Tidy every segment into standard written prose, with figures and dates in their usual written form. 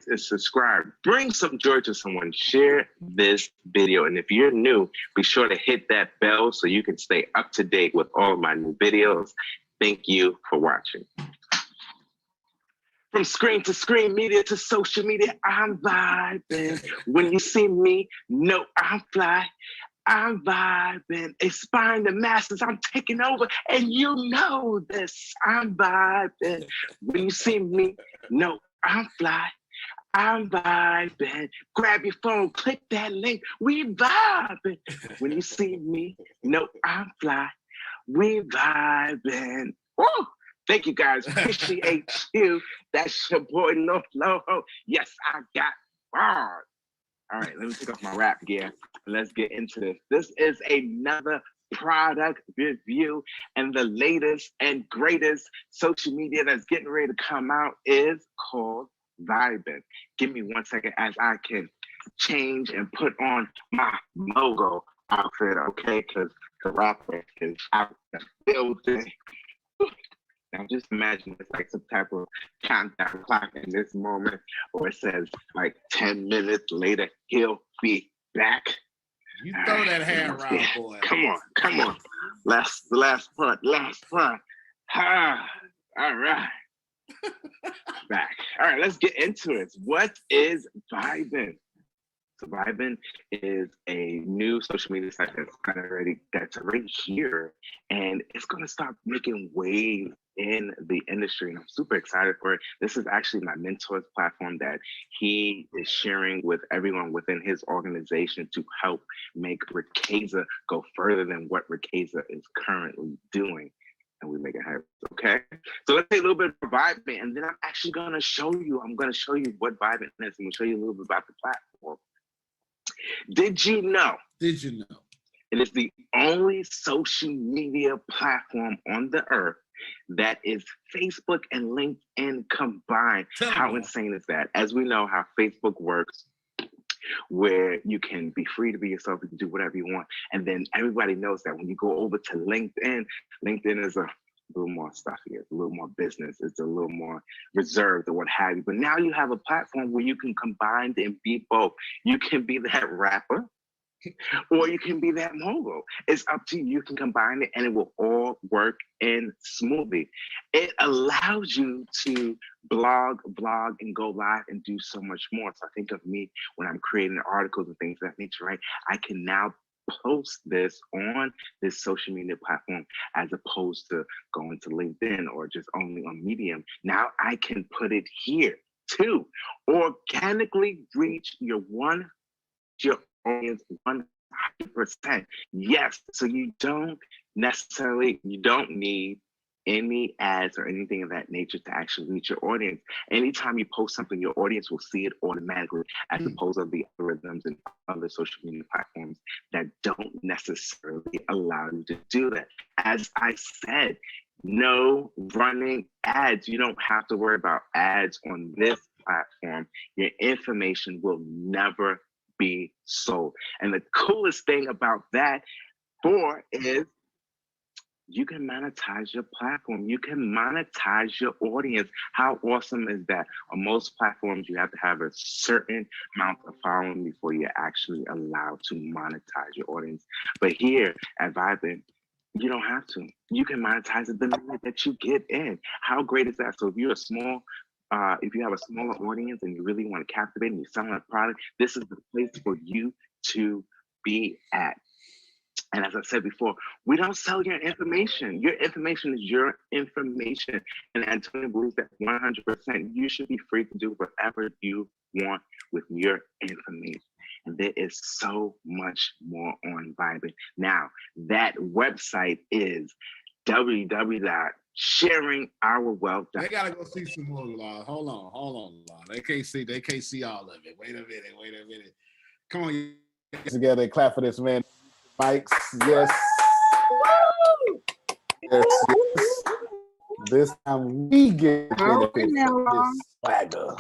and subscribe. Bring some joy to someone. Share this video. And if you're new, be sure to hit that bell so you can stay up to date with all of my new videos. Thank you for watching. From screen to screen, media to social media, I'm vibing. When you see me, know I'm fly. I'm vibing, inspiring the masses. I'm taking over, and you know this. I'm vibing. When you see me, know I'm fly. I'm vibing. Grab your phone, click that link. We vibing. When you see me, know I'm fly. We vibing. Woo! Thank you guys. Appreciate you. That's your boy Lil Loho. Yes, I got bars. All right, let me take off my rap gear and let's get into this. This is another product review, and the latest and greatest social media that's getting ready to come out is called Vibin. Give me 1 second as I can change and put on my logo outfit, okay? Because the rapper is out the building. Now just imagine it's like some type of countdown clock in this moment, or it says like 10 minutes later, he'll be back. You throw that hair around, boy. Come on. Last part. Ah, all right. Back. All right, let's get into it. What is Vibin? So Vibin is a new social media site that's already here, and it's going to start making waves in the industry, and I'm super excited for it. This is actually my mentor's platform that he is sharing with everyone within his organization to help make Ricasa go further than what Ricasa is currently doing. And we make it happen, okay? So let's take a little bit of Vibin, and then I'm actually going to show you what Vibin is. I'm going to show you a little bit about the platform. Did you know? It is the only social media platform on the earth that is Facebook and LinkedIn combined. How insane is that? As we know how Facebook works, where you can be free to be yourself, you can do whatever you want. And then everybody knows that when you go over to LinkedIn, LinkedIn is a little more stuffy, it's a little more business, it's a little more reserved or what have you. But now you have a platform where you can combine and be both. You can be that rapper, or you can be that mogul. It's up to you. You can combine it and it will all work in smoothly. It allows you to blog, and go live and do so much more. So I think of me when I'm creating articles and things of that nature, right? I can now post this on this social media platform as opposed to going to LinkedIn or just only on Medium. Now I can put it here to organically reach your audience 100%. Yes, so you don't need any ads or anything of that nature to actually reach your audience. Anytime you post something, your audience will see it automatically, as opposed to the algorithms and other social media platforms that don't necessarily allow you to do that. As I said, no running ads. You don't have to worry about ads on this platform. Your information will never be sold. And the coolest thing about that is you can monetize your platform. You can monetize your audience. How awesome is that? On most platforms, you have to have a certain amount of following before you're actually allowed to monetize your audience. But here at Vibin, you don't have to. You can monetize it the minute that you get in. How great is that? So if you're if you have a smaller audience and you really want to captivate and you're selling a product, this is the place for you to be at. And as I said before, we don't sell your information. Your information is your information. And Antonio believes that 100%, you should be free to do whatever you want with your information. And there is so much more on Vibin. Now, that website is www.sharingourwealth. They gotta go see some more, Lord. Hold on, Lord. They can't see all of it. Wait a minute. Come on, together and clap for this man. Mics, yes. Yes. This time we get the benefit from this swagger.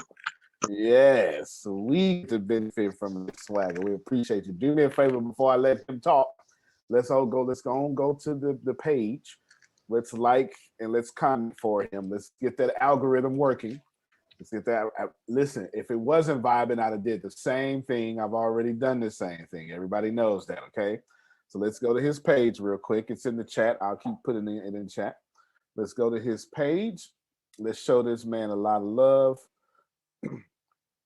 Yes, we get the benefit from this swagger. We appreciate you. Do me a favor before I let him talk. Let's go to the page. Let's like and let's comment for him. Let's get that algorithm working. Let's get that. Listen, if it wasn't vibing, I'd have did the same thing. I've already done the same thing. Everybody knows that, okay? So let's go to his page real quick. It's in the chat. I'll keep putting it in the chat. Let's go to his page. Let's show this man a lot of love.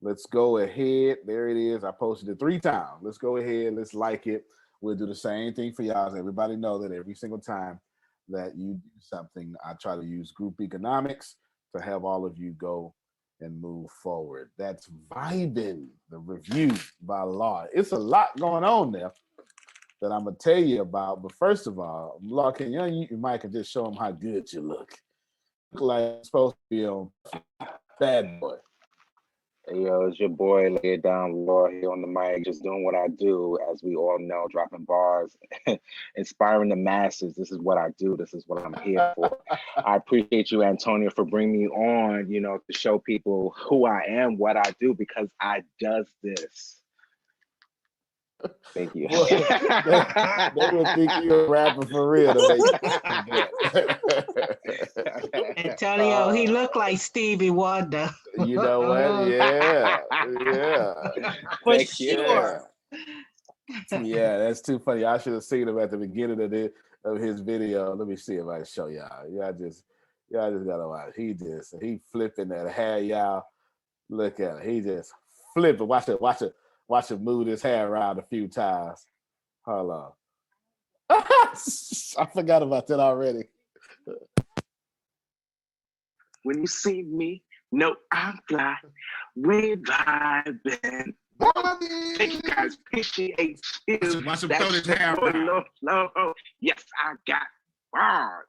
Let's go ahead. There it is. I posted it 3 times. Let's go ahead. Let's like it. We'll do the same thing for y'all. So everybody know that every single time that you do something, I try to use group economics to have all of you go and move forward. That's Vibing, the review by Law. It's a lot going on there that I'm gonna tell you about. But first of all, Law, can you unmute your mic and just show them how good you look? You look like you're supposed to be on Bad Boy. Hey, yo, it's your boy, Lay It Down Law here on the mic, just doing what I do, as we all know, dropping bars, inspiring the masses. This is what I do. This is what I'm here for. I appreciate you, Antonio, for bringing me on, you know, to show people who I am, what I do, because I does this. Thank you. Boy, they would think you're a rapper for real. Antonio, he looked like Stevie Wonder. You know what? Yeah. For sure. Yeah, that's too funny. I should have seen him at the beginning of his video. Let me see if I can show y'all. Y'all just gotta watch. He flipping that hair, y'all. Look at it. He just flipping. Watch it move his hair around a few times. Hold on. I forgot about that already. When you see me, know I'm fly. We vibing. Thank you guys. Appreciate you. Watch him throw his hair around. Yes, I got bars.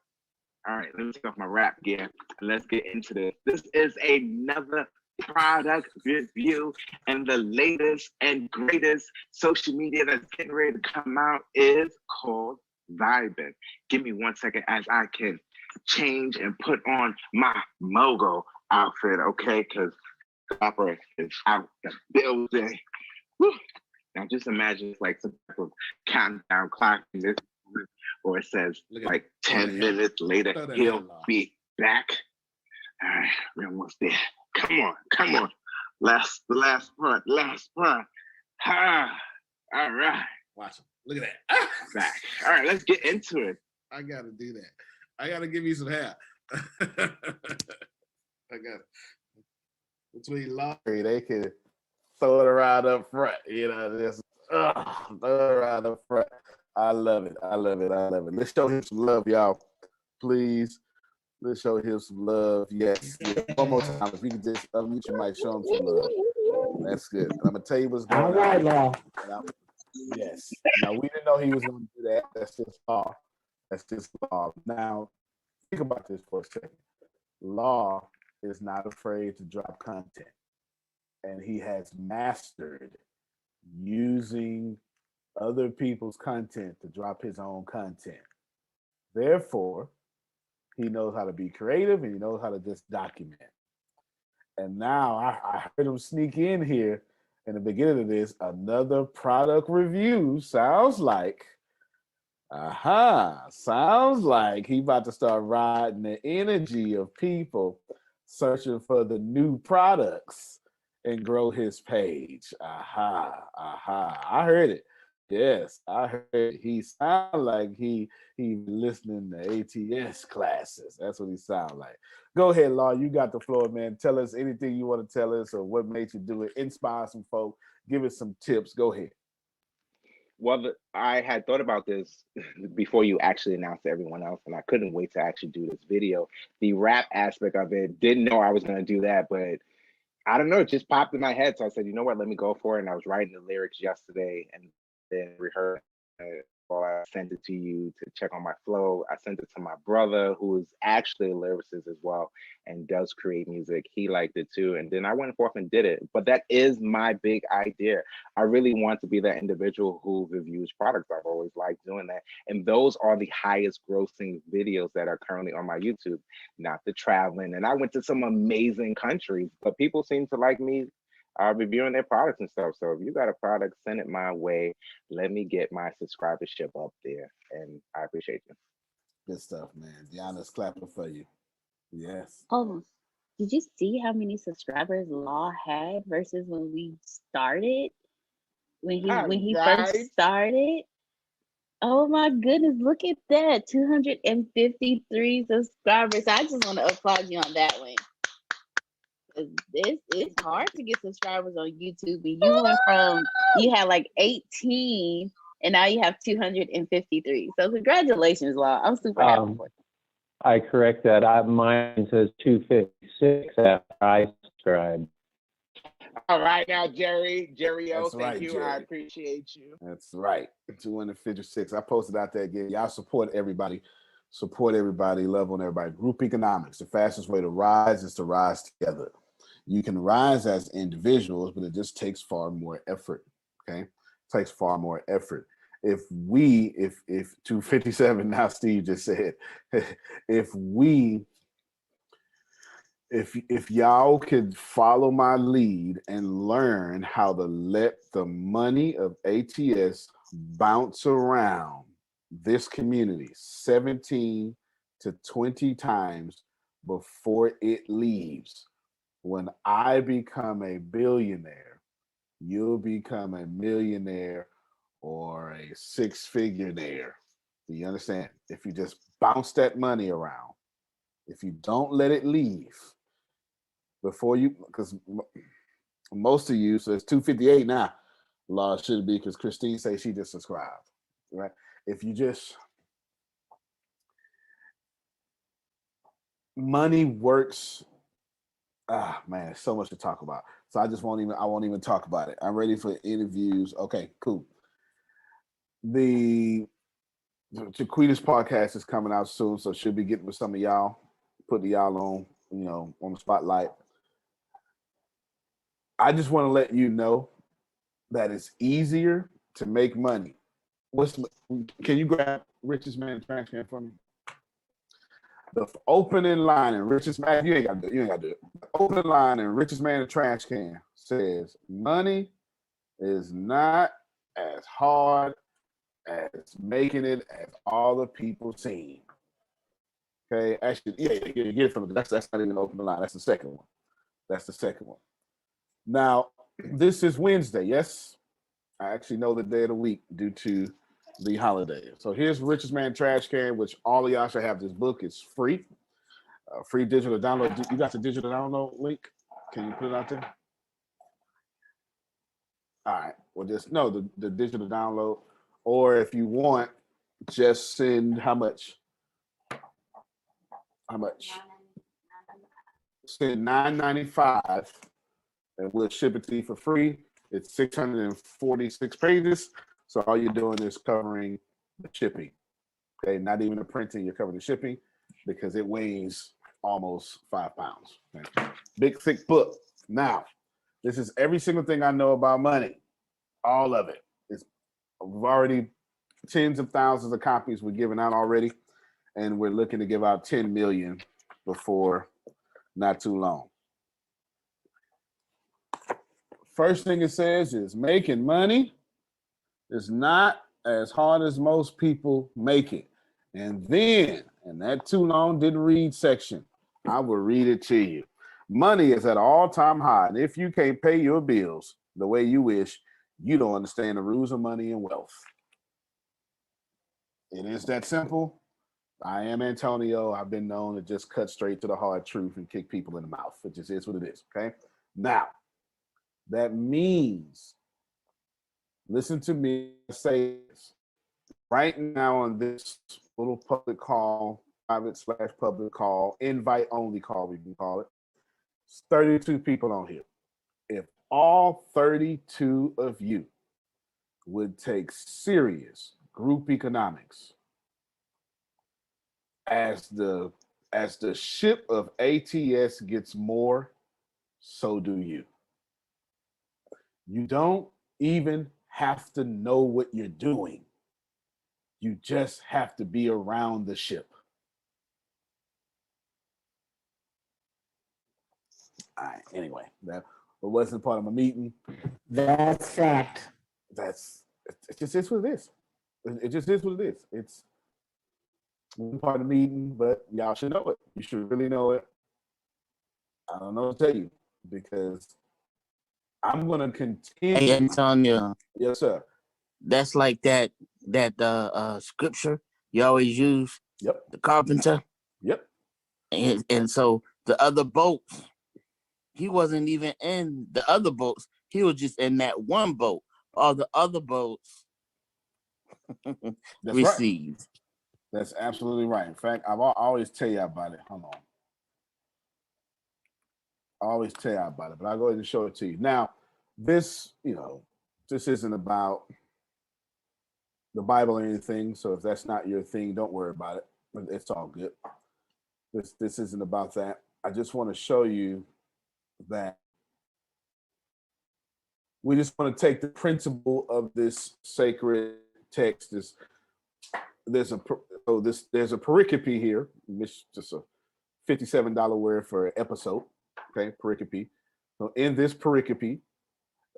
All right, let me take off my rap gear and let's get into this. This is another product review, and the latest and greatest social media that's getting ready to come out is called Vibing. Give me 1 second as I can change and put on my Mogo outfit, okay? Because the opera is out the building. Whew. Now just imagine it's like some type of countdown clock in this, or it says like 10 minutes later he'll be back. All right, we're almost there. Come on. The last part. Ha! All right. Watch him. Look at that. Back. All right, let's get into it. I gotta do that. I gotta give you some hair. I got between Laurie, they can throw it around up front. You know, just throw it around up front. I love it. Let's show him some love, y'all. Please. Let's show him some love. Yes. One more time. If you can just unmute your mic, show him some love. That's good. I'm gonna tell you what's going on. All right, Law. Yes. Now we didn't know he was gonna do that. That's just law. Now think about this for a second. Law is not afraid to drop content, and he has mastered using other people's content to drop his own content. Therefore, he knows how to be creative and he knows how to just document. And now I heard him sneak in here in the beginning of this. Another product review sounds like he about to start riding the energy of people searching for the new products and grow his page. I heard it. Yes, I heard he sound like he listening to ATS classes. That's what he sound like. Go ahead, Law. You got the floor, man. Tell us anything you want to tell us or what made you do it. Inspire some folk. Give us some tips. Go ahead. Well, I had thought about this before you actually announced to everyone else, and I couldn't wait to actually do this video. The rap aspect of it, didn't know I was going to do that, but I don't know, it just popped in my head. So I said, you know what, let me go for it. And I was writing the lyrics yesterday and then rehearsed. Well, I sent it to you to check on my flow. I sent it to my brother, who is actually a lyricist as well and does create music. He liked it too. And then I went forth and did it. But that is my big idea. I really want to be that individual who reviews products. I've always liked doing that. And those are the highest grossing videos that are currently on my YouTube, not the traveling. And I went to some amazing countries, but people seem to like me reviewing their products and stuff. So if you got a product, send it my way. Let me get my subscribership up there. And I appreciate you. Good stuff, man. Deanna's clapping for you. Yes. Oh, Did you see how many subscribers Law had versus when we started? All When he first right. started? Oh my goodness, look at that. 253 subscribers. I just want to applaud you on that one. 'Cause this is hard to get subscribers on YouTube. And you had like 18 and now you have 253. So congratulations, Law. I'm super happy for you. I correct that. Mine says 256 after I subscribed. All right now, Jerry. Jerry O, That's thank right, you. Jerry. I appreciate you. That's right. 256. I posted out there again. Y'all support everybody. Support everybody. Love on everybody. Group economics. The fastest way to rise is to rise together. You can rise as individuals, but it just takes far more effort. Okay, it takes far more effort. If 257 now, Steve just said, if y'all could follow my lead and learn how to let the money of ATS bounce around this community 17 to 20 times before it leaves. When I become a billionaire, you'll become a millionaire or a six-figure-naire. Do you understand? If you just bounce that money around, if you don't let it leave before you, because most of you, so it's 258 now, Law should be, because Christine says she just subscribed, right? If you just, money works. Man, so much to talk about. So I won't even talk about it. I'm ready for interviews. Okay, cool. The Jaquita's podcast is coming out soon, so she'll be getting with some of y'all, putting y'all on, on the spotlight. I just want to let you know that it's easier to make money. Can you grab Rich's Man trash can for me? The opening line in Rich's Man, you ain't got to do it. The opening line in Rich's Man the trash can says, "Money is not as hard as making it as all the people seem." Okay, actually, yeah, get it from that's not even the opening line. That's the second one. That's the second one. Now, this is Wednesday. Yes, I actually know the day of the week due to the holiday. So here's Rich's Man Trash Can, which all of y'all should have. This book. It's free. Free digital download. You got the digital download link? Can you put it out there? All right. Well, just no, the digital download. Or if you want, just send how much? How much? Send $9.95 and we'll ship it to you for free. It's 646 pages. So all you're doing is covering the shipping. Okay, not even the printing, you're covering the shipping because it weighs almost 5 pounds. Okay? Big, thick book. Now, this is every single thing I know about money. All of it. We've already tens of thousands of copies we're giving out already, and we're looking to give out 10 million before not too long. First thing it says is making money is not as hard as most people make it. And then, in that too long didn't read section, I will read it to you. Money is at an all-time high, and if you can't pay your bills the way you wish, you don't understand the rules of money and wealth. It is that simple. I am Antonio. I've been known to just cut straight to the hard truth and kick people in the mouth. It just is what it is, okay? Now, that means, listen to me say this. Right now on this little public call, private/public call, invite only call, we can call it, it's 32 people on here. If all 32 of you would take serious group economics as the ship of ATS gets more, so do you. You don't even have to know what you're doing. You just have to be around the ship. All right, anyway, that wasn't part of my meeting. That's fact. It just is what it is. It just is what it is. It's part of the meeting, but y'all should know it. You should really know it. don't know what to tell you because I'm gonna continue. Hey, Antonio. Yes, sir. That's like that scripture you always use. Yep. The carpenter. Yep. And so the other boats, he wasn't even in the other boats. He was just in that one boat. All the other boats That's received. Right. That's absolutely right. In fact, I always tell you about it. Hold on. I always tell you about it, but I'll go ahead and show it to you. Now, this, this isn't about the Bible or anything. So if that's not your thing, don't worry about it. It's all good. This isn't about that. I just want to show you that we just want to take the principle of this sacred text. There's a pericope here. It's just a $57 word for an episode. Okay, pericope. So in this pericope,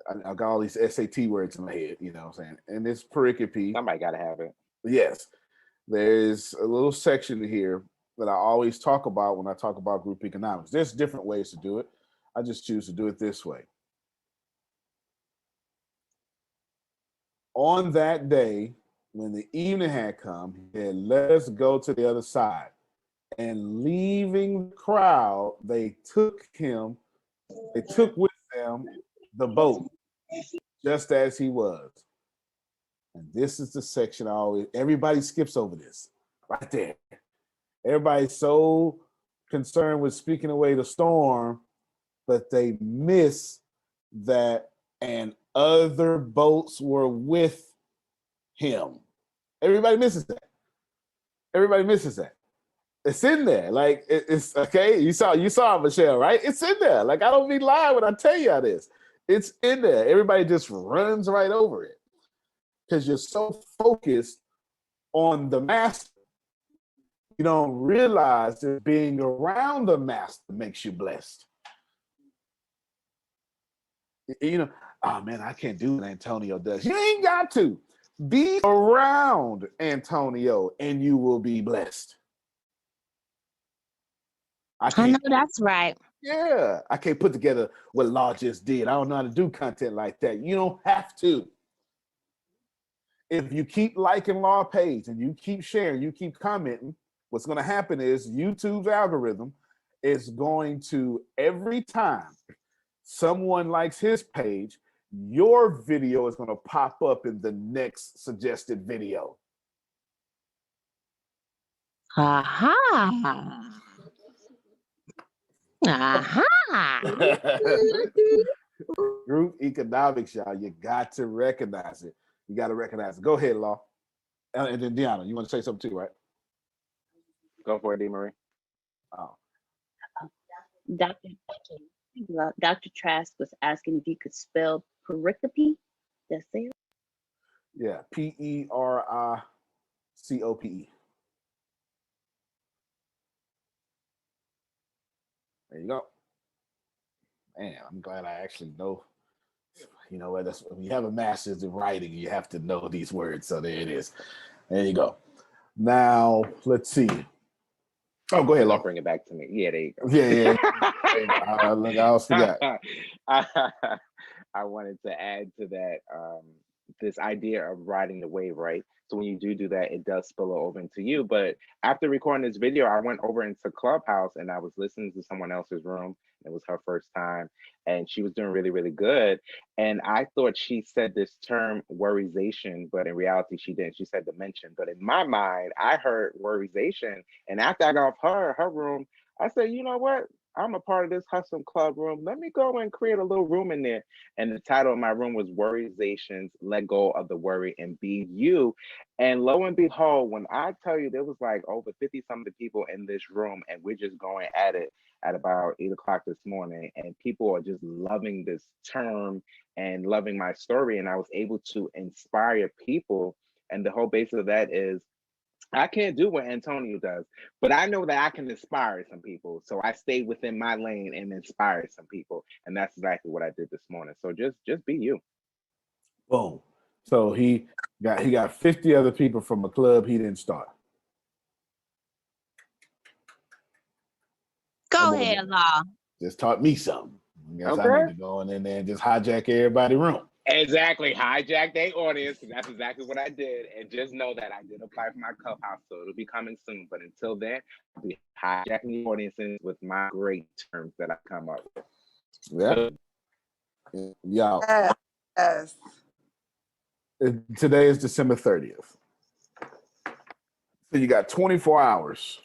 I got all these SAT words in my head. You know what I'm saying? In this pericope, somebody got to have it. Yes, there's a little section here that I always talk about when I talk about group economics. There's different ways to do it. I just choose to do it this way. On that day, when the evening had come, he said, let us go to the other side. And leaving the crowd, they took with them the boat, just as he was. And this is the section everybody skips over this, right there. Everybody's so concerned with speaking away the storm, but they miss that and other boats were with him. Everybody misses that. Everybody misses that. It's in there. Like it's okay. You saw it, Michelle, right? It's in there. Like I don't be lying when I tell you this. It's in there. Everybody just runs right over it because you're so focused on the master. You don't realize that being around the master makes you blessed. Oh man, I can't do what Antonio does. You ain't got to. Be around Antonio and you will be blessed. I know that's right. Yeah, I can't put together what Law just did. I don't know how to do content like that. You don't have to. If you keep liking Law page and you keep sharing, you keep commenting, what's going to happen is YouTube's algorithm is going to, every time someone likes his page, your video is going to pop up in the next suggested video. Aha. Group economics, y'all. You got to recognize it. You got to recognize it. Go ahead, Law. And then Deanna, you want to say something too, right? Go for it, D. Marie. Oh. Dr. Trask was asking if you could spell pericope. That's it. Yeah, Pericope. There you go. Man, I'm glad I actually know. You know what? That's when you have a master's in writing, you have to know these words. So there it is. There you go. Now let's see. Oh, go ahead, Law. Bring it back to me. Yeah, there you go. Yeah. Look, I almost forgot. I wanted to add to that this idea of riding the wave, right? So when you do that, it does spill over into you. But after recording this video, I went over into Clubhouse and I was listening to someone else's room. It was her first time and she was doing really, really good. And I thought she said this term worrization, but in reality, she didn't. She said dimension. But in my mind, I heard worrization. And after I got off her room, I said, you know what? I'm a part of this Hustle Club room. Let me go and create a little room in there. And the title of my room was Worrizations, Let Go of the Worry and Be You. And lo and behold, when I tell you there was like over 50 something people in this room and we're just going at it at about 8 o'clock this morning. And people are just loving this term and loving my story. And I was able to inspire people. And the whole base of that is I can't do what Antonio does, but I know that I can inspire some people. So I stay within my lane and inspire some people. And that's exactly what I did this morning. So just be you. Boom. So he got 50 other people from a club he didn't start. Go ahead, Law. Just taught me something. I guess I Okay. need to go in there and just hijack everybody's room. Exactly. Hijack their audience, because that's exactly what I did. And just know that I did apply for my clubhouse, so it'll be coming soon. But until then, I'll be hijacking the audiences with my great terms that I come up with. Yeah. Y'all. Yes. Today is December 30th. So you got 24 hours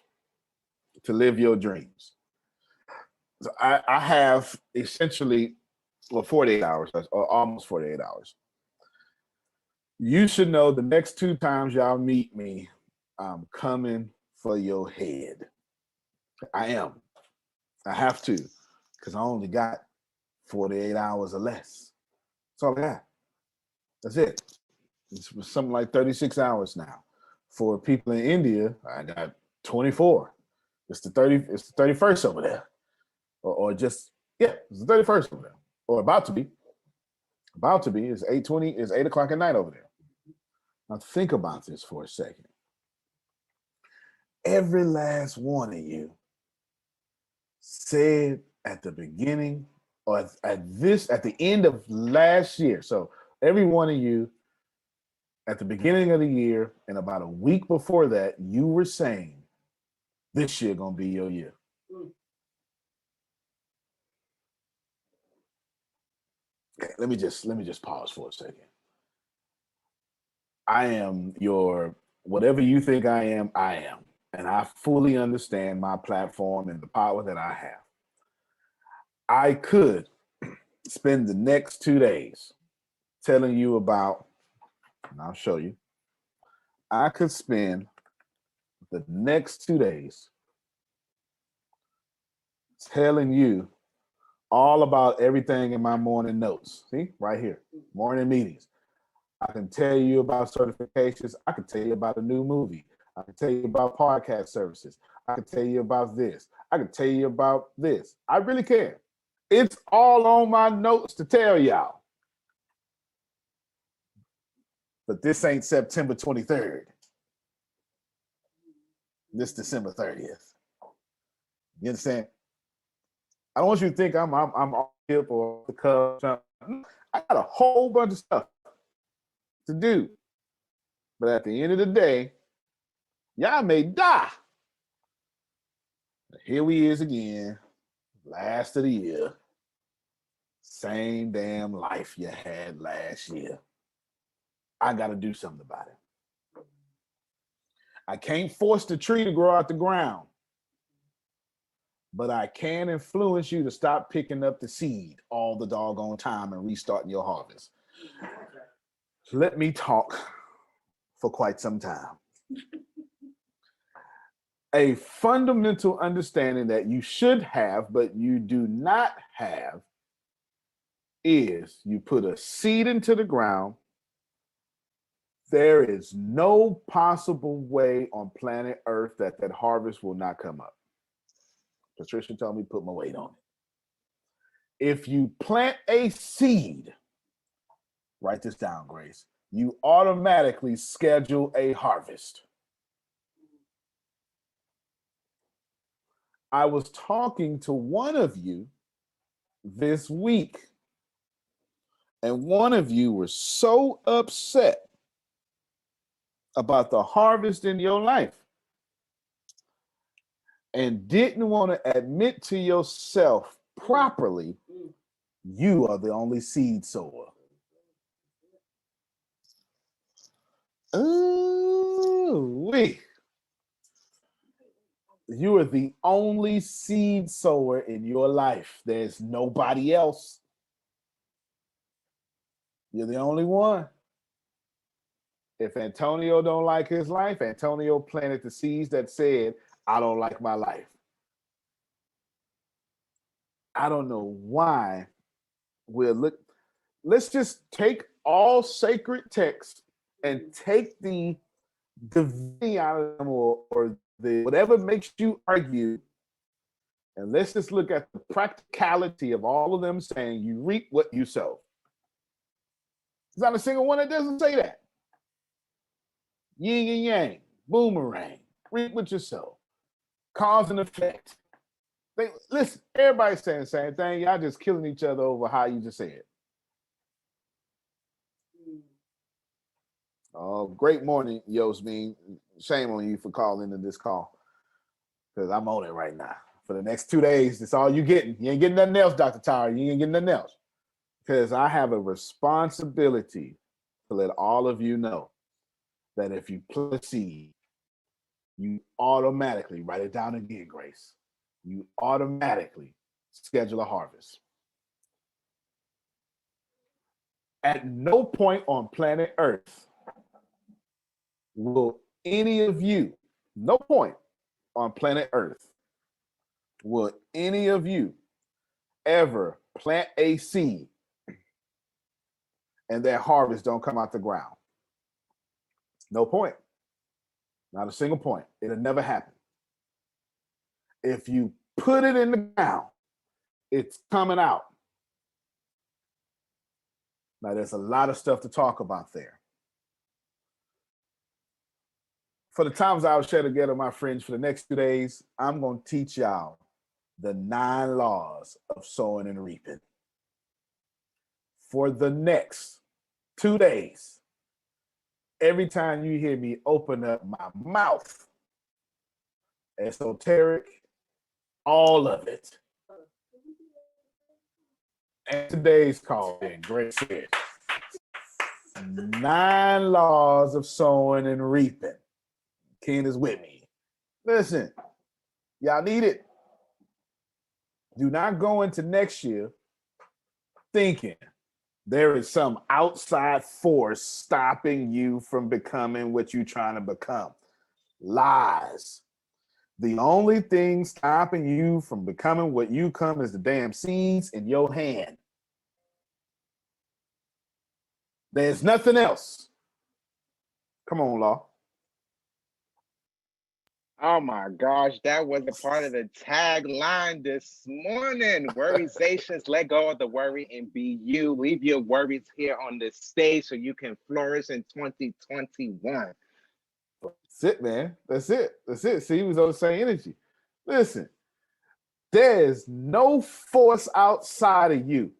to live your dreams. So I have essentially, 48 hours, or almost 48 hours. You should know the next 2 times y'all meet me, I'm coming for your head. I am. I have to, because I only got 48 hours or less. That's all I got. That's it. It's something like 36 hours now. For people in India, I got 24. It's the 31st over there. Or just, yeah, it's the 31st over there. Or about to be. About to be. It's 8:20, it's 8 o'clock at night over there. Now think about this for a second. Every last one of you said at the beginning or at the end of last year. So every one of you at the beginning of the year and about a week before that, you were saying this year gonna be your year. Okay, let me just pause for a second. I am your whatever you think I am, and I fully understand my platform and the power that I have. I could spend the next 2 days telling you about, and I'll show you. I could spend the next 2 days telling you all about everything in my morning notes. See, right here, morning meetings. I can tell you about certifications. I can tell you about a new movie. I can tell you about podcast services. I can tell you about this. I can tell you about this. I really can. It's all on my notes to tell y'all. But this ain't September 23rd. This December 30th. You understand? I don't want you to think I'm off hip or the cuff. I got a whole bunch of stuff to do. But at the end of the day, y'all may die. Here we is again, last of the year. Same damn life you had last year. I got to do something about it. I can't force the tree to grow out the ground, but I can influence you to stop picking up the seed all the doggone time and restarting your harvest. Let me talk for quite some time. A fundamental understanding that you should have, but you do not have, is you put a seed into the ground. There is no possible way on planet Earth that harvest will not come up. Patricia told me put my weight on it. If you plant a seed, write this down, Grace, you automatically schedule a harvest. I was talking to one of you this week, and one of you was so upset about the harvest in your life and didn't want to admit to yourself properly you are the only seed sower. Ooh, you are the only seed sower in your life. There's nobody else. You're the only one. If Antonio don't like his life, Antonio planted the seeds that said, I don't like my life. I don't know why let's just take all sacred texts and take the divinity out of them or the whatever makes you argue, and let's just look at the practicality of all of them saying you reap what you sow. There's not a single one that doesn't say that. Yin and yang, boomerang, reap what you sow, cause and effect. Listen, everybody's saying the same thing. Y'all just killing each other over how you just said. Oh, great morning, Yosmin. Shame on you for calling into this call because I'm on it right now. For the next 2 days, that's all you getting. You ain't getting nothing else, Dr. Tyra. You ain't getting nothing else because I have a responsibility to let all of you know that if you plant a seed, you automatically write it down again, Grace. You automatically schedule a harvest. At no point on planet Earth will any of you, no point on planet Earth, will any of you ever plant a seed and that harvest don't come out the ground? No point. Not a single point. It'll never happen. If you put it in the ground, it's coming out. Now, there's a lot of stuff to talk about there. For the times I'll share together, my friends, for the next 2 days, I'm going to teach y'all the 9 laws of sowing and reaping. For the next 2 days, every time you hear me open up my mouth, esoteric, all of it. And today's call, then, great said, 9 laws of sowing and reaping. Ken is with me. Listen, y'all need it. Do not go into next year thinking there is some outside force stopping you from becoming what you're trying to become. Lies. The only thing stopping you from becoming what you come is the damn seeds in your hand. There's nothing else. Come on, Law. Oh my gosh, that was a part of the tagline this morning. Worryzations, let go of the worry and be you. Leave your worries here on this stage so you can flourish in 2021. That's it, man. That's it. That's it. See, he was on the same energy. Listen, there's no force outside of you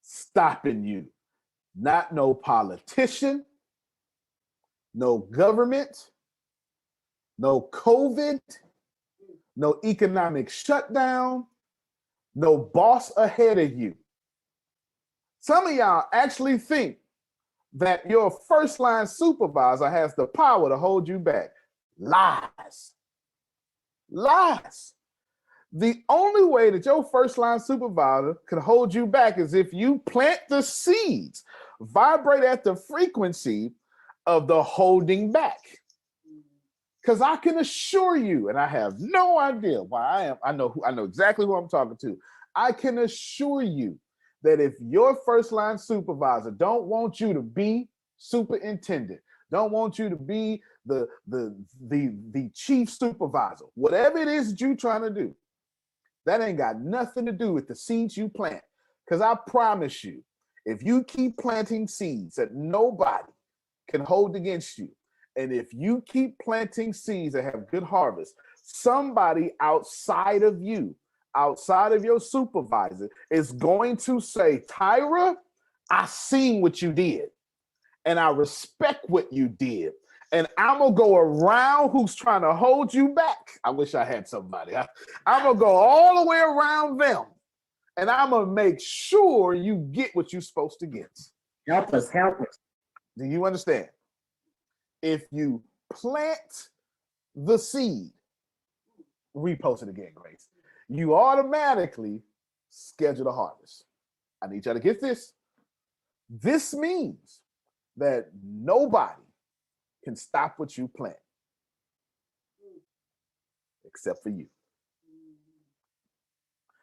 stopping you. Not no politician, no government, no COVID, no economic shutdown, no boss ahead of you. Some of y'all actually think that your first line supervisor has the power to hold you back. Lies. Lies. The only way that your first line supervisor could hold you back is if you plant the seeds, vibrate at the frequency of the holding back. Because I can assure you, and I have no idea why I know exactly who I'm talking to. I can assure you that if your first line supervisor don't want you to be superintendent, don't want you to be the chief supervisor, whatever it is that you're trying to do, that ain't got nothing to do with the seeds you plant. Because I promise you, if you keep planting seeds that nobody can hold against you, and if you keep planting seeds that have good harvest, somebody outside of you, outside of your supervisor, is going to say, Tyra, I seen what you did, and I respect what you did. And I'm going to go around who's trying to hold you back. I wish I had somebody. I'm going to go all the way around them. And I'm going to make sure you get what you're supposed to get. Help us, help us. Do you understand? If you plant the seed, repost it again, Grace, you automatically schedule a harvest. I need y'all to get this. This means that nobody can stop what you plant except for you.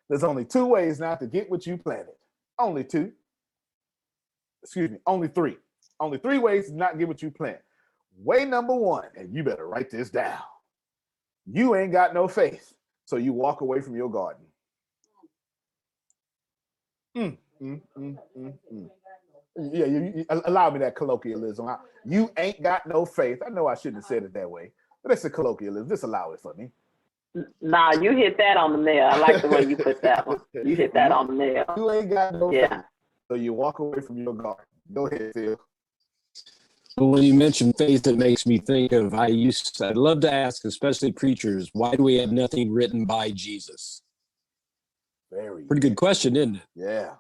There's only 2 ways now to get what you planted. Only 2. Excuse me, only 3. Only 3 ways to not get what you plant. Way number 1, and you better write this down. You ain't got no faith, so you walk away from your garden. Yeah, you allow me that colloquialism. You ain't got no faith. I know I shouldn't have said it that way, but it's a colloquialism. Just allow it for me. Nah, you hit that on the nail. I like the way you put that one. You hit that on the nail. You ain't got no Yeah. faith, so you walk away from your garden. Go ahead, Phil. Well, when you mention faith, it makes me think of I'd love to ask, especially preachers, why do we have nothing written by Jesus? Pretty good question, isn't it? Yeah.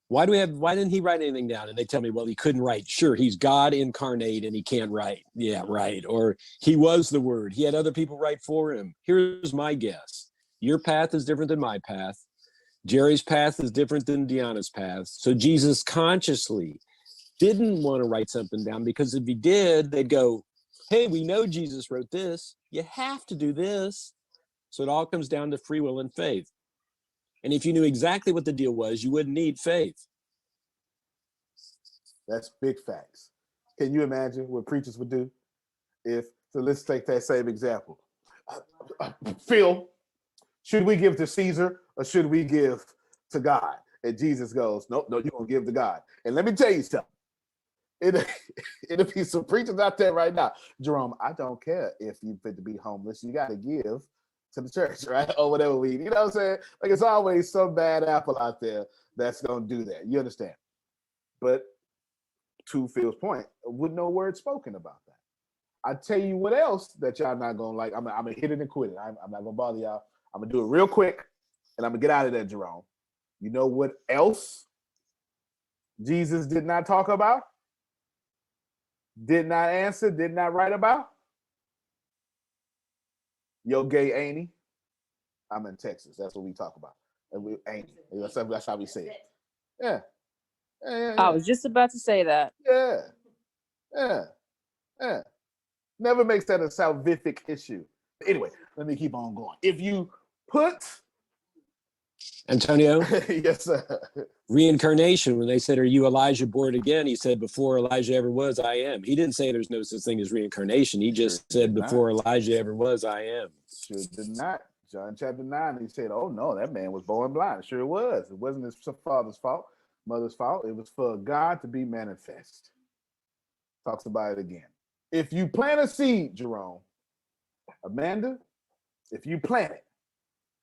Why didn't he write anything down? And they tell me, well, he couldn't write. Sure, he's God incarnate and he can't write. Yeah, right. Or he was the Word. He had other people write for him. Here's my guess. Your path is different than my path. Jerry's path is different than Deanna's path. So Jesus consciously didn't want to write something down, because if he did, they'd go, hey, we know Jesus wrote this. You have to do this. So it all comes down to free will and faith. And if you knew exactly what the deal was, you wouldn't need faith. That's big facts. Can you imagine what preachers would do? So let's take that same example. Phil, should we give to Caesar or should we give to God? And Jesus goes, nope, no, you're going to give to God. And let me tell you something. It'll be some preachers out there right now. Jerome, I don't care if you fit to be homeless. You got to give to the church, right? Or whatever you know what I'm saying? Like, it's always some bad apple out there that's going to do that. You understand? But to Phil's point, with no word spoken about that. I tell you what else that y'all not going to like. I'm going to hit it and quit it. I'm not going to bother y'all. I'm going to do it real quick, and I'm going to get out of there, Jerome. You know what else Jesus did not talk about? Did not answer, did not write about? Yo, gay ain't he? I'm in Texas. That's what we talk about. And we ain't he. That's how we say it. Yeah. I was just about to say that. Yeah. Never makes that a salvific issue. Anyway, let me keep on going. If you put Antonio? Yes, sir. Reincarnation, when they said, are you Elijah born again? He said, before Elijah ever was, I am. He didn't say there's no such thing as reincarnation. He just said, before Elijah ever was, I am. Sure did not. John chapter 9, he said, oh no, that man was born blind. Sure it was. It wasn't his father's fault, mother's fault. It was for God to be manifest. Talks about it again. If you plant a seed, Jerome, Amanda, if you plant it,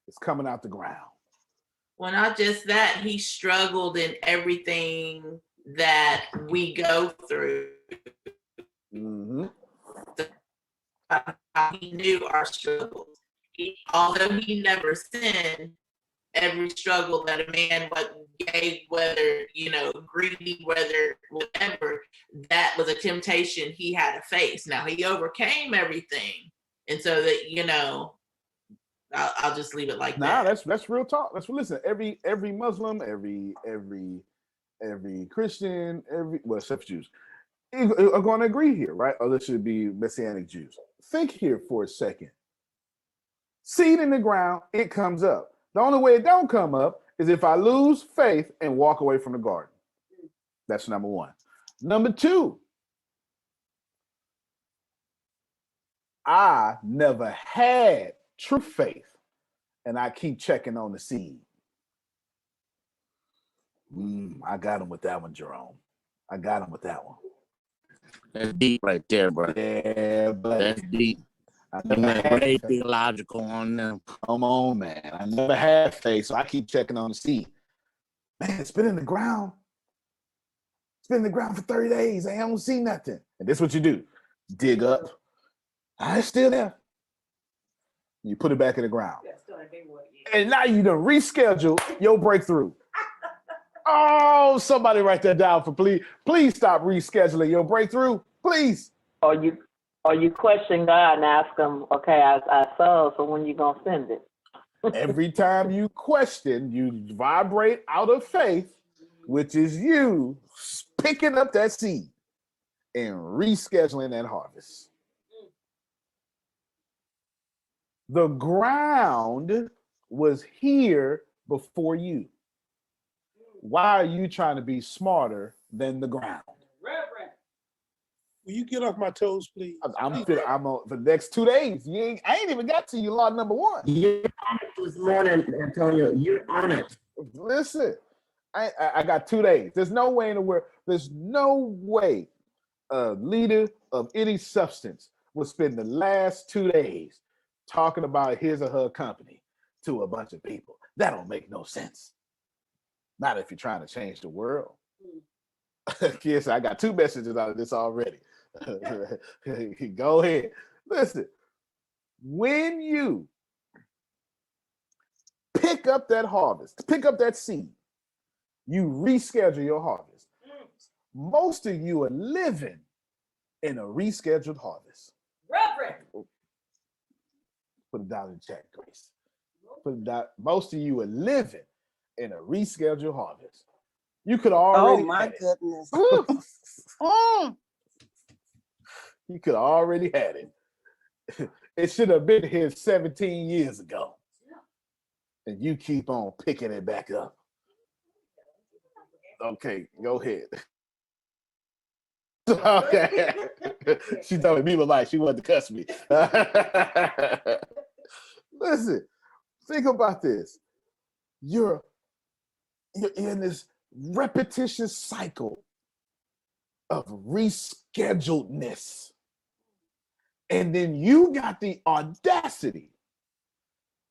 it's coming out the ground. Well, not just that, he struggled in everything that we go through. Mm-hmm. He knew our struggles. Although he never sinned, every struggle that a man gave, whether, greedy, whether whatever, that was a temptation he had to face. Now, he overcame everything. And so that, I'll just leave it like that. That's real talk. Listen. Every Muslim, every Christian, except Jews, are going to agree here, right? Or there should be Messianic Jews. Think here for a second. Seed in the ground, it comes up. The only way it don't come up is if I lose faith and walk away from the garden. That's number one. Number two, I never had true faith, and I keep checking on the seed. I got him with that one, Jerome. I got him with that one. That's deep right there, bro. Yeah, but that's deep. I never had very theological on them. Come on, man. I never had faith, so I keep checking on the seed. Man, it's been in the ground. It's been in the ground for 30 days. I don't see nothing. And this is what you do. Dig up. It's still there. You put it back in the ground. And now you done reschedule your breakthrough. Oh, somebody write that down for please. Please stop rescheduling your breakthrough. Please. Or you question God and ask him, okay, I saw, so when you gonna send it? Every time you question, you vibrate out of faith, which is you picking up that seed and rescheduling that harvest. The ground was here before you. Why are you trying to be smarter than the ground? Reverend, will you get off my toes, please? I'm on for the next 2 days. I ain't even got to you, law number one. You're on it this morning, Antonio. You're on it. Listen, I got 2 days. There's no way in the world. There's no way a leader of any substance will spend the last 2 days talking about his or her company to a bunch of people. That don't make no sense. Not if you're trying to change the world. Yes, I got 2 messages out of this already. Go ahead. Listen, when you pick up that harvest, pick up that seed, you reschedule your harvest. Most of you are living in a rescheduled harvest. Reverend. Put it down in the chat, Grace. Put it down. Most of you are living in a rescheduled harvest. You could already. Oh my goodness. You could already had it. It should have been here 17 years ago. And you keep on picking it back up. Okay, go ahead. Okay. She told me like she wanted to cuss me. Listen, think about this. You're in this repetitious cycle of rescheduledness. And then you got the audacity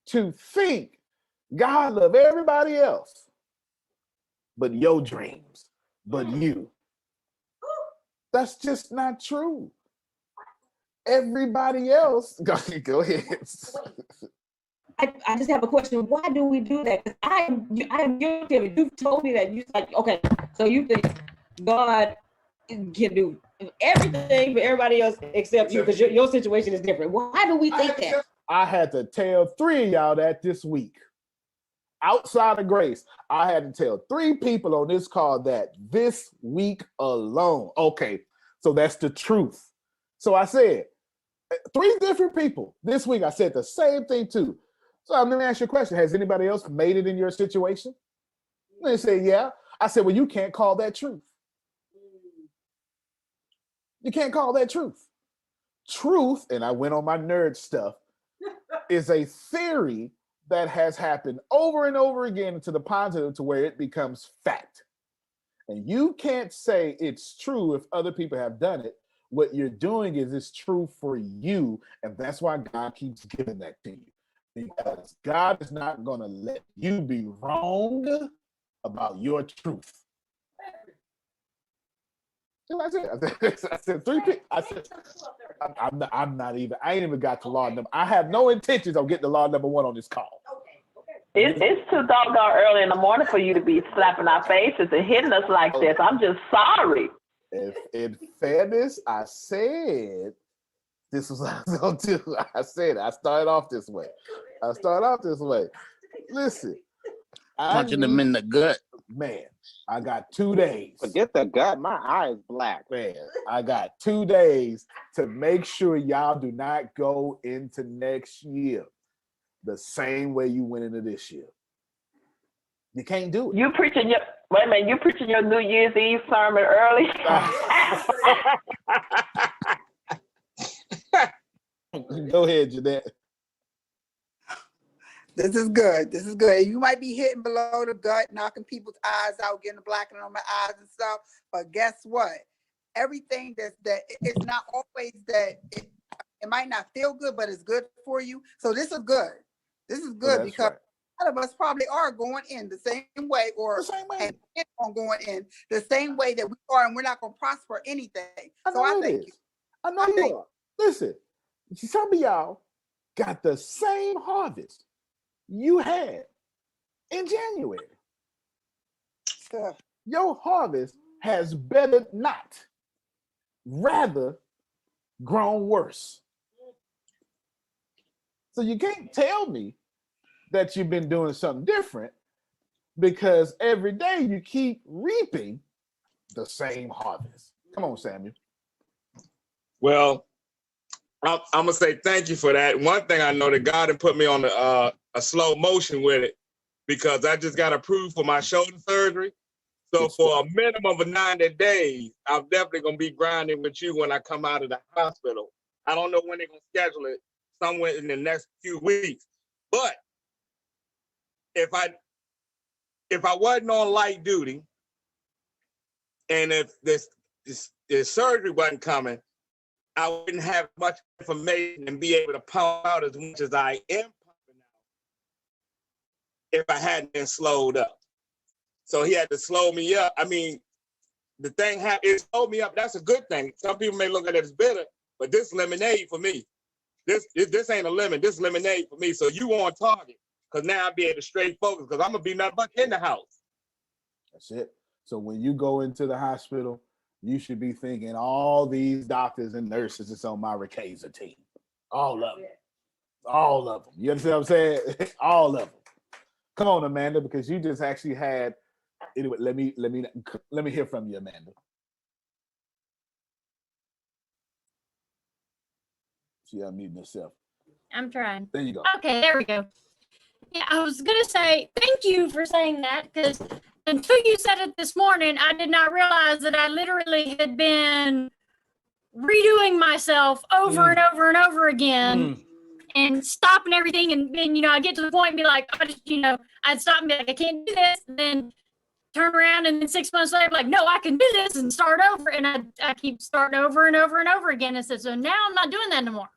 to think God love everybody else, but your dreams, but you. That's just not true. Everybody else, go ahead. I just have a question. Why do we do that? Because I am guilty of it. You've told me that. You like, okay, so you think God can do everything for everybody else except you, because your situation is different. Why do we think that? I had to tell 3 of y'all that this week. Outside of Grace, I had to tell 3 people on this call that this week alone. Okay, so that's the truth. So I said, 3 different people this week, I said the same thing too. So I'm gonna ask you a question. Has anybody else made it in your situation? They say, yeah. I said, well, you can't call that truth. You can't call that truth. Truth, and I went on my nerd stuff, is a theory that has happened over and over again to the positive to where it becomes fact. And you can't say it's true if other people have done it. What you're doing is it's true for you, and that's why God keeps giving that to you. Because God is not going to let you be wrong about your truth. I said 3 people. I said, I'm not even, I ain't even got to law number. I have no intentions of getting to law number 1 on this call. It's too doggone early in the morning for you to be slapping our faces and hitting us like this. I'm just sorry. If in fairness, I said this was what I was going to do. I said I started off this way. Listen. Punching them in the gut. Man, I got 2 days. Forget the gut. My eye is black. Man, I got 2 days to make sure y'all do not go into next year the same way you went into this year. You can't do it. You preaching your New Year's Eve sermon early? Go ahead, Jeanette. This is good. This is good. You might be hitting below the gut, knocking people's eyes out, getting the blackening on my eyes and stuff. But guess what? Everything it's not always that it might not feel good, but it's good for you. So this is good. This is good because a lot of us probably are going in the same way or on going in the same way that we are, and we're not going to prosper anything. I thank you. I know you are. Listen, some of y'all got the same harvest you had in January. Your harvest has better not, rather grown worse. So you can't tell me that you've been doing something different, because every day you keep reaping the same harvest. Come on, Samuel. Well, I'm gonna say thank you for that. One thing I know that God had put me on a slow motion with it, because I just got approved for my shoulder surgery. So for a minimum of 90 days, I'm definitely gonna be grinding with you when I come out of the hospital. I don't know when they're gonna schedule it, somewhere in the next few weeks. But if I wasn't on light duty, and if this surgery wasn't coming, I wouldn't have much information and be able to pump out as much as I am pumping out if I hadn't been slowed up. So he had to slow me up. I mean, the thing it slowed me up. That's a good thing. Some people may look at it as bitter, but this lemonade for me. This ain't a lemon. This lemonade for me. So you on target, because now I'll be able to straight focus, because I'm gonna be nothing but in the house. That's it. So when you go into the hospital, you should be thinking all these doctors and nurses is on my Ricasa team. All of them. All of them. You understand what I'm saying? All of them. Come on, Amanda, because you just actually had. Anyway, let me hear from you, Amanda. She unmuting herself. I'm trying. There you go. Okay, there we go. Yeah, I was gonna say thank you for saying that, because until you said it this morning, I did not realize that I literally had been redoing myself over and over and over again and stopping everything. And then, I get to the point and be like, I'd stop and be like, I can't do this. And then turn around, and then 6 months later, like, no, I can do this, and start over. And I keep starting over and over and over again. And so now I'm not doing that anymore.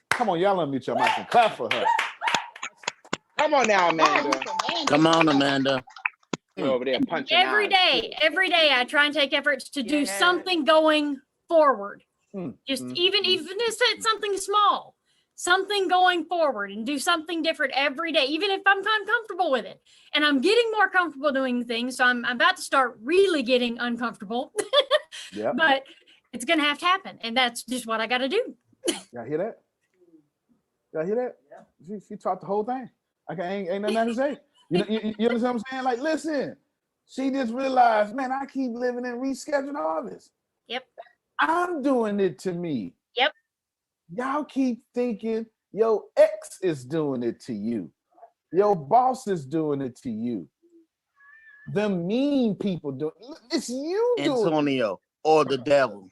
Come on, y'all unmute your mic and clap for her. Come on now, Amanda. Come on, Amanda. You're over there punching every day I try and take efforts to do something going forward. Just even if it's something small, something going forward, and do something different every day, even if I'm uncomfortable with it. And I'm getting more comfortable doing things, so I'm about to start really getting uncomfortable. Yep. But it's gonna have to happen, and that's just what I got to do. Y'all hear that? Y'all hear that? Yeah. She taught the whole thing. Ain't nothing to say. You understand what I'm saying? Like, listen, she just realized, man, I keep living in rescheduling all this. Yep. I'm doing it to me. Yep. Y'all keep thinking your ex is doing it to you. Your boss is doing it to you. The mean people do it. It's you doing it. Antonio, or the devil.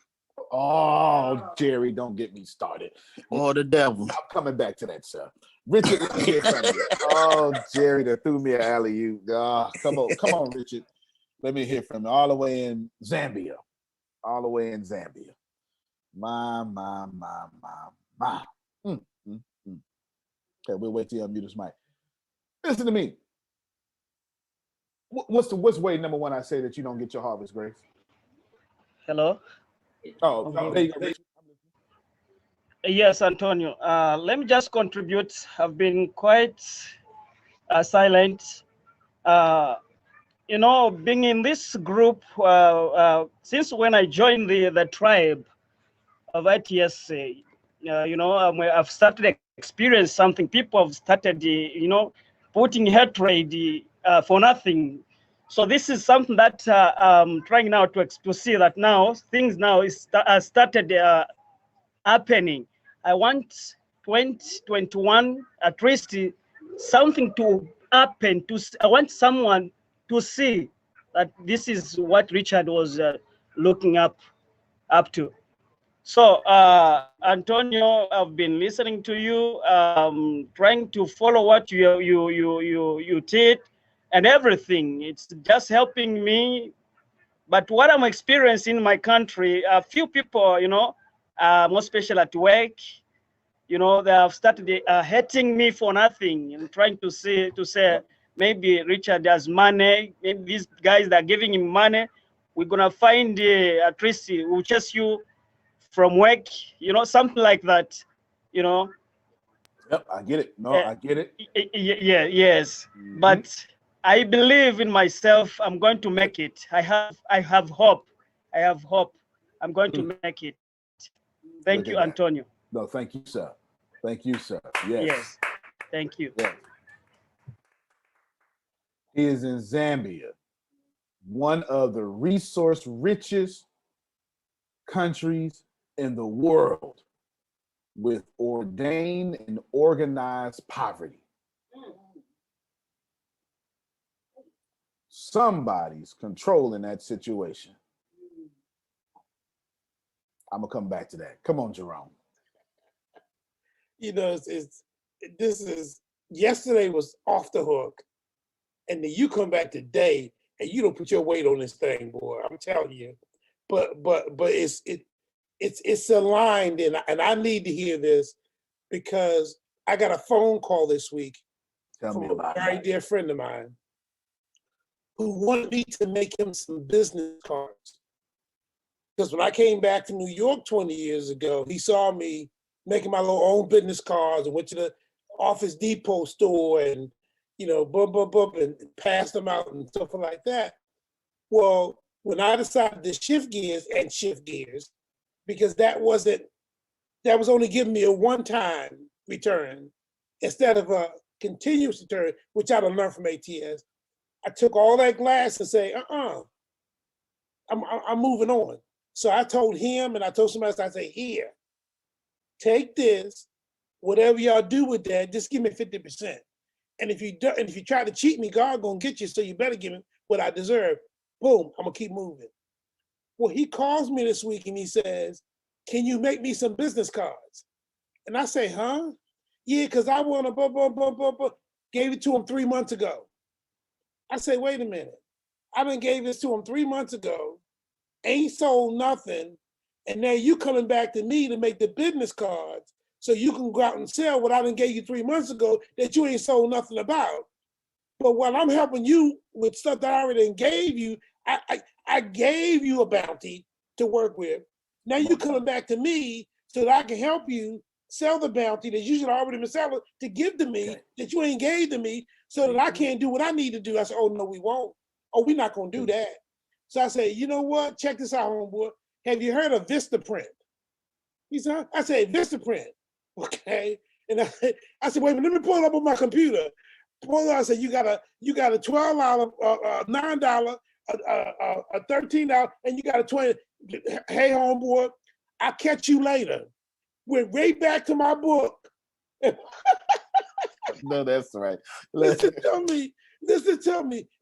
Oh, Jerry, don't get me started. Or the devil. I'm coming back to that, sir. Richard, let me hear from you. Oh, Jerry, that threw me an alley-oop. Oh, come on, Richard. Let me hear from you. All the way in Zambia. My. Okay, we'll wait till you unmute his mic. Listen to me. What's way number one I say that you don't get your harvest, Grace? Hello? Oh, there you go. Yes, Antonio. Let me just contribute. I've been quite silent. Being in this group, since when I joined the tribe of ITSA, I've started experience something. People have started, putting hatred for nothing. So this is something that I'm trying now to see that now things now started happening. I want 2021 at least something to happen. I want someone to see that this is what Richard was looking up to. So Antonio, I've been listening to you, trying to follow what you did and everything. It's just helping me. But what I'm experiencing in my country, a few people, more special at work, they have started hating me for nothing and trying to say maybe Richard has money, maybe these guys that are giving him money, we're gonna find at least we'll chase you from work, something like that, Yep, I get it. No, I get it. Yes. But I believe in myself. I'm going to make it. I have hope. I'm going to make it. Thank you, Antonio. No, thank you, sir. Yes. Yes. Thank you. Yes. He is in Zambia, one of the resource richest countries in the world, with ordained and organized poverty. Somebody's controlling that situation. I'm gonna come back to that. Come on, Jerome. Yesterday was off the hook, and then you come back today and you don't put your weight on this thing, boy. I'm telling you. But it's aligned, and I need to hear this because I got a phone call this week from a very dear friend of mine who wanted me to make him some business cards. Because when I came back to New York 20 years ago, he saw me making my little own business cards and went to the Office Depot store and, and passed them out and stuff like that. Well, when I decided to shift gears, because that was only giving me a one-time return instead of a continuous return, which I learned from ATS. I took all that glass and say, I'm moving on. So I told him and I told somebody else, I say, here, take this, whatever y'all do with that, just give me 50%. And if you try to cheat me, God gonna get you, so you better give me what I deserve. Boom, I'm gonna keep moving. Well, he calls me this week and he says, can you make me some business cards? And I say, huh? Yeah, because I want to blah, blah, blah, blah, blah. Gave it to him 3 months ago. I say, wait a minute. I done gave this to him 3 months ago, ain't sold nothing, and now you coming back to me to make the business cards so you can go out and sell what I done gave you 3 months ago that you ain't sold nothing about. But while I'm helping you with stuff that I already gave you, I gave you a bounty to work with. Now you coming back to me so that I can help you sell the bounty that you should already been selling to give to me that you ain't gave to me so that I can't do what I need to do. I said, oh, no, we won't. Oh, we're not going to do that. So I say, you know what? Check this out, homeboy. Have you heard of Vistaprint? He said, I said, Vistaprint. Okay. And I said, wait a minute, let me pull it up on my computer. Pull it up. I said, you got a $12, $9, a $13, and you got a 20. Hey, homeboy, I'll catch you later. Went right back to my book. No, that's right. Listen to me.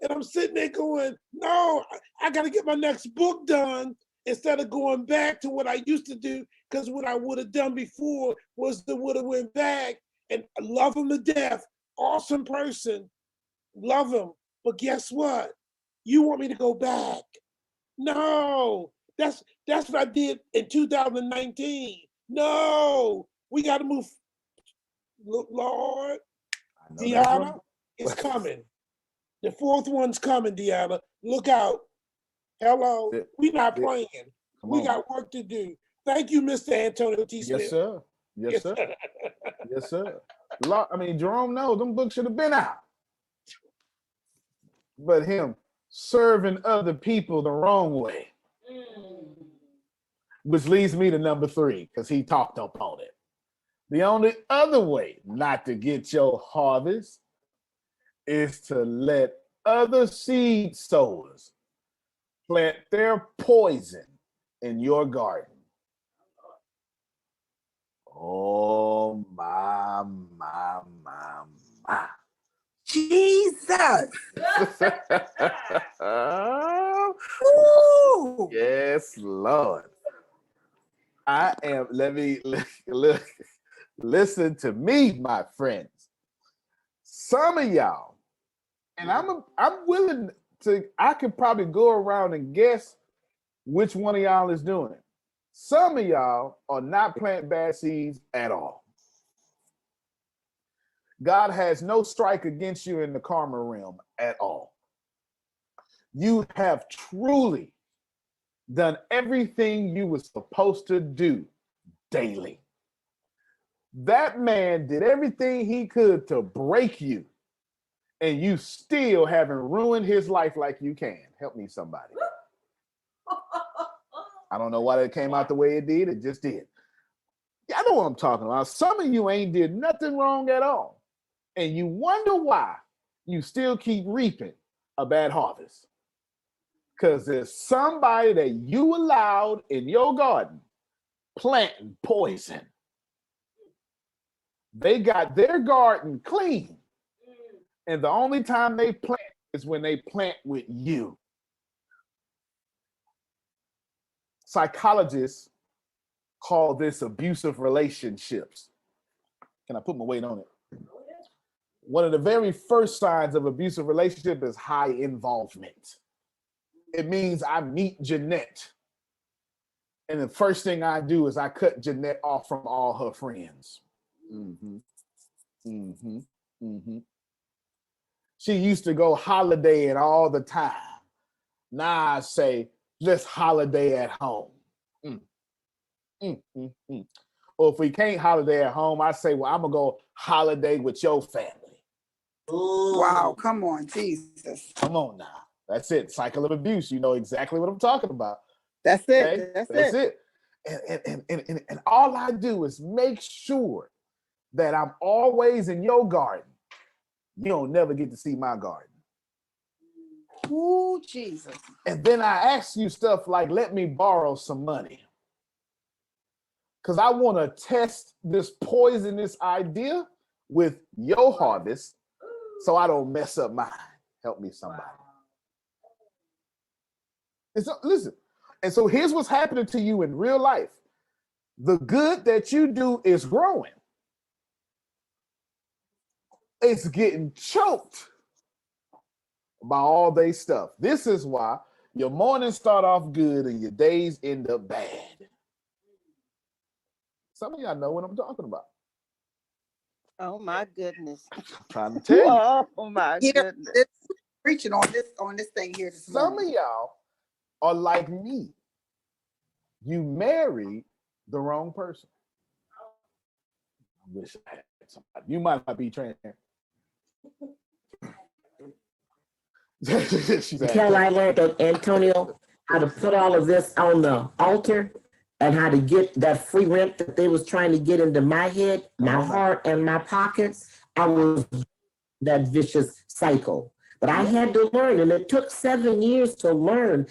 And I'm sitting there going, no, I got to get my next book done instead of going back to what I used to do, because what I would have done before was the would have went back. And I love him to death. Awesome person. Love him. But guess what? You want me to go back? No. That's what I did in 2019. No. We got to move. Lord. Deanna, it's coming. The fourth one's coming, Deanna. Look out. Hello. We're not playing. We got work to do. Thank you, Mr. Antonio T. Smith. Yes, sir. Yes, sir. Yes, sir. Jerome knows them books should have been out. But him serving other people the wrong way. Which leads me to number 3, because he talked up on it. The only other way not to get your harvest is to let other seed sowers plant their poison in your garden. Oh, my. Jesus. Yes, Lord. Listen to me, my friends. Some of y'all, and I'm willing to, I could probably go around and guess which one of y'all is doing it. Some of y'all are not planting bad seeds at all. God has no strike against you in the karma realm at all. You have truly done everything you were supposed to do daily. That man did everything he could to break you, and you still haven't ruined his life like you can. Help me, somebody. I don't know why that came out the way it did. It just did. I know what I'm talking about. Some of you ain't did nothing wrong at all, and you wonder why you still keep reaping a bad harvest. Because there's somebody that you allowed in your garden planting poison. They got their garden clean, and the only time they plant is when they plant with you. Psychologists call this abusive relationships. Can I put my weight on it? One of the very first signs of abusive relationship is high involvement. It means I meet Jeanette, And the first thing I do is I cut Jeanette off from all her friends. She used to go holidaying all the time. Now I say, let's holiday at home. Or if we can't holiday at home, I say, well, I'm going to go holiday with your family. Wow, come on, Jesus. Come on now. That's it. Cycle of abuse. You know exactly what I'm talking about. That's it. Okay? That's it. And all I do is make sure that I'm always in your garden. You don't never get to see my garden. Ooh, Jesus. And then I ask you stuff like, let me borrow some money. Because I want to test this poisonous idea with your harvest so I don't mess up mine. Help me, somebody. And so, listen, and so here's what's happening to you in real life. The good that you do is growing. It's getting choked by all they stuff. This is why your mornings start off good and your days end up bad. Some of y'all know what I'm talking about. Oh my goodness. I'm trying to tell you. Oh my Here, goodness. Preaching on this thing here this Some morning. of y'all are like me. You married the wrong person. I wish I had somebody. You might not be transparent. Until I learned that, Antonio, how to put all of this on the altar and how to get that free rent that they was trying to get into my head, my heart, and my pockets, I was that vicious cycle. But I had to learn, and it took 7 years to learn,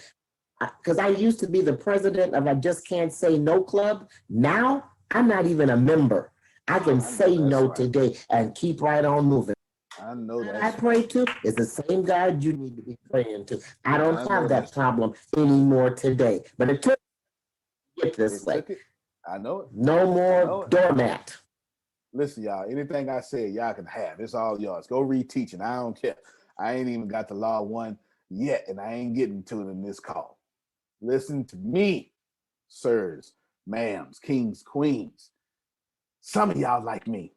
because I used to be the president of I Just Can't Say No Club. Now, I'm not even a member. I can say no today and keep right on moving. I know that. I pray to is the same God you need to be praying to. I don't have that problem anymore today. But it took get this way. I know it. No more doormat. Listen, y'all, anything I said, y'all can have. It's all yours. Go read teaching. I don't care. I ain't even got the law one yet, and I ain't getting to it in this call. Listen to me, sirs, ma'ams, kings, queens. Some of y'all like me.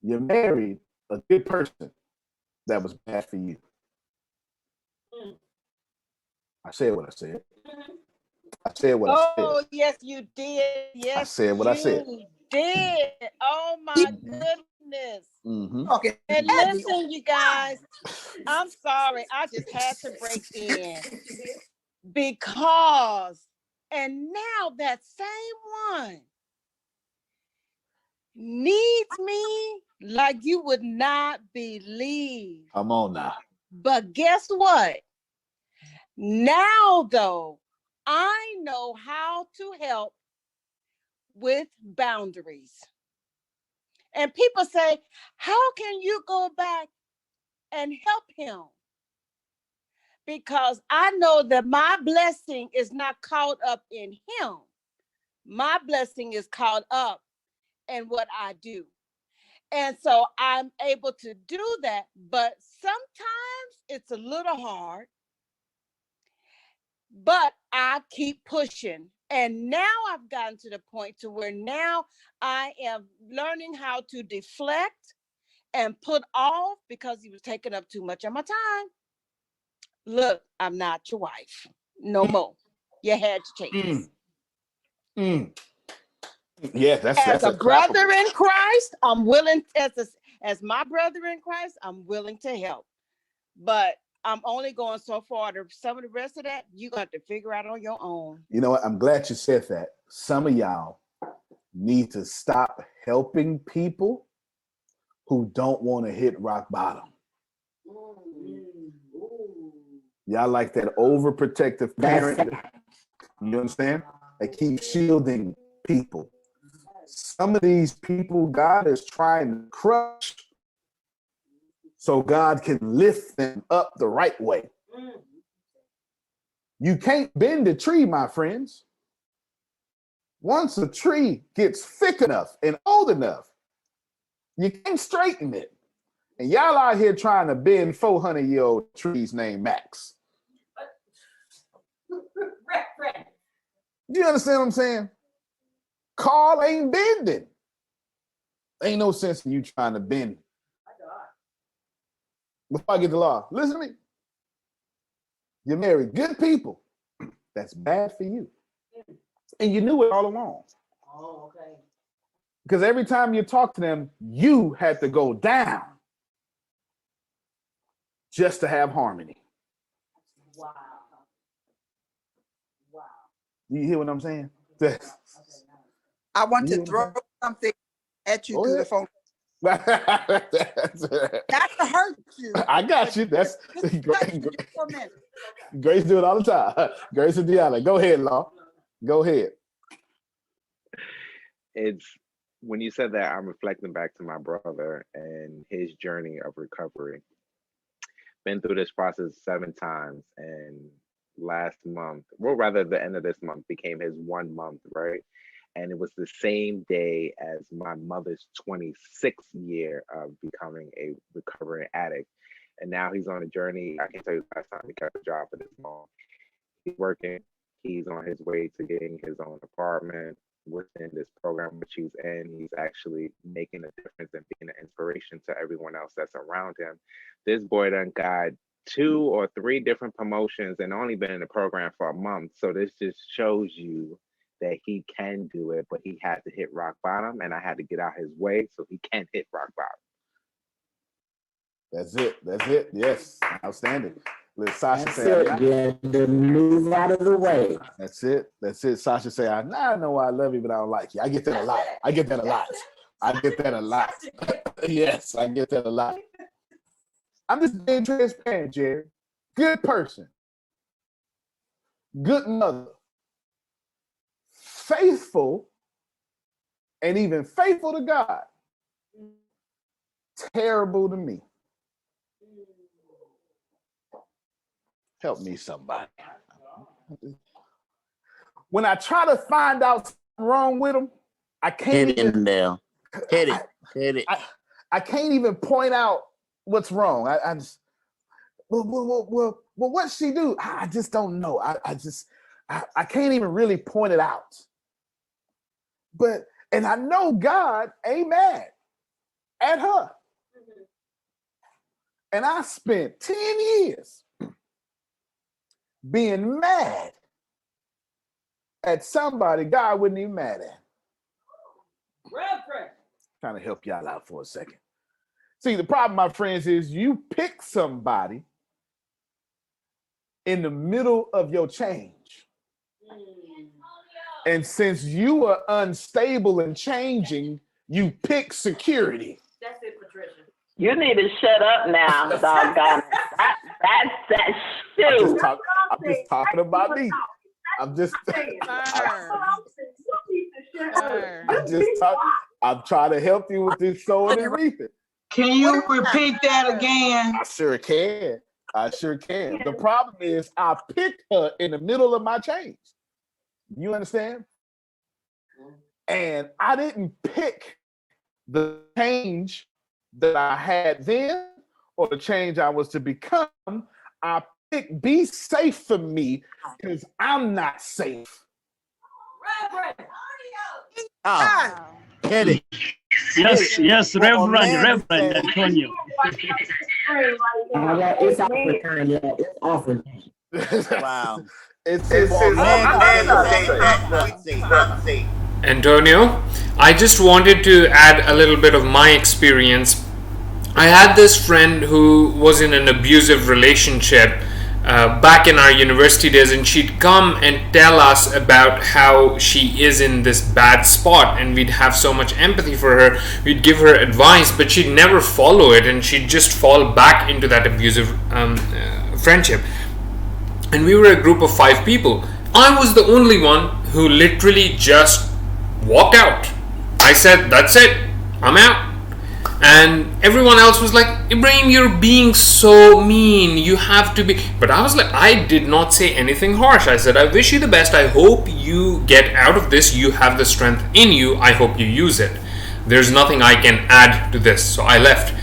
You married a good person that was bad for you. I said what I said. I said what I said. Oh, yes, you did. Yes, I said what I said. You did. Oh my goodness. Okay. And listen, you guys, I'm sorry. I just had to break in because, and now that same one needs me like you would not believe. Come on now. But guess what? Now, though, I know how to help with boundaries. And people say, how can you go back and help him? Because I know that my blessing is not caught up in him. My blessing is caught up in what I do. And so I'm able to do that, but sometimes it's a little hard, but I keep pushing. And now I've gotten to the point to where now I am learning how to deflect and put off because he was taking up too much of my time. Look, I'm not your wife no more. You had your chance. Yeah, that's a brother in Christ, I'm willing, as my brother in Christ, I'm willing to help. But I'm only going so far. Some of the rest of that, you got to figure out on your own. You know what? I'm glad you said that. Some of y'all need to stop helping people who don't want to hit rock bottom. Y'all like that overprotective parent. You understand? They keep shielding people. Some of these people, God is trying to crush so God can lift them up the right way. You can't bend a tree, my friends. Once a tree gets thick enough and old enough, you can't straighten it. And y'all out here trying to bend 400-year-old trees named Max. Do you understand what I'm saying? Carl ain't bending. Ain't no sense in you trying to bend. Before I get the law, listen to me. You marry good people. That's bad for you. And you knew it all along. Oh, okay. Because every time you talk to them, you had to go down just to have harmony. Wow. Wow. You hear what I'm saying? I want to throw something at you through the phone. Not to hurt you. I got you. That's Just for a minute. Grace do it all the time. Grace and Deanna. Go ahead, Law. Go ahead. It's when you said that, I'm reflecting back to my brother and his journey of recovery. Been through this process 7 times, and last month, well, rather the end of this month became his 1 month, right? And it was the same day as my mother's 26th year of becoming a recovering addict. And now he's on a journey. I can't tell you the last time he kept a job for this long. He's working. He's on his way to getting his own apartment within this program which he's in. He's actually making a difference and being an inspiration to everyone else that's around him. This boy done got 2 or 3 different promotions and only been in the program for a month. So this just shows you that he can do it, but he had to hit rock bottom, and I had to get out his way so he can hit rock bottom. That's it. That's it. Yes. Outstanding. Let Sasha That's say, it. You had to move out of the way. That's it. That's it. Sasha say, I know I love you, but I don't like you. I get that a lot. I get that a lot. I get that a lot. Yes, I get that a lot. I'm just being transparent, Jerry. Good person. Good mother. Faithful, and even faithful to God. Terrible to me. Help me, somebody. When I try to find out something wrong with him, I can't Hit it now. Hit it. Hit it. I can't even point out what's wrong. I just, well, what'd she do? I just don't know. I can't even really point it out. And I know God ain't mad at her. And I spent 10 years being mad at somebody God wasn't even mad at. Trying to help y'all out for a second. See, the problem, my friends, is you pick somebody in the middle of your change. And since you are unstable and changing, you pick security. That's it, Patricia. You need to shut up now, doggone it. That's that shoe. I'm just talking about me. I'm trying to help you with this sowing and reaping. Can you repeat that again? I sure can. The problem is I picked her in the middle of my change. You understand? And I didn't pick the change that I had then or the change I was to become. I picked be safe for me because I'm not safe. Hit it. Yes, Reverend Antonio. It's often time, yeah. It's often. Wow. Antonio, I just wanted to add a little bit of my experience. I had this friend who was in an abusive relationship back in our university days, and she'd come and tell us about how she is in this bad spot, and we'd have so much empathy for her. We'd give her advice, but she'd never follow it, and she'd just fall back into that abusive friendship. And we were a group of 5 people. I was the only one who literally just walked out. I said, that's it, I'm out. And everyone else was like, Ibrahim, you're being so mean, you have to be. But I was like, I did not say anything harsh. I said, I wish you the best. I hope you get out of this. You have the strength in you. I hope you use it. There's nothing I can add to this. So I left.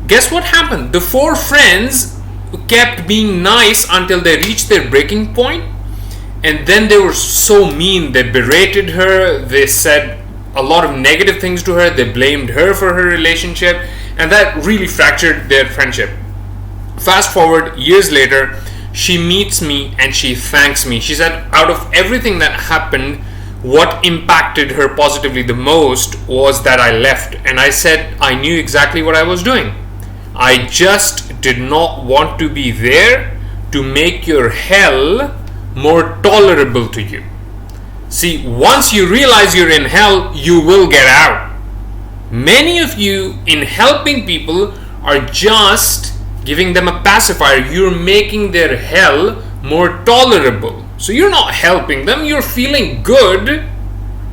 Guess what happened? The 4 friends kept being nice until they reached their breaking point. And then they were so mean. They berated her. They said a lot of negative things to her. They blamed her for her relationship. And that really fractured their friendship. Fast forward years later, she meets me and she thanks me. She said, out of everything that happened, what impacted her positively the most was that I left. And I said, I knew exactly what I was doing. I just did not want to be there to make your hell more tolerable to you. See, once you realize you're in hell, you will get out. Many of you, in helping people, are just giving them a pacifier. You're making their hell more tolerable. So you're not helping them, you're feeling good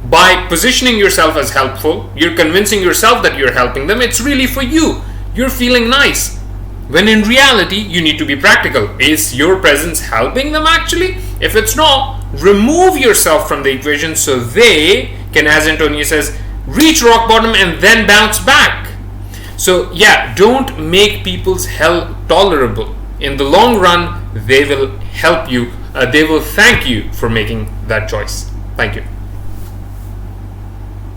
by positioning yourself as helpful. You're convincing yourself that you're helping them. It's really for you. You're feeling nice. When in reality, you need to be practical. Is your presence helping them actually? If it's not, remove yourself from the equation so they can, as Antonio says, reach rock bottom and then bounce back. So yeah, don't make people's hell tolerable. In the long run, they will help you. They will thank you for making that choice. Thank you.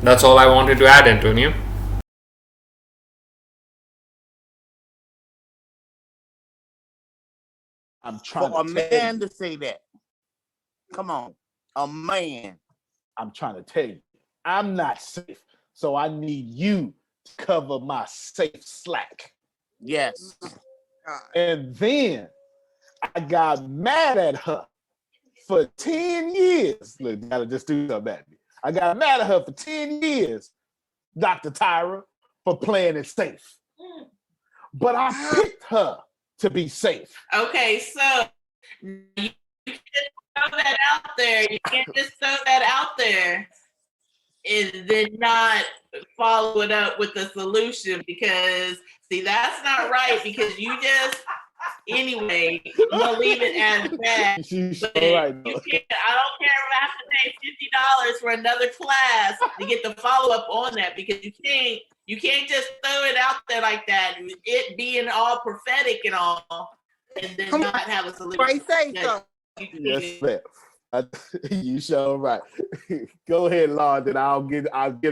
That's all I wanted to add, Antonio. I'm trying for a man to say that. Come on, a man. I'm trying to tell you, I'm not safe, so I need you to cover my safe slack. Yes. And then I got mad at her for 10 years. Look, you gotta just do something at me. I got mad at her for 10 years, Dr. Tyra, for playing it safe. But I picked her to be safe. Okay, so you can throw that out there. You can't just throw that out there and then not follow it up with a solution, because see, that's not right, because you just anyway, I'm gonna leave it as that. But you can't, I don't care if I have to pay $50 for another class to get the follow-up on that, because you can't just throw it out there like that, it being all prophetic and all, and then not have a solution. Yes, ma'am. You sure right. Go ahead, Law, then I'll give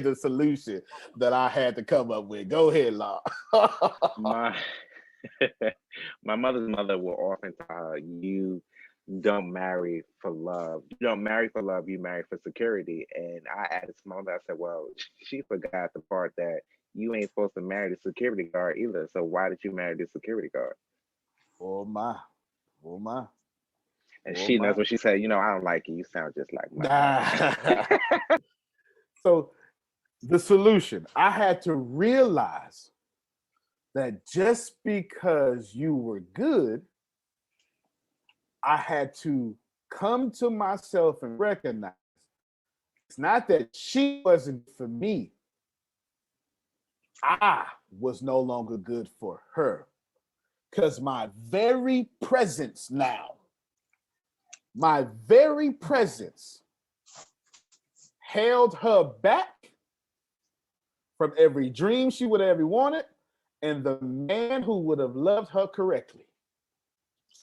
the solution that I had to come up with. Go ahead, Law. My mother's mother will often tell her, you don't marry for love. You don't marry for love, you marry for security. And I added some on that. I said, well, she forgot the part that you ain't supposed to marry the security guard either. So why did you marry the security guard? Oh my. And she knows when she said, I don't like you. You sound just like my So the solution, I had to realize that just because you were good, I had to come to myself and recognize it's not that she wasn't for me. I was no longer good for her, because my very presence held her back from every dream she would have ever wanted and the man who would have loved her correctly.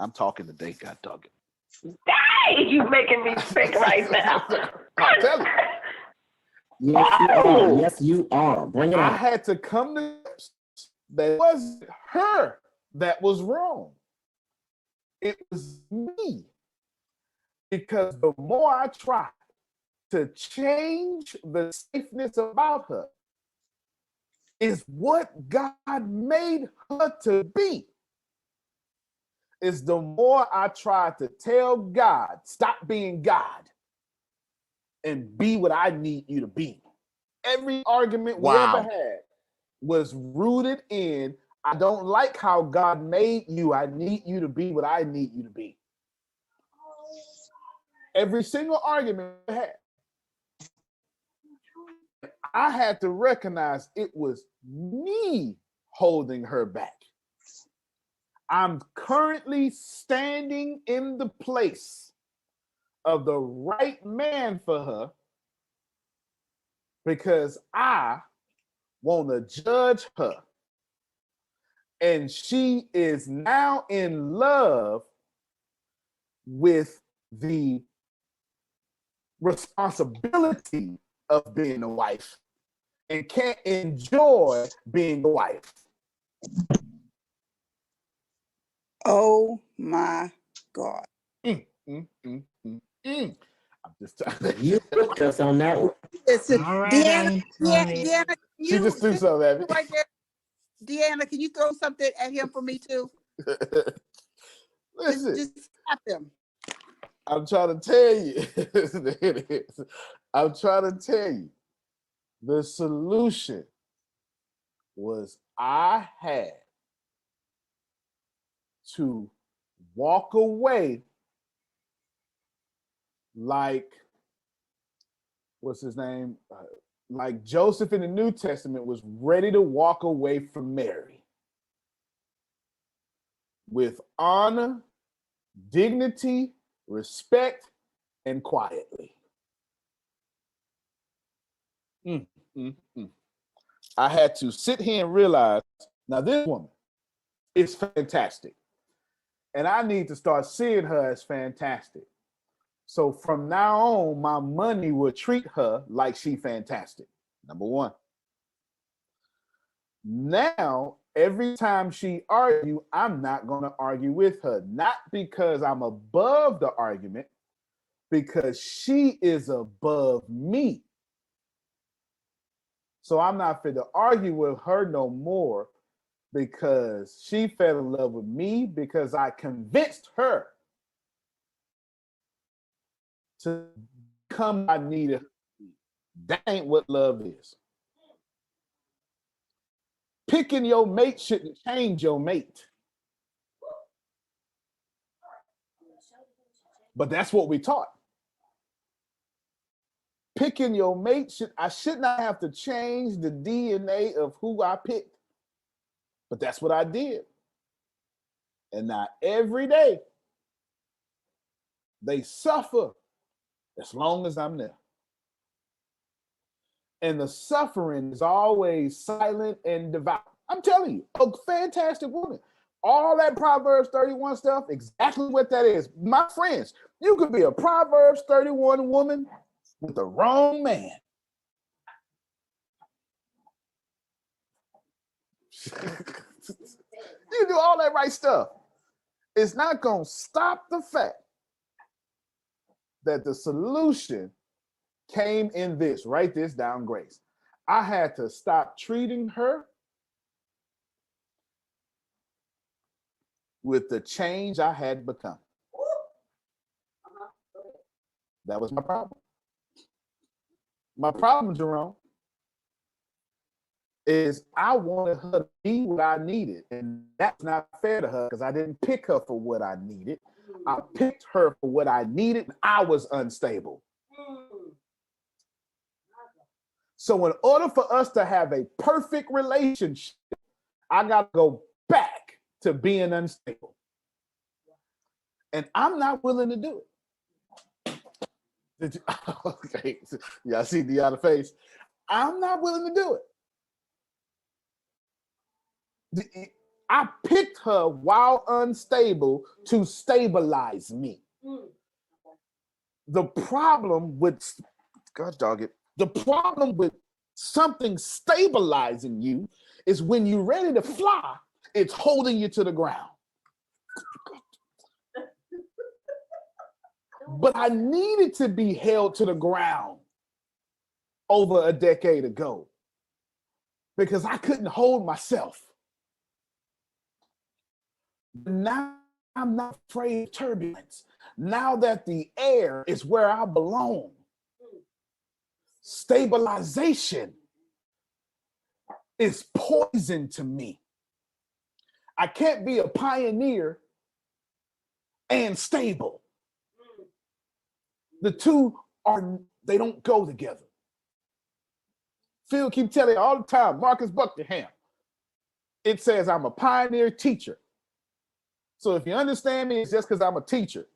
I'm talking today, God dog it. Dang, you making me sick right now. I'm telling you. Yes, you are. Yes, you are. Bring it on. I had to come to that it wasn't her that was wrong. It was me. Because the more I tried to change the safeness about her, is what God made her to be. Is the more I tried to tell God, stop being God and be what I need you to be. Every argument we ever had was rooted in, I don't like how God made you. I need you to be what I need you to be. Every single argument I had. I had to recognize it was me holding her back. I'm currently standing in the place of the right man for her because I want to judge her. And she is now in love with the responsibility of being a wife and can't enjoy being a wife. Oh my God. I'm just trying. You put us on that one. Listen, All right, Deanna, Antonio. Deanna, can She you just threw something at me. right there? Deanna, can you throw something at him for me too? Listen, just slap him. I'm trying to tell you. I'm trying to tell you. The solution was I had to walk away like, what's his name? Like Joseph in the New Testament was ready to walk away from Mary with honor, dignity, respect, and quietly. I had to sit here and realize, now this woman is fantastic. And I need to start seeing her as fantastic. So from now on, my money will treat her like she fantastic. Number one. Now, every time she argue, I'm not going to argue with her. Not because I'm above the argument, because she is above me. So I'm not fit to argue with her no more because she fell in love with me because I convinced her to come I needed. That ain't what love is. Picking your mate shouldn't change your mate. But that's what we taught. Picking your mate I should not have to change the DNA of who I picked. But that's what I did. And now every day they suffer as long as I'm there. And the suffering is always silent and devout. I'm telling you, a fantastic woman. All that Proverbs 31 stuff, exactly what that is. My friends, you could be a Proverbs 31 woman with the wrong man. You do all that right stuff. It's not going to stop the fact that the solution came in this. Write this down, Grace. I had to stop treating her with the change I had become. That was my problem. My problem, Jerome, is I wanted her to be what I needed. And that's not fair to her because I didn't pick her for what I needed. I picked her for what I needed. And I was unstable. So in order for us to have a perfect relationship, I got to go back to being unstable. And I'm not willing to do it. Did you? Okay. Y'all see Deanna's face? I'm not willing to do it. I picked her while unstable to stabilize me. The problem with, God dog it, the problem with something stabilizing you is when you're ready to fly, it's holding you to the ground. But I needed to be held to the ground over a decade ago because I couldn't hold myself. Now I'm not afraid of turbulence. Now that the air is where I belong, stabilization is poison to me. I can't be a pioneer and stable. The two they don't go together. Phil keep telling you all the time, Marcus Buckingham, it says I'm a pioneer teacher. So if you understand me, it's just because I'm a teacher.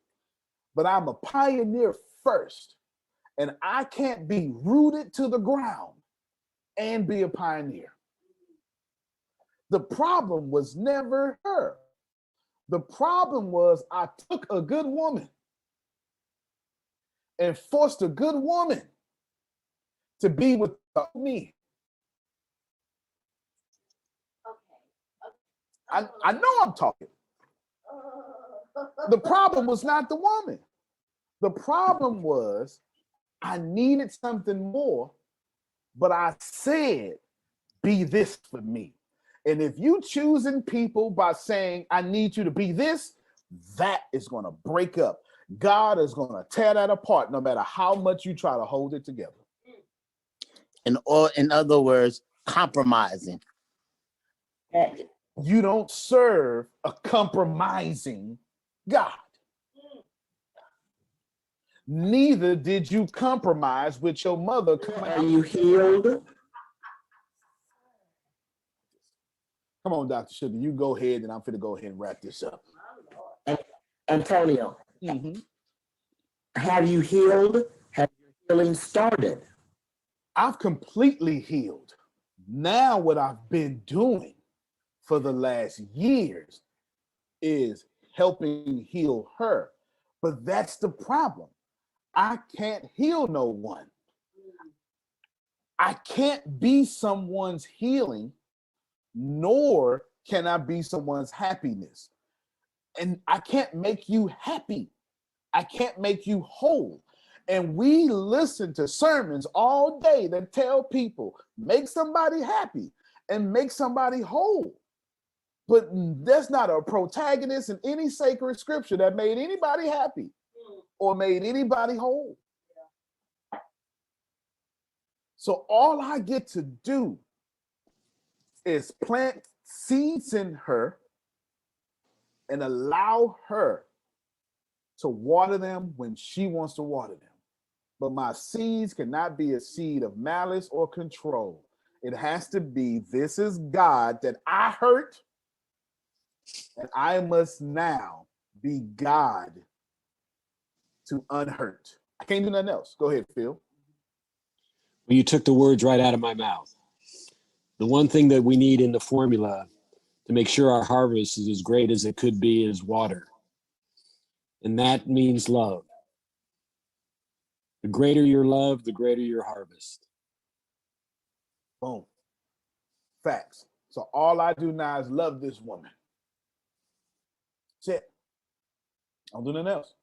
But I'm a pioneer first. And I can't be rooted to the ground and be a pioneer. The problem was never her. The problem was I took a good woman and forced a good woman to be with me. I know I'm talking. The problem was not the woman. The problem was I needed something more, but I said, be this for me. And if you choosing people by saying, I need you to be this, that is going to break up. God is going to tear that apart no matter how much you try to hold it together. In other words, compromising. You don't serve a compromising God. Neither did you compromise with your mother. Are you healed? Come on, Dr. Sugar, you go ahead and I'm going to go ahead and wrap this up. Antonio, mm-hmm. Have you healed? Have your healing started? I've completely healed. Now what I've been doing for the last years is helping heal her. But that's the problem. I can't heal no one. I can't be someone's healing, nor can I be someone's happiness. And I can't make you happy. I can't make you whole. And we listen to sermons all day that tell people, make somebody happy and make somebody whole. But there's not a protagonist in any sacred scripture that made anybody happy or made anybody whole. So all I get to do is plant seeds in her and allow her to water them when she wants to water them. But my seeds cannot be a seed of malice or control. It has to be, this is God that I hurt, and I must now be God to unhurt. I can't do nothing else. Go ahead, Phil. Well, you took the words right out of my mouth. The one thing that we need in the formula to make sure our harvest is as great as it could be is water. And that means love. The greater your love, the greater your harvest. Boom. Facts. So all I do now is love this woman. That's it. I don't do nothing else.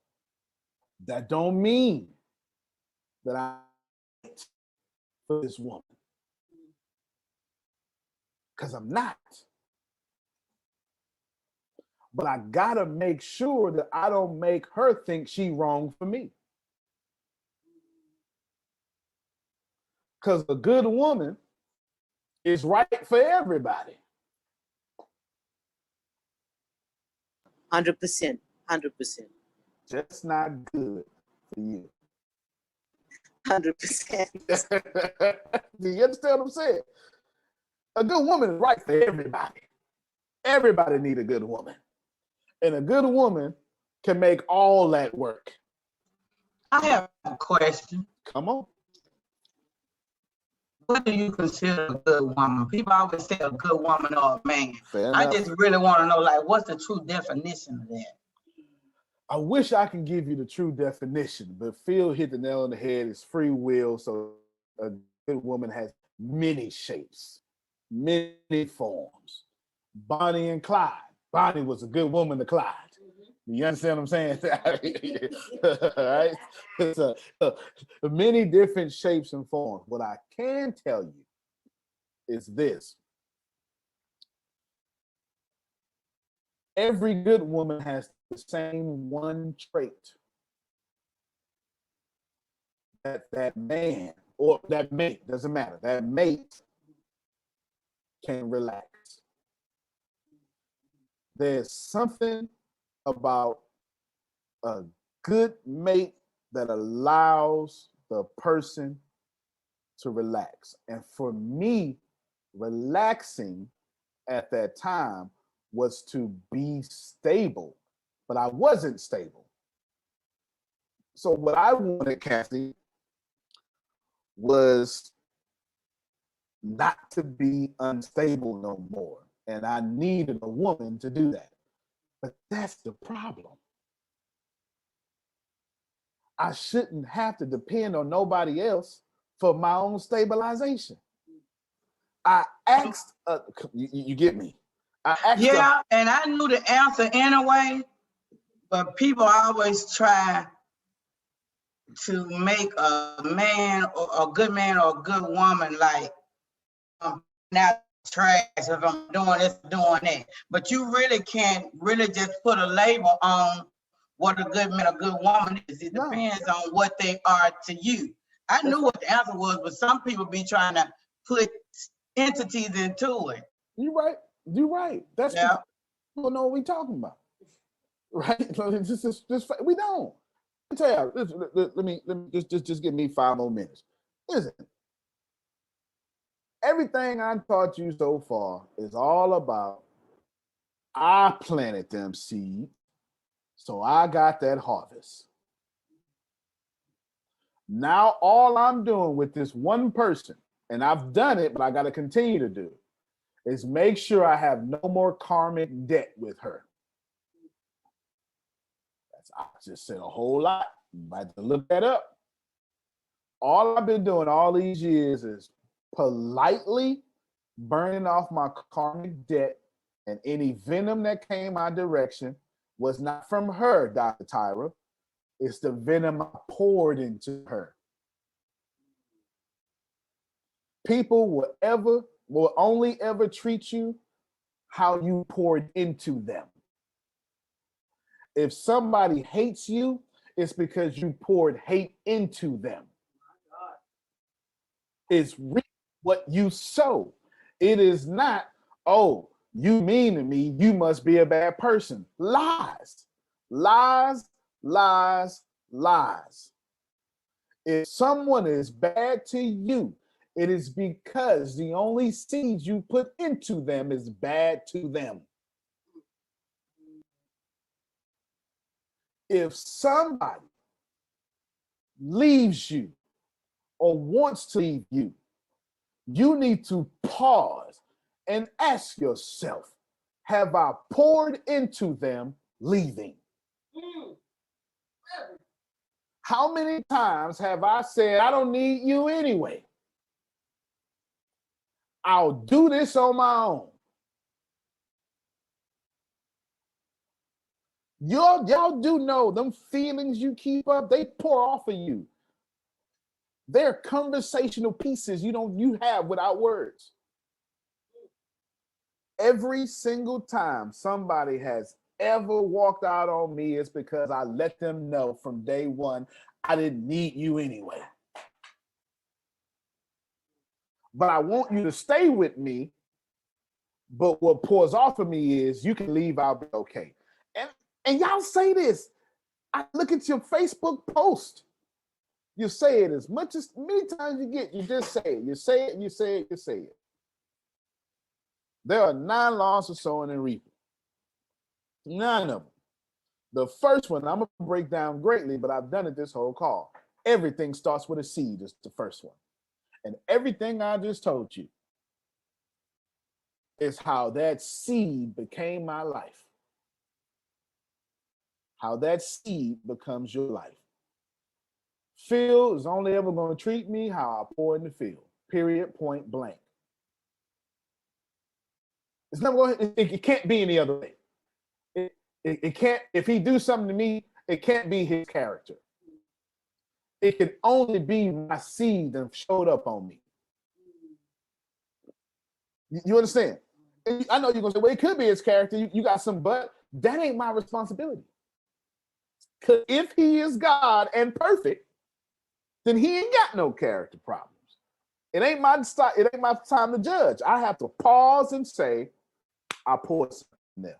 That don't mean that I for this woman. Because I'm not. But I gotta make sure that I don't make her think she wrong for me. Because a good woman is right for everybody. 100%. 100%. Just not good for you. 100%. Do you understand what I'm saying? A good woman is right for everybody. Everybody need a good woman. And a good woman can make all that work. I have a question. Come on. What do you consider a good woman? People always say a good woman or a man. Fair I enough. just really want to know, like, what's the true definition of that? I wish I can give you the true definition, but Phil hit the nail on the head. It's free will. So a good woman has many shapes, many forms. Bonnie and Clyde. Bonnie was a good woman to Clyde. You understand what I'm saying? Right? It's many different shapes and forms. What I can tell you is this. Every good woman has the same one trait. That man or that mate, doesn't matter. That mate can relax. There's something about a good mate that allows the person to relax. And for me, relaxing at that time was to be stable, but I wasn't stable. So what I wanted, Kathy, was not to be unstable no more. And I needed a woman to do that. But that's the problem. I shouldn't have to depend on nobody else for my own stabilization. I asked, you get me? I asked Yeah, and I knew the answer anyway, but people always try to make a man or a good man or a good woman like not trash if I'm doing this, doing that. But you really can't really just put a label on what a good man or good woman is. It depends on what they are to you. I knew what the answer was, but some people be trying to put entities into it. You're right. You're right. That's yeah. People know what we talking about, right? Just, we don't. Let me tell you. Let me just give me 5 more minutes. Listen, everything I taught you so far is all about I planted them seeds, so I got that harvest. Now all I'm doing with this one person, and I've done it, but I got to continue to do it, is make sure I have no more karmic debt with her. I just said a whole lot. You might have to look that up. All I've been doing all these years is politely burning off my karmic debt, and any venom that came my direction was not from her, Dr. Tyra. It's the venom I poured into her. People will only ever treat you how you poured into them. If somebody hates you, it's because you poured hate into them. It's really what you sow. It is not, oh, you mean to me, you must be a bad person. Lies, lies, lies, lies. If someone is bad to you, it is because the only seeds you put into them is bad to them. If somebody leaves you or wants to leave you, you need to pause and ask yourself, have I poured into them leaving? How many times have I said, I don't need you anyway? I'll do this on my own. Y'all do know them feelings you keep up, they pour off of you. They're conversational pieces you have without words. Every single time somebody has ever walked out on me, it's because I let them know from day one, I didn't need you anyway. But I want you to stay with me. But what pours off of me is you can leave, I'll be okay. And y'all say this. I look at your Facebook post. You say it as many times you get, you just say it. You say it, you say it, you say it. There are 9 laws of sowing and reaping. 9 of them. The first one I'm going to break down greatly, but I've done it this whole call. Everything starts with a seed is the first one. And everything I just told you is how that seed became my life. How that seed becomes your life. Phil is only ever going to treat me how I pour in the field. Period, point blank. It's never going. It can't be any other way. It can't. If he do something to me, it can't be his character. It can only be my seed that showed up on me. You understand? And I know you're gonna say, well, it could be his character. You got some, but that ain't my responsibility. Because if he is God and perfect, then he ain't got no character problems. It ain't my time to judge. I have to pause and say, I poured something there.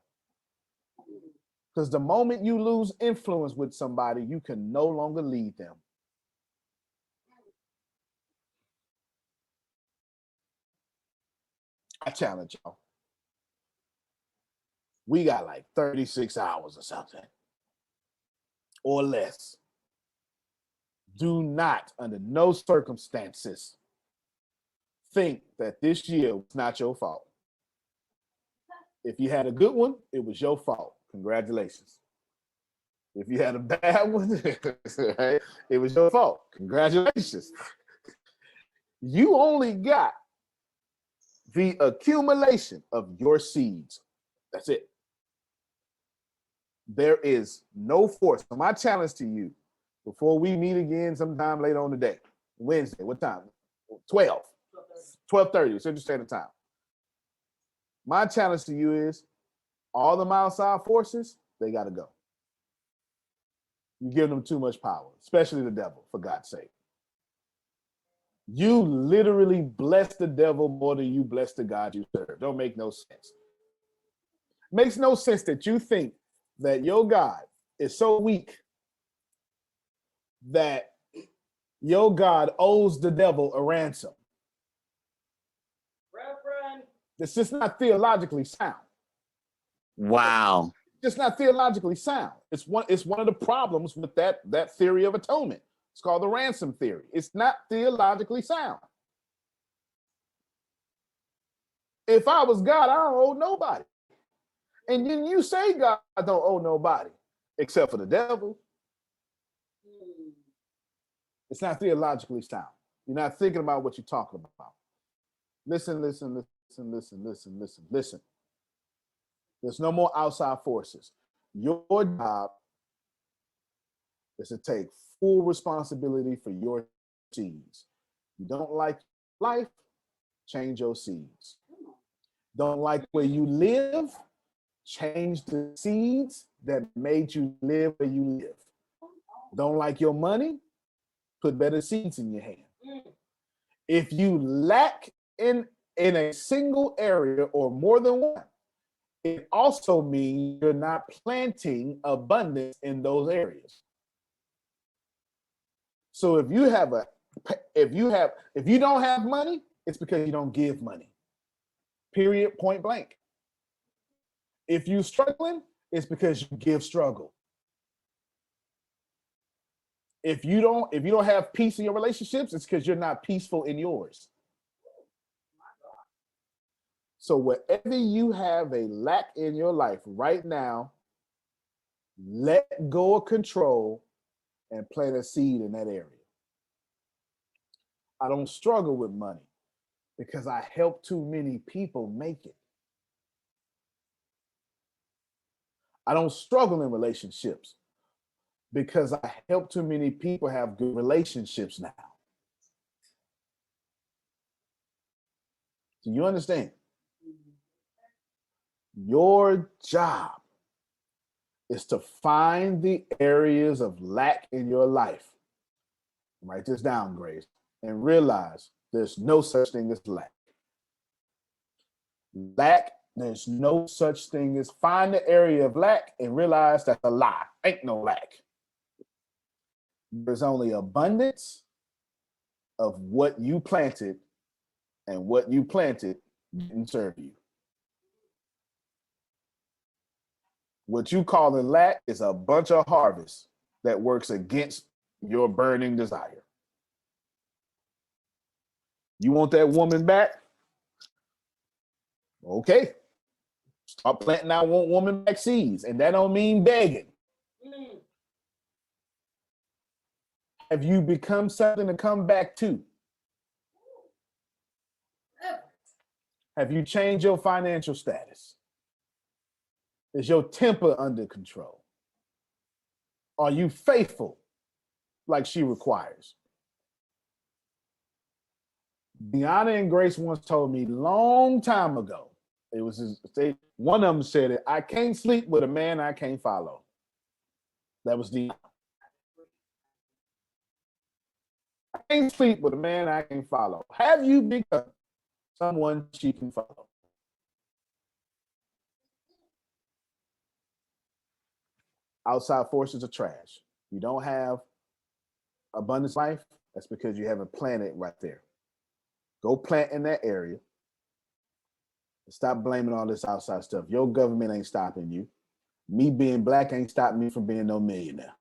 Because the moment you lose influence with somebody, you can no longer lead them. I challenge y'all. We got like 36 hours or something, or less. Do not, under no circumstances, think that this year was not your fault. If you had a good one, it was your fault. Congratulations. If you had a bad one, right, it was your fault. Congratulations. You only got the accumulation of your seeds. That's it. There is no force. So my challenge to you, before we meet again sometime later on today, Wednesday, what time? 12. 12:30, Central Standard Time. My challenge to you is all the outside forces, they got to go. You give them too much power, especially the devil, for God's sake. You literally bless the devil more than you bless the God you serve. Don't make no sense. Makes no sense that you think that your God is so weak that your God owes the devil a ransom. Reverend. It's just not theologically sound. Wow. It's not theologically sound. It's one of the problems with that theory of atonement. It's called the ransom theory. It's not theologically sound. If I was God, I don't owe nobody. And then you say God don't owe nobody except for the devil. It's not theologically sound. You're not thinking about what you're talking about. Listen. There's no more outside forces. Your job is to take full responsibility for your seeds. You don't like life, change your seeds. Don't like where you live, change the seeds that made you live where you live. Don't like your money, put better seeds in your hand. If you lack in a single area or more than one, it also means you're not planting abundance in those areas. So if you don't have money, it's because you don't give money. Period, point blank. If you're struggling, it's because you give struggle. If you don't have peace in your relationships, it's because you're not peaceful in yours. So wherever you have a lack in your life right now, let go of control and plant a seed in that area. I don't struggle with money because I help too many people make it. I don't struggle in relationships because I help too many people have good relationships now. Do you understand? Your job is to find the areas of lack in your life. Write this down, Grace, and realize there's no such thing as lack. There's no such thing as find the area of lack and realize that's a lie. Ain't no lack. There's only abundance of what you planted, and what you planted didn't serve you. What you call a lack is a bunch of harvest that works against your burning desire. You want that woman back? Okay. Start planting I want woman back seeds. And that don't mean begging. Have you become something to come back to? Have you changed your financial status? Is your temper under control? Are you faithful like she requires? Deanna and Grace once told me long time ago, one of them said it, I can't sleep with a man I can't follow. That was Deanna. I can't sleep with a man I can follow. Have you become someone she can follow? Outside forces are trash. You don't have abundance life, that's because you haven't planted right there. Go plant in that area. Stop blaming all this outside stuff. Your government ain't stopping you. Me being black ain't stopping me from being no millionaire.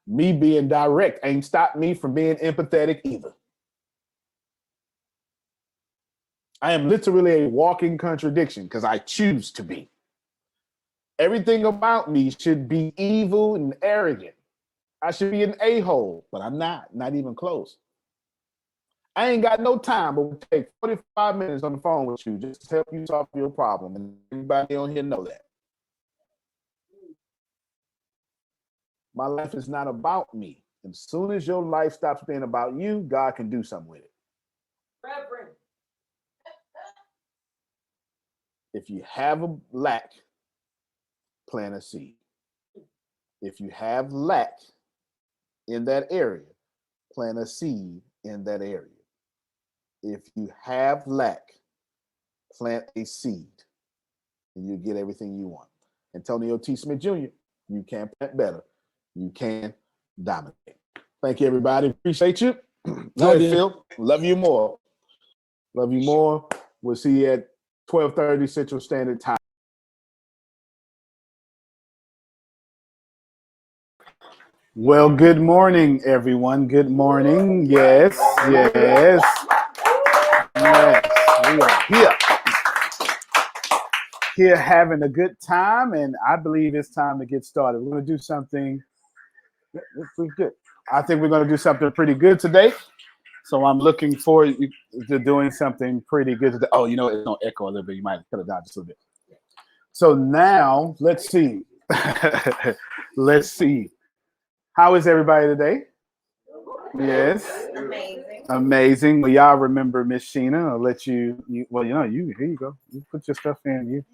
Me being direct ain't stopped me from being empathetic either. I am literally a walking contradiction because I choose to be. Everything about me should be evil and arrogant. I should be an a-hole, but I'm not even close. I ain't got no time, but we'll take 45 minutes on the phone with you just to help you solve your problem. And everybody on here know that. My life is not about me. As soon as your life stops being about you, God can do something with it. Reverend. If you have a lack, plant a seed. If you have lack in that area, plant a seed in that area. If you have lack, plant a seed, and you get everything you want. Antonio T. Smith Jr., you can plant better. You can dominate. Thank you, everybody. Appreciate you. Go ahead, Phil. Love you more. Love you more. We'll see you at 12:30 Central Standard Time. Well, good morning, everyone. Good morning. Yes, yes. Yes, we are here. Here having a good time, and I believe it's time to get started. We're going to do something pretty good. I think we're going to do something pretty good today. So I'm looking forward to doing something pretty good today. Oh, you know, it's going to echo a little bit. You might cut it down just a little bit. So now, let's see. Let's see. How is everybody today? Yes. Amazing. Amazing. Well, y'all remember Miss Sheena. I'll let you well, you know, here you go. You put your stuff in.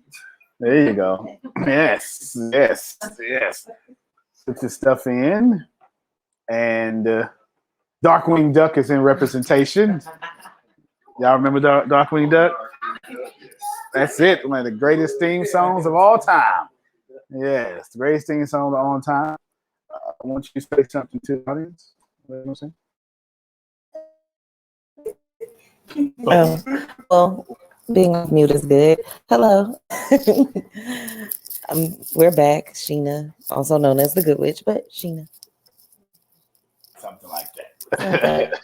There you go. Yes, yes, yes. Put your stuff in. And Darkwing Duck is in representation. Y'all remember Darkwing Duck? That's it. One of the greatest theme songs of all time. Yes, the greatest theme song of all time. I want you to say something to the audience. What do you say? Well, being off mute is good. Hello. We're back. Sheena, also known as the Good Witch, but Sheena. Something like that.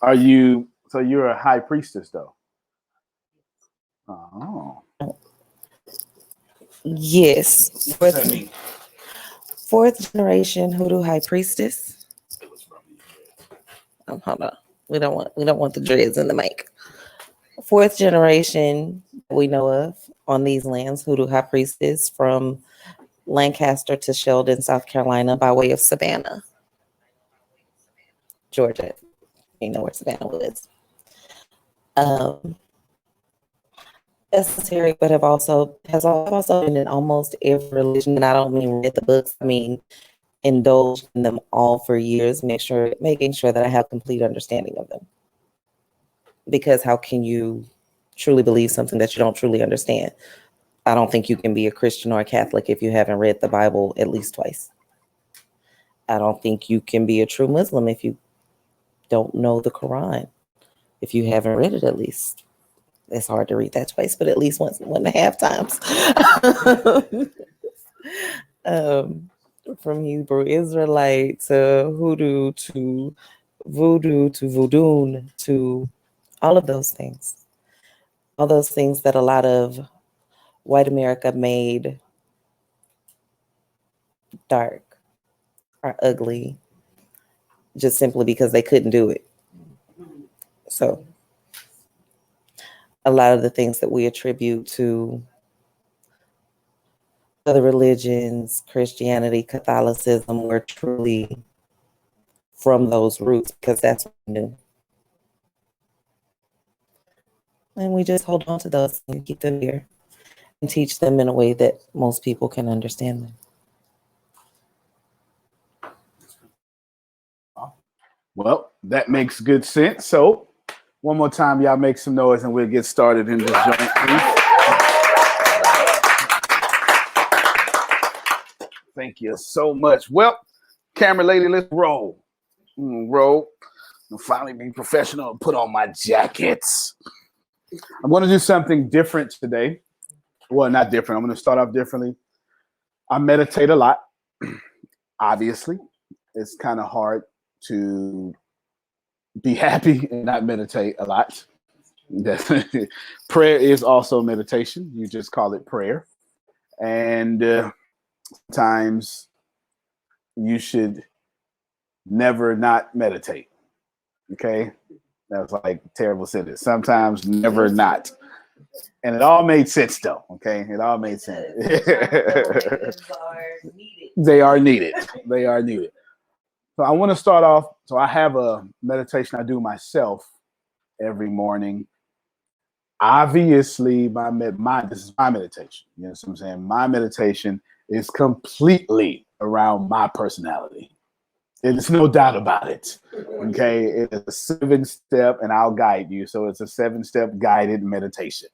Are you, so you're a high priestess though? Oh. Yes. Fourth generation hoodoo high priestess. Hold on. We don't want the dreads in the mic. Fourth generation we know of on these lands, hoodoo high priestess from Lancaster to Sheldon, South Carolina, by way of Savannah, Georgia. You know where Savannah was. Esoteric, but have also been in almost every religion, and I don't mean read the books. I mean indulged in them all for years, making sure that I have complete understanding of them. Because how can you truly believe something that you don't truly understand? I don't think you can be a Christian or a Catholic if you haven't read the Bible at least twice. I don't think you can be a true Muslim if you don't know the Quran, if you haven't read it at least. It's hard to read that twice, but at least one and a half times. From Hebrew Israelite to hoodoo to voodoo to voodoo to all of those things. All those things that a lot of white America made dark or ugly just simply because they couldn't do it. So a lot of the things that we attribute to other religions, Christianity, Catholicism, were truly from those roots because that's what we knew. And we just hold on to those and keep them here and teach them in a way that most people can understand them. Well, that makes good sense. So one more time, y'all make some noise and we'll get started in this joint, please. Thank you so much. Well, camera lady, let's roll. Roll. I'll finally be professional and put on my jackets. I'm going to do something different today. Well, not different. I'm going to start off differently. I meditate a lot. Obviously, it's kind of hard to be happy and not meditate a lot. Prayer is also meditation. You just call it prayer. And sometimes you should never not meditate. Okay? That's like a terrible sentence. Sometimes never not. And it all made sense though. Okay? It all made sense. They are needed. They are needed. So I want to start off. So I have a meditation I do myself every morning. Obviously, this is my meditation. You know what I'm saying? My meditation is completely around my personality. There's no doubt about it. Okay, it is a 7-step, and I'll guide you. So it's a 7-step guided meditation.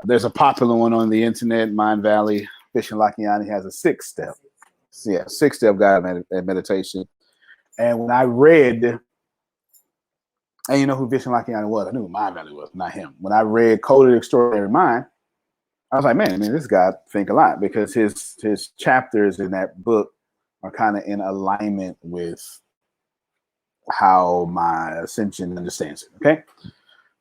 There's a popular one on the internet. Mind Valley, Vishen Lakhiani has a 6-step. Yeah, 6-step guided meditation. And when I read, and you know who Vishen Lakhiani was, I knew who Mind Valley was, not him. When I read Coded Extraordinary Mind, I was like, man, this guy think a lot, because his chapters in that book are kind of in alignment with how my ascension understands it. Okay,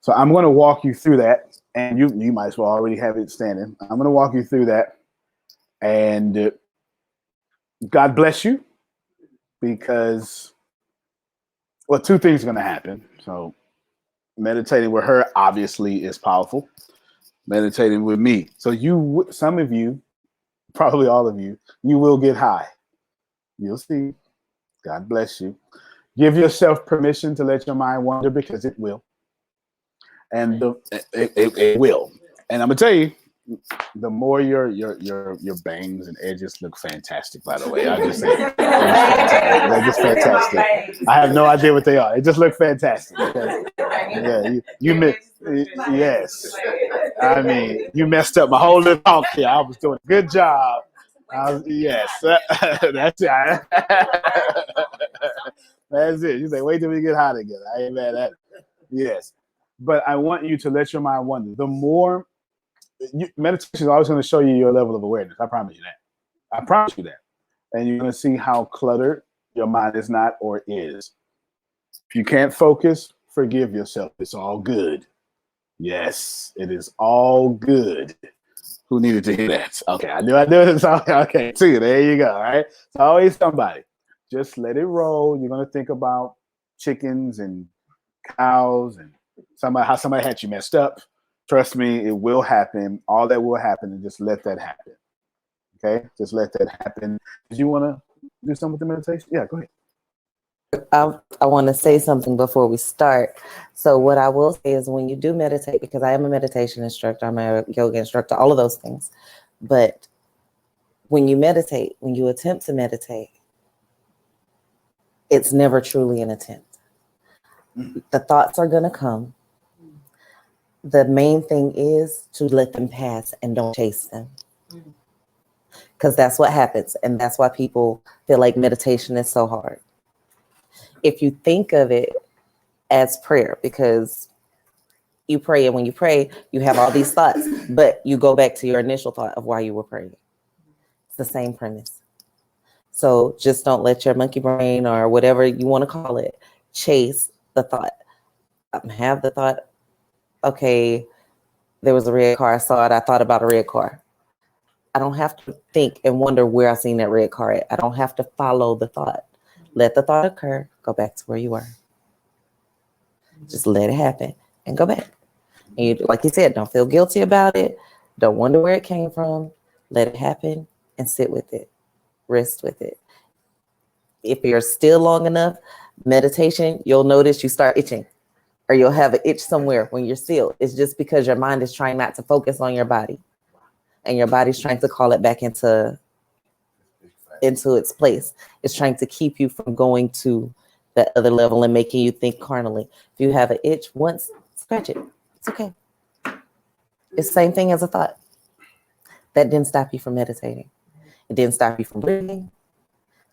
so I'm going to walk you through that, and you might as well already have it standing. I'm going to walk you through that, and God bless you, because well, 2 things are going to happen. So meditating with her obviously is powerful. Meditating with me, so some of you, probably all of you, you will get high. You'll see. God bless you. Give yourself permission to let your mind wander, because it will. And it will. And I'm gonna tell you, the more your bangs and edges look fantastic, by the way. I just say they're just fantastic. I have no idea what they are. It just look fantastic. Yeah, yes. I mean, you messed up my whole little talk here. I was doing a good job. Yes, that's it. That's it. You say, wait till we get hot again. I ain't mad at it. Yes. But I want you to let your mind wander. The more meditation is always going to show you your level of awareness. I promise you that. I promise you that. And you're going to see how cluttered your mind is not or is. If you can't focus, forgive yourself. It's all good. Yes, it is all good. Who needed to hear that? Okay, I knew it. Okay, see, there you go. All right. It's always somebody. Just let it roll. You're going to think about chickens and cows and how somebody had you messed up. Trust me, it will happen. All that will happen, and just let that happen. Okay? Just let that happen. Did you want to do something with the meditation? Yeah, go ahead. I want to say something before we start. So what I will say is, when you do meditate, because I am a meditation instructor, I'm a yoga instructor, all of those things. But when you meditate, when you attempt to meditate, it's never truly an attempt. The thoughts are going to come. The main thing is to let them pass and don't chase them. Because that's what happens. And that's why people feel like meditation is so hard. If you think of it as prayer, because you pray, and when you pray, you have all these thoughts, but you go back to your initial thought of why you were praying. It's the same premise. So just don't let your monkey brain, or whatever you want to call it, chase the thought. Have the thought, okay, there was a red car, I saw it, I thought about a red car. I don't have to think and wonder where I seen that red car at. I don't have to follow the thought. Let the thought occur, go back to where you were. Just let it happen and go back. And you, like you said, don't feel guilty about it. Don't wonder where it came from. Let it happen and sit with it. Rest with it. If you're still long enough, meditation, you'll notice you start itching, or you'll have an itch somewhere when you're still. It's just because your mind is trying not to focus on your body, and your body's trying to call it back into its place. It's trying to keep you from going to that other level and making you think carnally. If you have an itch once, scratch it. It's okay. It's the same thing as a thought. That didn't stop you from meditating. It didn't stop you from breathing.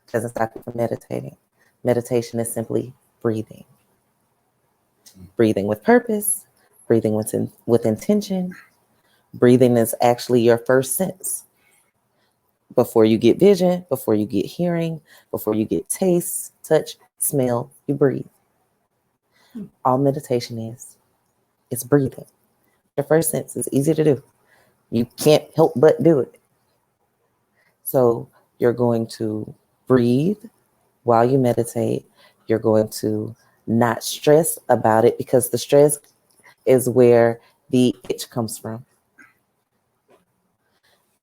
It doesn't stop you from meditating. Meditation is simply breathing. Breathing with purpose, breathing with intention. Breathing is actually your first sense. Before you get vision, before you get hearing, before you get taste, touch, smell, you breathe. All meditation is breathing. Your first sense is easy to do. You can't help but do it. So you're going to breathe while you meditate. You're going to not stress about it, because the stress is where the itch comes from.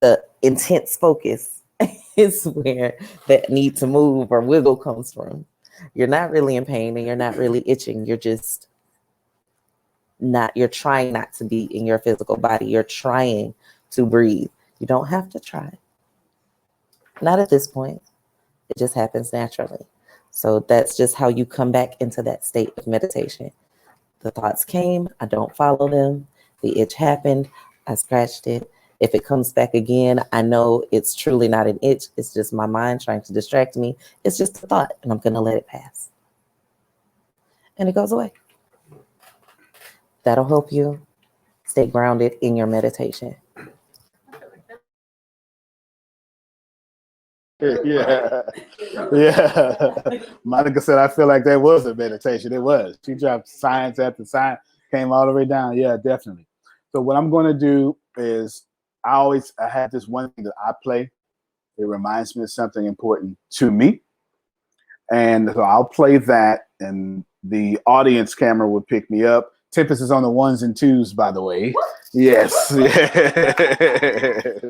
The intense focus is where that need to move or wiggle comes from. You're not really in pain and you're not really itching. You're just not, you're trying not to be in your physical body. You're trying to breathe. You don't have to try. Not at this point. It just happens naturally. So that's just how you come back into that state of meditation. The thoughts came, I don't follow them. The itch happened, I scratched it. If it comes back again, I know it's truly not an itch. It's just my mind trying to distract me. It's just a thought, and I'm going to let it pass. And it goes away. That'll help you stay grounded in your meditation. Yeah. Monica said, I feel like that was a meditation. It was. She dropped science after science, came all the way down. Yeah, definitely. So what I'm going to do is I have this one thing that I play. It reminds me of something important to me. And so I'll play that, and the audience camera will pick me up. Tempest is on the 1s and 2s, by the way. Yes. Yes.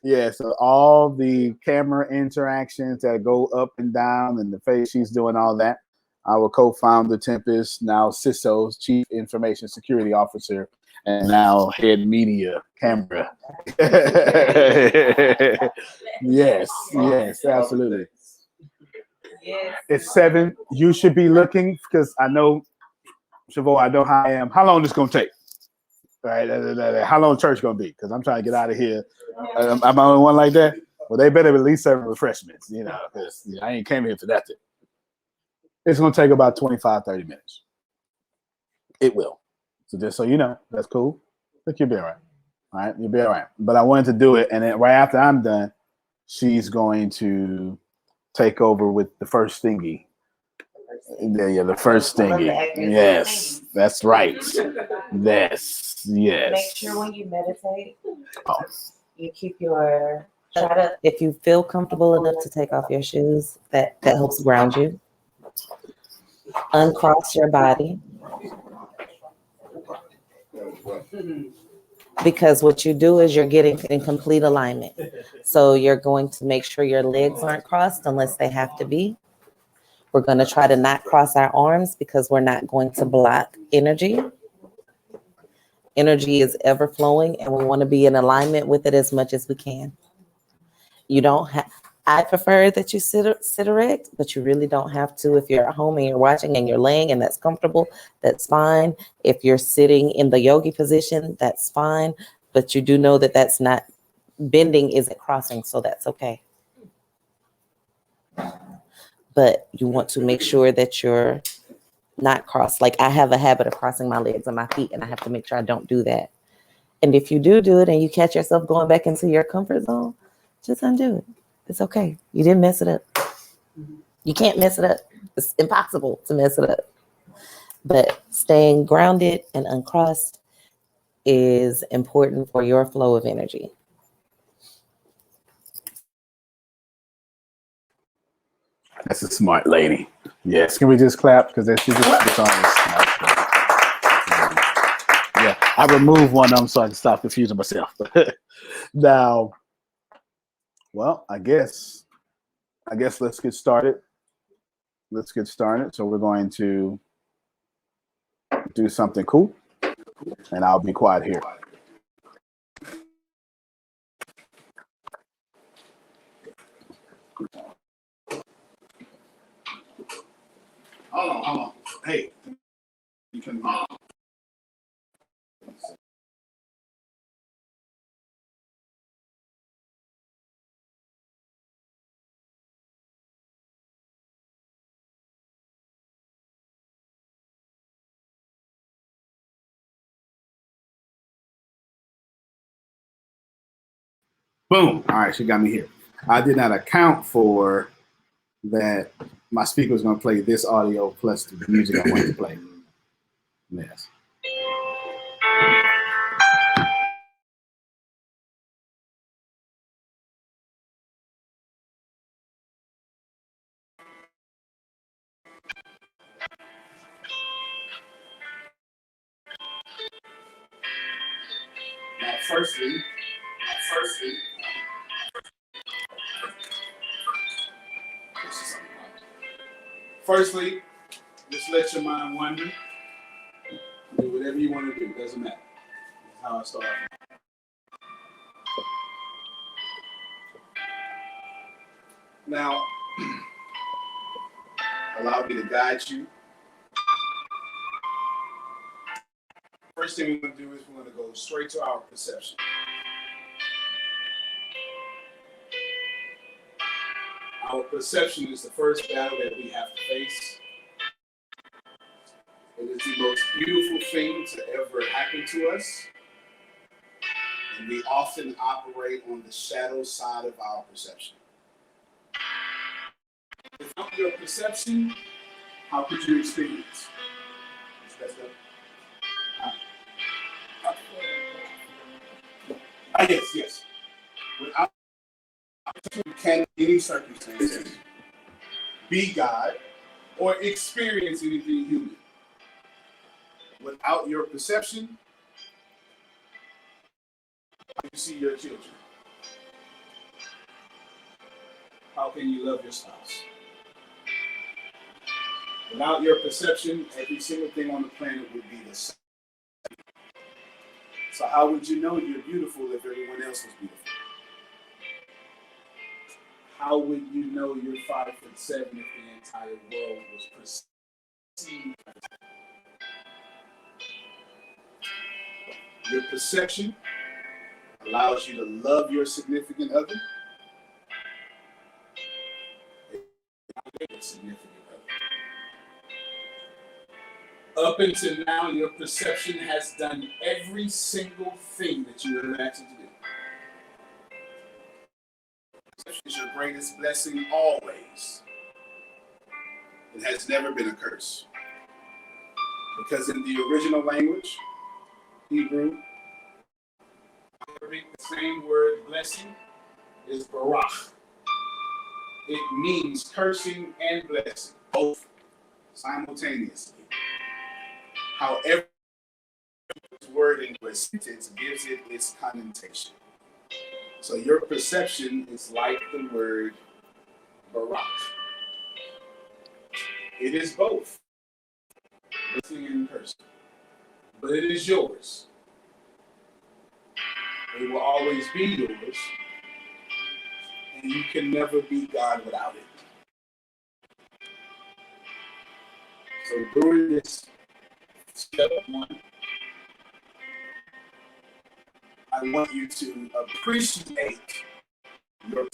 Yeah, so all the camera interactions that go up and down and the face, she's doing all that. Our co-founder, Tempest, now CISO's Chief Information Security Officer, and now head media camera. Yes, absolutely. It's 7. You should be looking, because I know, Chavo, I know how I am. How long is this going to take? All right, how long church going to be? Because I'm trying to get out of here. I'm the only one like that. Well, they better at least serve refreshments, because I ain't came here for that. It's going to take about 25, 30 minutes. It will. So just so you know, that's cool. I think you'll be all right. All right, you'll be all right. But I wanted to do it, and then right after I'm done, she's going to take over with the first thingy. Yeah, the first thingy. Yes, that's right. Yes. Make sure when you meditate, you keep your, if you feel comfortable enough to take off your shoes, that helps ground you. Uncross your body. Because what you do is you're getting in complete alignment. So you're going to make sure your legs aren't crossed unless they have to be. We're going to try to not cross our arms because we're not going to block energy. Energy is ever flowing, and we want to be in alignment with it as much as we can. You don't have, I prefer that you sit erect, but you really don't have to. If you're at home and you're watching and you're laying and that's comfortable, that's fine. If you're sitting in the yogi position, that's fine. But you do know that that's not, bending isn't crossing, so that's okay. But you want to make sure that you're not crossed. Like I have a habit of crossing my legs and my feet, and I have to make sure I don't do that. And if you do it and you catch yourself going back into your comfort zone, just undo it. It's okay. You didn't mess it up. You can't mess it up. It's impossible to mess it up. But staying grounded and uncrossed is important for your flow of energy. That's a smart lady. Yes. Can we just clap? Because she's just on this. Yeah, I removed one of them so I can stop confusing myself. Now, well, I guess let's get started. Let's get started. So we're going to do something cool, and I'll be quiet here. Hold on. Hey, you can. Boom. All right, she got me here. I did not account for that my speaker was going to play this audio plus the music I wanted to play. Yes. Firstly, just let your mind wander. Do whatever you want to do. Doesn't matter. That's how I start. Now, allow me to guide you. First thing we're going to do is we're going to go straight to our perception. Our perception is the first battle that we have to face. It is the most beautiful thing to ever happen to us. And we often operate on the shadow side of our perception. Without your perception, how could you experience? Yes. Without you can any circumstances be God or experience anything human. Without your perception, how you see your children? How can you love your spouse? Without your perception, every single thing on the planet would be the same. So how would you know you're beautiful if everyone else was beautiful? How would you know you're 5'7" if the entire world was perceived? Your perception allows you to love your significant other. Up until now, your perception has done every single thing that you ever asked it to do. Perception is your greatest blessing always. It has never been a curse. Because in the original language, Hebrew, the same word blessing is barach. It means cursing and blessing, both simultaneously. However, this word in the sentence gives it its connotation. So your perception is like the word barak. It is both blessing and cursing, but it is yours. It will always be yours, and you can never be God without it. So during this step one, I want you to appreciate your.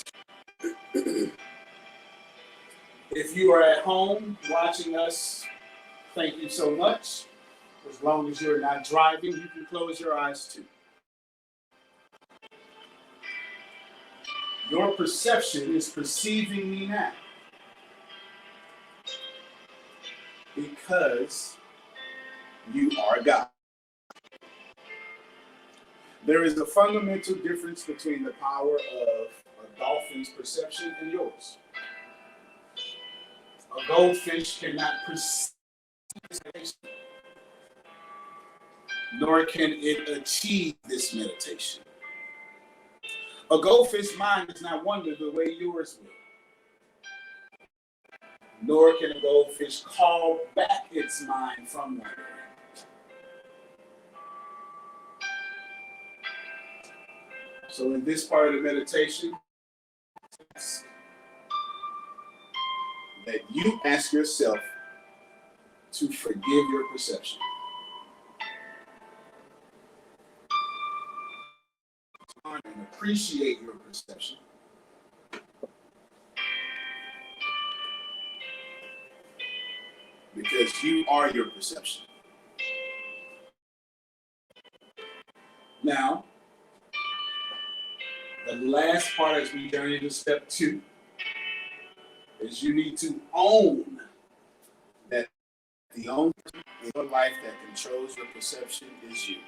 If you are at home watching us, thank you so much. As long as you're not driving, you can close your eyes too. Your perception is perceiving me now. Because you are God. There is a fundamental difference between the power of a dolphin's perception and yours. A goldfish cannot perceive this meditation, nor can it achieve this meditation. A goldfish mind does not wander the way yours will. Nor can a goldfish call back its mind from wandering. So in this part of the meditation, that you ask yourself to forgive your perception. And appreciate your perception. Because you are your perception. Now, the last part as we journey to step 2 is you need to own that the only person in your life that controls your perception is you.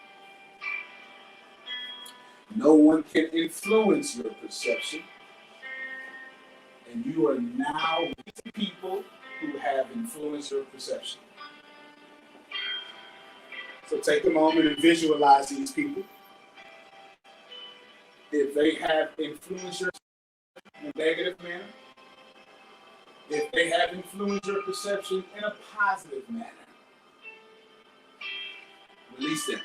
No one can influence your perception. And you are now with people who have influenced your perception. So take a moment and visualize these people. if they have influenced your in a negative manner, if they have influenced your perception in a positive manner, release them.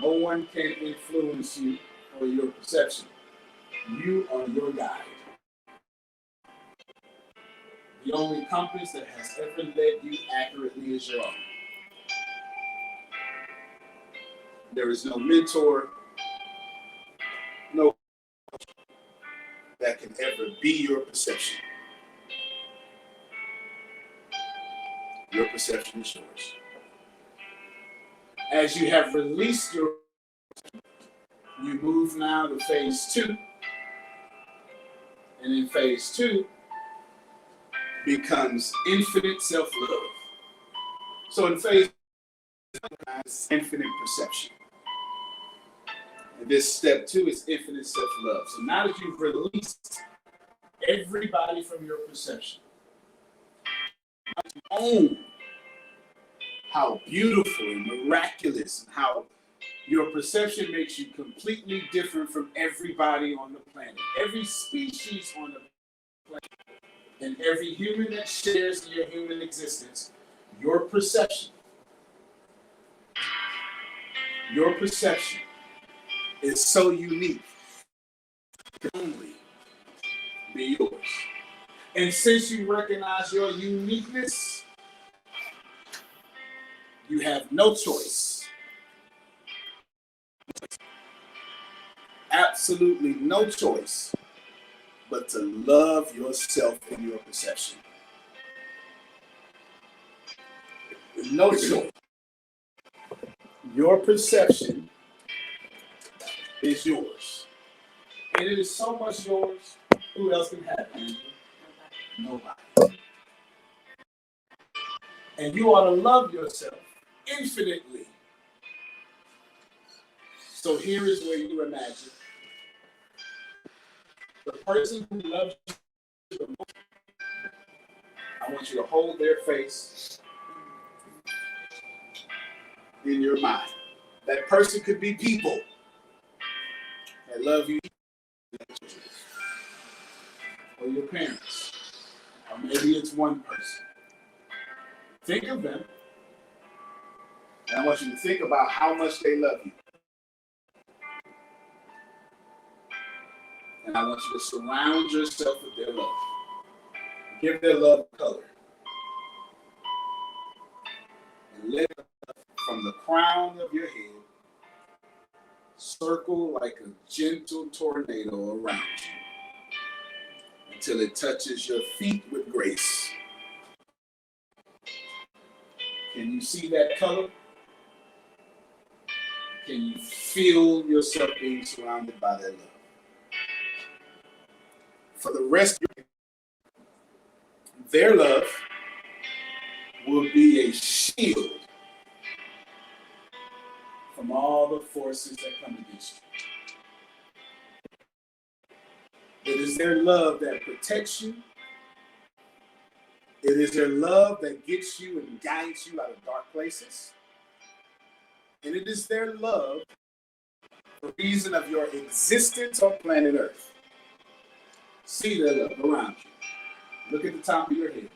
No one can influence you or your perception. You are your guide. The only compass that has ever led you accurately is your own. There is no mentor, no that can ever be your perception. Your perception is yours. As you have released your, you move now to phase 2. And in phase 2 becomes infinite self-love. So in phase 1 is infinite perception. And this step 2 is infinite self-love. So now that you've released everybody from your perception, you own how beautiful and miraculous and how your perception makes you completely different from everybody on the planet. Every species on the planet and every human that shares in your human existence, your perception is so unique. It can only be yours. And since you recognize your uniqueness, you have no choice. Absolutely no choice but to love yourself and your perception. No choice. Your perception is yours. And it is so much yours, who else can have it? Nobody. And you ought to love yourself infinitely. So here is where you imagine the person who loves you the most. I want you to hold their face in your mind. That person could be people that love you, or your parents, or maybe it's one person. Think of them, and I want you to think about how much they love you. And I want you to surround yourself with their love. Give their love color. And let it from the crown of your head circle like a gentle tornado around you until it touches your feet with grace. Can you see that color? Can you feel yourself being surrounded by that love? For the rest of your life, their love will be a shield from all the forces that come against you. It is their love that protects you. It is their love that gets you and guides you out of dark places. And it is their love, the reason of your existence on planet Earth. See their love around you. Look at the top of your head.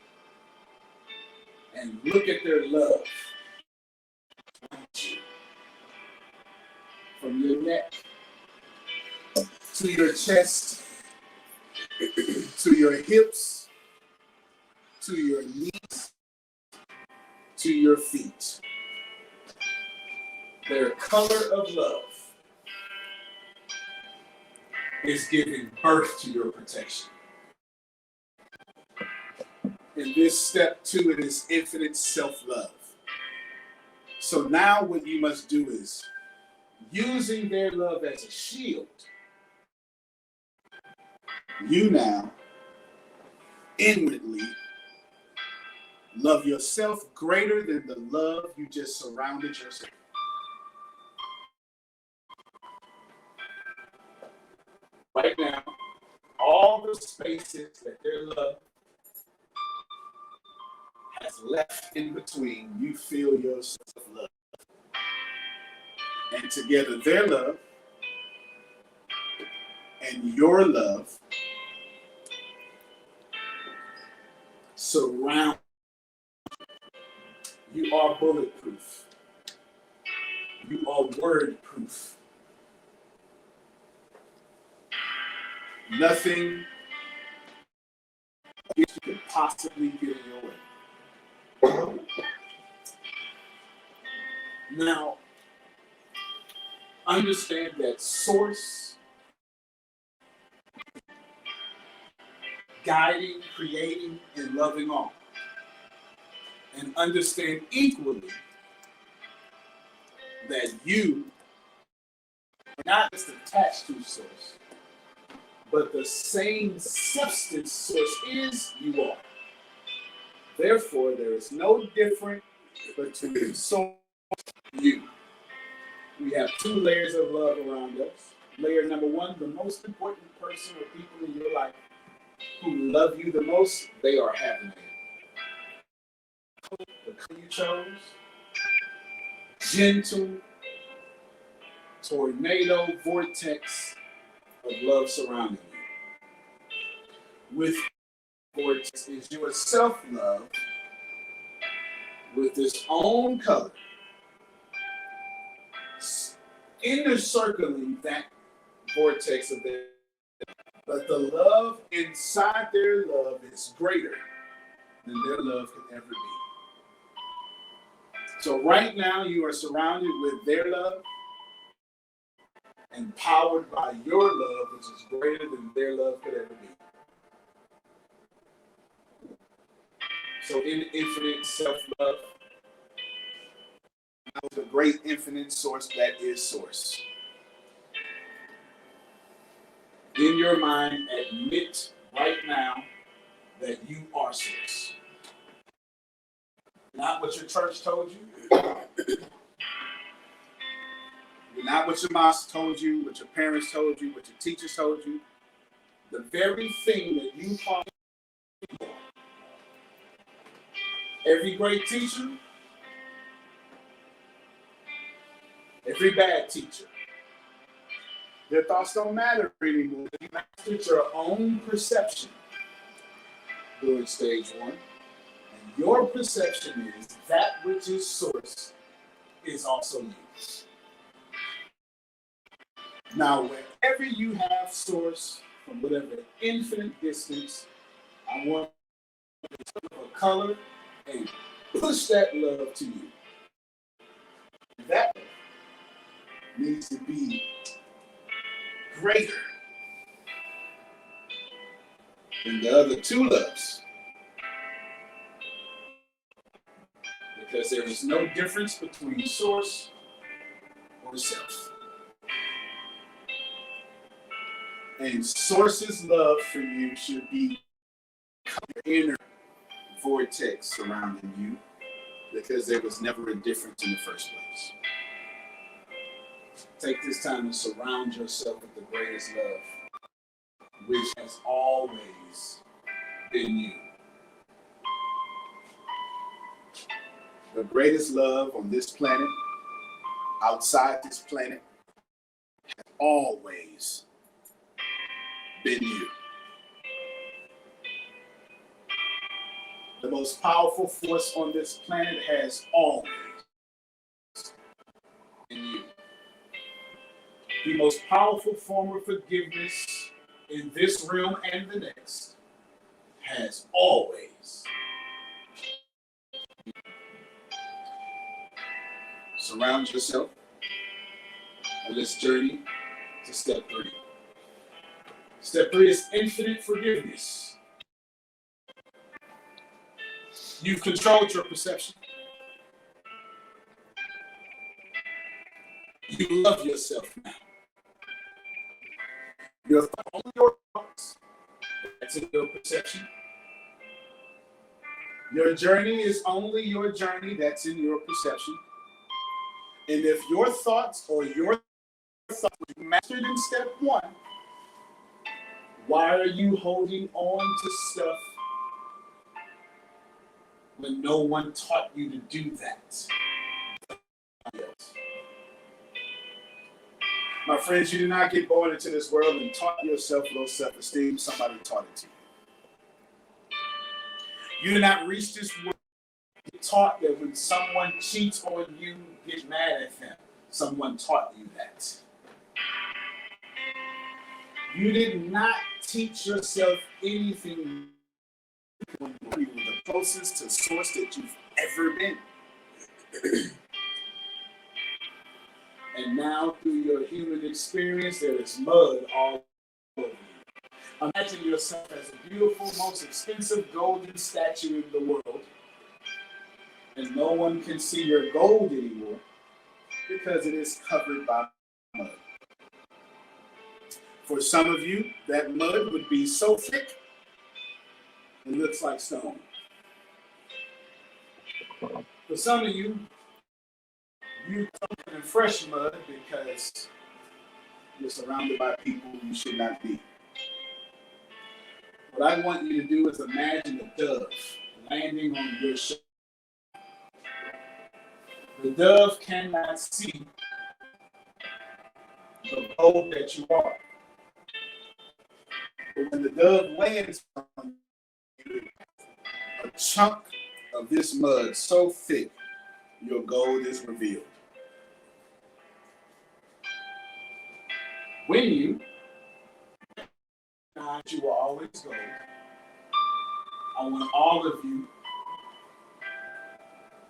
And look at their love around you. From your neck to your chest, to your hips, to your knees, to your feet. Their color of love is giving birth to your protection. In this step 2, it is infinite self-love. So now what you must do is, using their love as a shield, you now inwardly love yourself greater than the love you just surrounded yourself. Right now, all the spaces that their love has what's left in between, you feel your self-love. And together, their love and your love surround. You are bulletproof. You are word-proof. Nothing you could possibly get in your way. Now, understand that source, guiding, creating, and loving all. And understand equally that you are not just attached to source, but the same substance source is you are. Therefore, there is no difference between source and you. We have two layers of love around us. Layer number one, the most important person or people in your life who love you the most, they are heaven. The color you chose, gentle, tornado vortex of love surrounding you. With vortex is your self-love with its own color, inner circling that vortex of their, but the love inside their love is greater than their love could ever be. So right now you are surrounded with their love, empowered by your love, which is greater than their love could ever be. So in infinite self-love, the great infinite source that is source. In your mind, admit right now that you are source. Not what your church told you. Not what your mom told you, what your parents told you, what your teachers told you. The very thing that you call every great teacher, every bad teacher. Their thoughts don't matter anymore. You mastered your own perception during stage one. And your perception is that which is source is also you. Now, wherever you have source from whatever infinite distance, I want a color and push that love to you. That love needs to be greater than the other two loves. Because there is no difference between source or self. And source's love for you should be your inner vortex surrounding you, because there was never a difference in the first place. Take this time to surround yourself with the greatest love, which has always been you. The greatest love on this planet, outside this planet, has always been you. The most powerful force on this planet has always been you. The most powerful form of forgiveness in this realm and the next has always been you. Surround yourself on this journey to step 3. Step 3 is infinite forgiveness. You've controlled your perception. You love yourself now. Only your thoughts, that's in your perception. Your journey is only your journey, that's in your perception. And if your thoughts or your thoughts were mastered in step 1, why are you holding on to stuff when no one taught you to do that. My friends, you did not get born into this world and taught yourself low self-esteem. Somebody taught it to you. You did not reach this world taught that when someone cheats on you, get mad at them. Someone taught you that. You did not teach yourself anything when you were the closest to source that you've ever been. And now, through your human experience, there is mud all over you. Imagine yourself as a beautiful, most expensive golden statue in the world, and no one can see your gold anymore because it is covered by mud. For some of you, that mud would be so thick, it looks like stone. For some of you, you're in fresh mud because you're surrounded by people you should not be. What I want you to do is imagine a dove landing on your shoulder. The dove cannot see the gold that you are. But when the dove lands on you, a chunk of this mud so thick, your gold is revealed. When you will always gold, I want all of you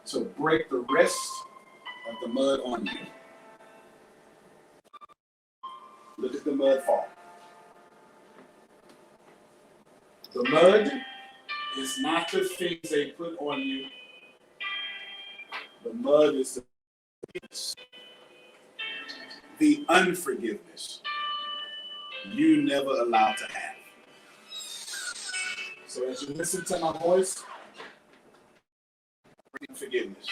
to break the rest of the mud on you. Look at the mud fall. The mud is not the things they put on you. The mud is the unforgiveness you never allowed to have. So as you listen to my voice, bring forgiveness.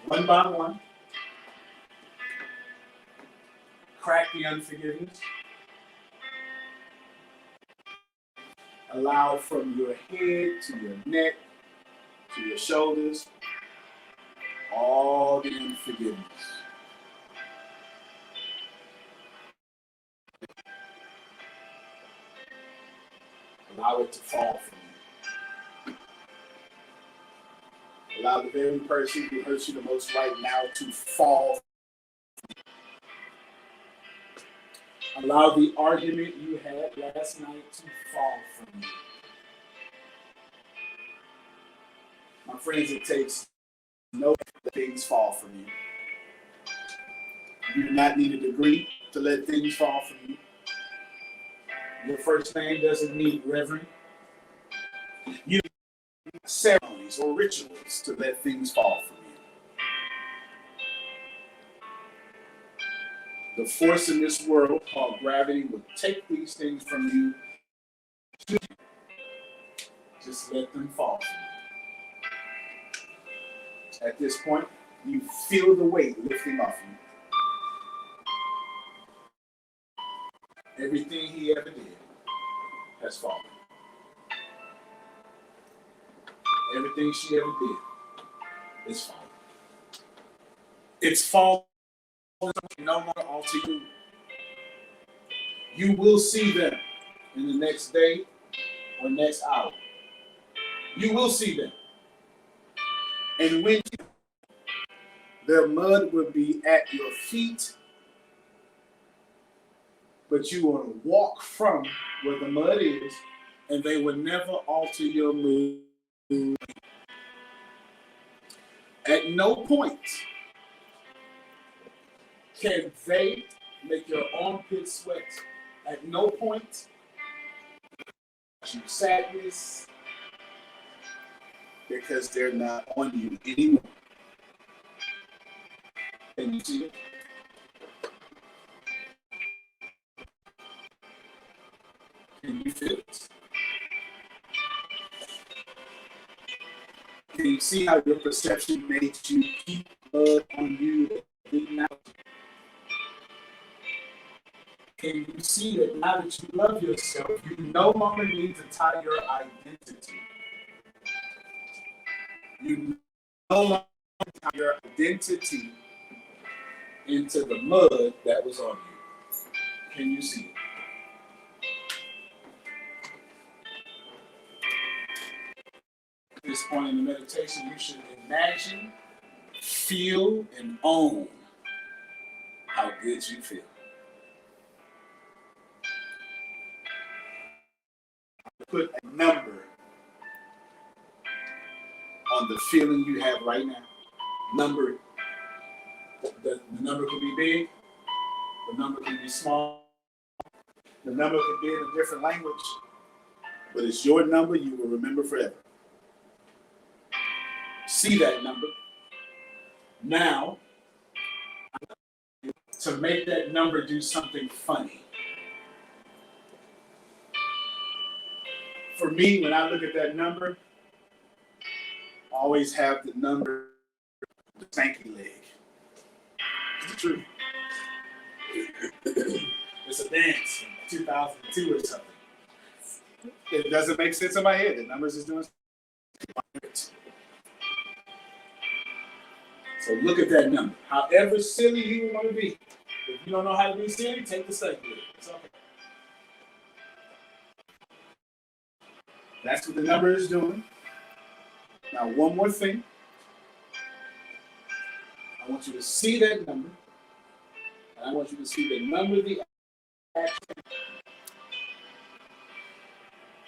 One by one, crack the unforgiveness. Allow from your head to your neck to your shoulders all the unforgiveness. Allow it to fall from you. Allow the very person who hurts you the most right now to fall. Allow the argument you had last night to fall from you. My friends, it takes no things fall from you. You do not need a degree to let things fall from you. Your first name doesn't need reverend. You don't need ceremonies or rituals to let things fall from you. The force in this world called gravity will take these things from you. Just let them fall from you. At this point, you feel the weight lifting off you. Everything he ever did has fallen. Everything she ever did is fallen. It's fallen no more alter you. You will see them in the next day or next hour. You will see them. And when their mud will be at your feet, but you will walk from where the mud is, and they will never alter your mood. At no point can they make your armpit sweat. At no point you sadness, because they're not on you anymore. Can you see it? Can you feel it? Can you see how your perception makes you keep blood on you that didn't out? Can you see that now that you love yourself, you no longer need to tie your identity You no longer tie your identity into the mud that was on you. Can you see it? At this point in the meditation, you should imagine, feel, and own how good you feel. Put a number on the feeling you have right now. The number can be big, the number can be small, the number can be in a different language, but it's your number you will remember forever. See that number. Now, to make that number do something funny. For me, when I look at that number, I always have the number, the stanky leg. It's the truth. It's a dance in 2002 or something. It doesn't make sense in my head. The numbers is doing something. So look at that number. However silly you want to be. If you don't know how to be silly, take the stanky leg. It's okay. That's what the number is doing. Now, one more thing. I want you to see that number. And I want you to see the number of the action.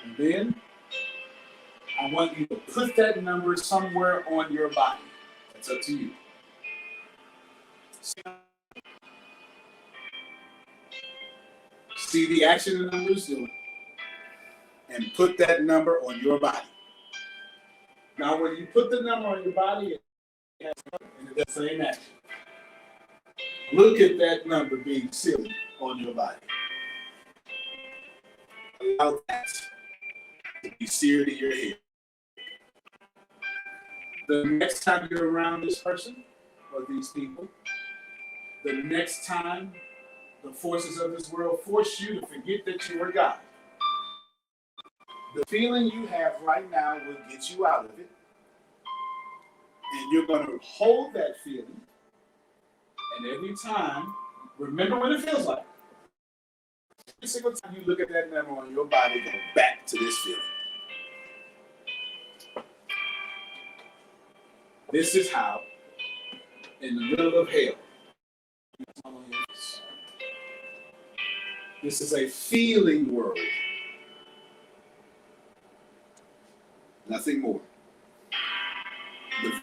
And then I want you to put that number somewhere on your body. That's up to you. See the action the number is doing. And put that number on your body. Now, when you put the number on your body, it has the same action. Look at that number being silly on your body. Allow that to be seared in your head. The next time you're around this person or these people, the next time the forces of this world force you to forget that you are God, the feeling you have right now will get you out of it. And you're going to hold that feeling. And every time, remember what it feels like. Every single time you look at that number on your body, go back to this feeling. This is how, in the middle of hell, this is a feeling world. Nothing more. The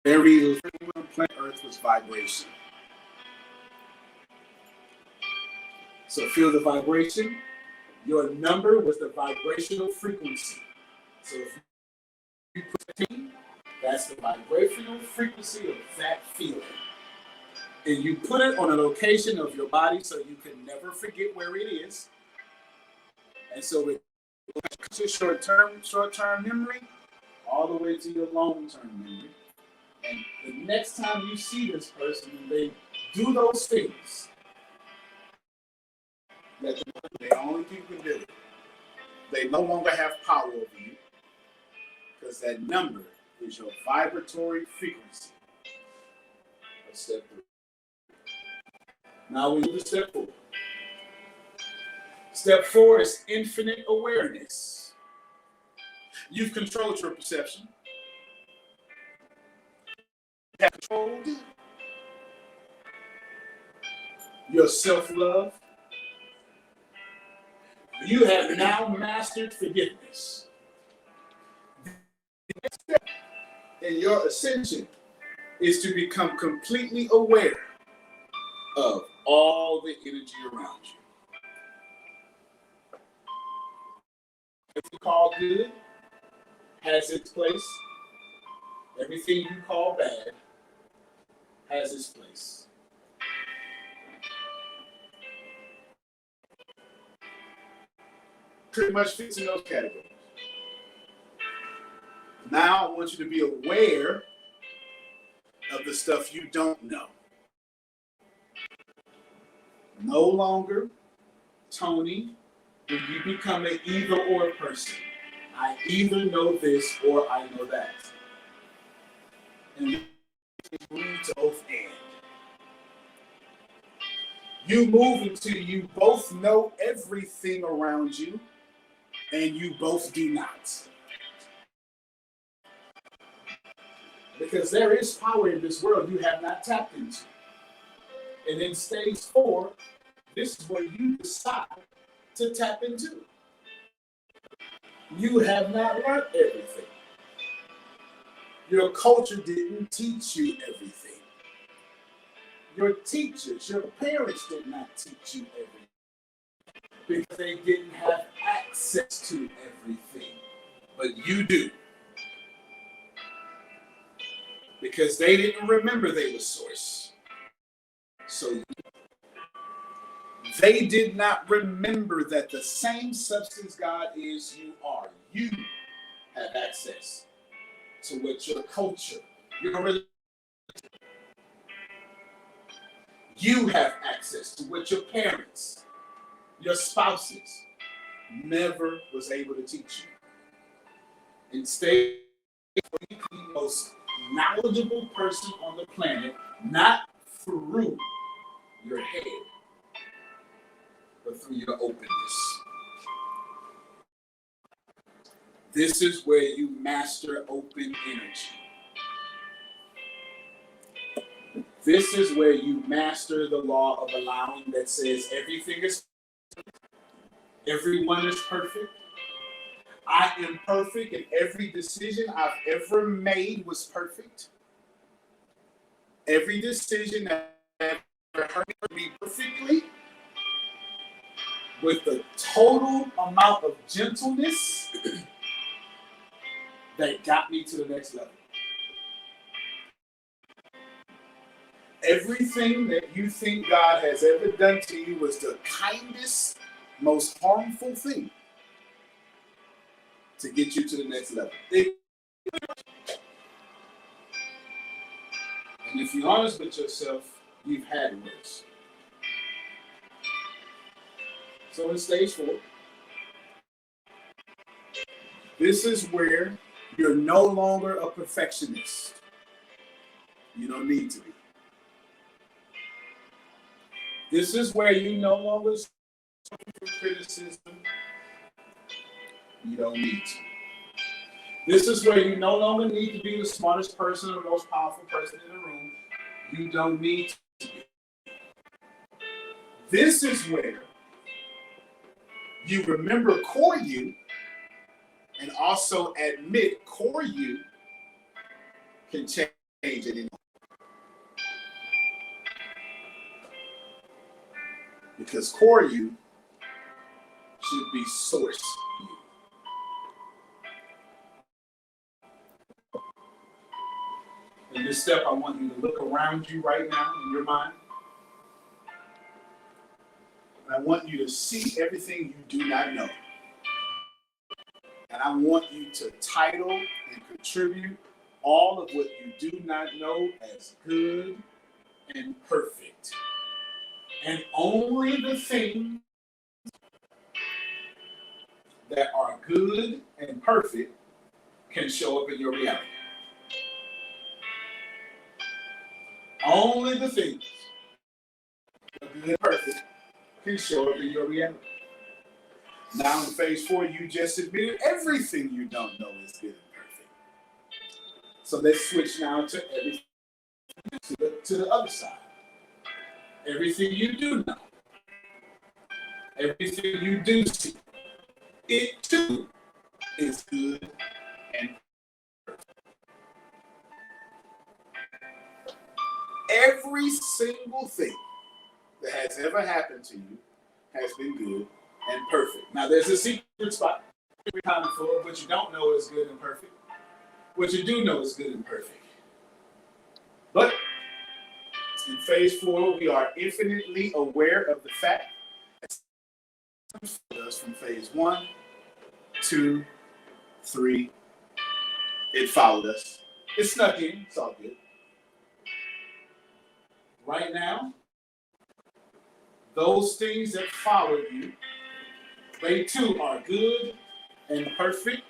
very planet Earth was vibration. So feel the vibration. Your number was the vibrational frequency. So if you put 10, that's the vibrational frequency of that feeling. And you put it on a location of your body so you can never forget where it is. And so it goes your short-term memory all the way to your long-term memory. And the next time you see this person and they do those things, that they only people can do it. They no longer have power over you because that number is your vibratory frequency. That's step 3. Now we move to step 4. Step 4 is infinite awareness. You've controlled your perception. You have controlled your self-love. You have now mastered forgiveness. The next step in your ascension is to become completely aware of all the energy around you. Everything you call good has its place. Everything you call bad has its place. Pretty much fits in those categories. Now I want you to be aware of the stuff you don't know. No longer, Tony, will you become an either or person. I either know this or I know that. And move to both ends. You move until you both know everything around you, and you both do not. Because there is power in this world you have not tapped into. And in stage 4, this is where you decide to tap into. You have not learned everything. Your culture didn't teach you everything. Your teachers, your parents did not teach you everything because they didn't have access to everything. But you do. Because they didn't remember they were source. So they did not remember that the same substance God is, you are. You have access to what your culture, your religion, you have access to what your parents, your spouses never was able to teach you. Instead, you the most knowledgeable person on the planet, not through your head, but through your openness. This is where you master open energy. This is where you master the law of allowing that says everything is perfect, everyone is perfect. I am perfect, and every decision I've ever made was perfect. Every decision that ever hurt me perfectly, with the total amount of gentleness that got me to the next level. Everything that you think God has ever done to you was the kindest, most harmful thing to get you to the next level. And if you're honest with yourself, you've had worse. So in stage 4, this is where you're no longer a perfectionist. You don't need to be. This is where you no longer suffer from criticism. You don't need to. This is where you no longer need to be the smartest person or the most powerful person in the room. You don't need to be. This is where you remember core you and also admit core you can change at any moment. Because core you should be source you. In this step, I want you to look around you right now in your mind. And I want you to see everything you do not know. And I want you to title and contribute all of what you do not know as good and perfect. And only the things that are good and perfect can show up in your reality. Only the things that are good and perfect can show up in your reality. Now in phase 4, you just admitted everything you don't know is good and perfect. So let's switch now to everything to the other side. Everything you do know, everything you do see, it too is good and perfect. Every single thing that has ever happened to you has been good and perfect. Now there's a secret spot every time for what you don't know is good and perfect. What you do know is good and perfect. But in phase 4, we are infinitely aware of the fact that us from phase 1, 2, 3, it followed us. It snuck in, it's all good. Right now, those things that followed you, they too are good and perfect.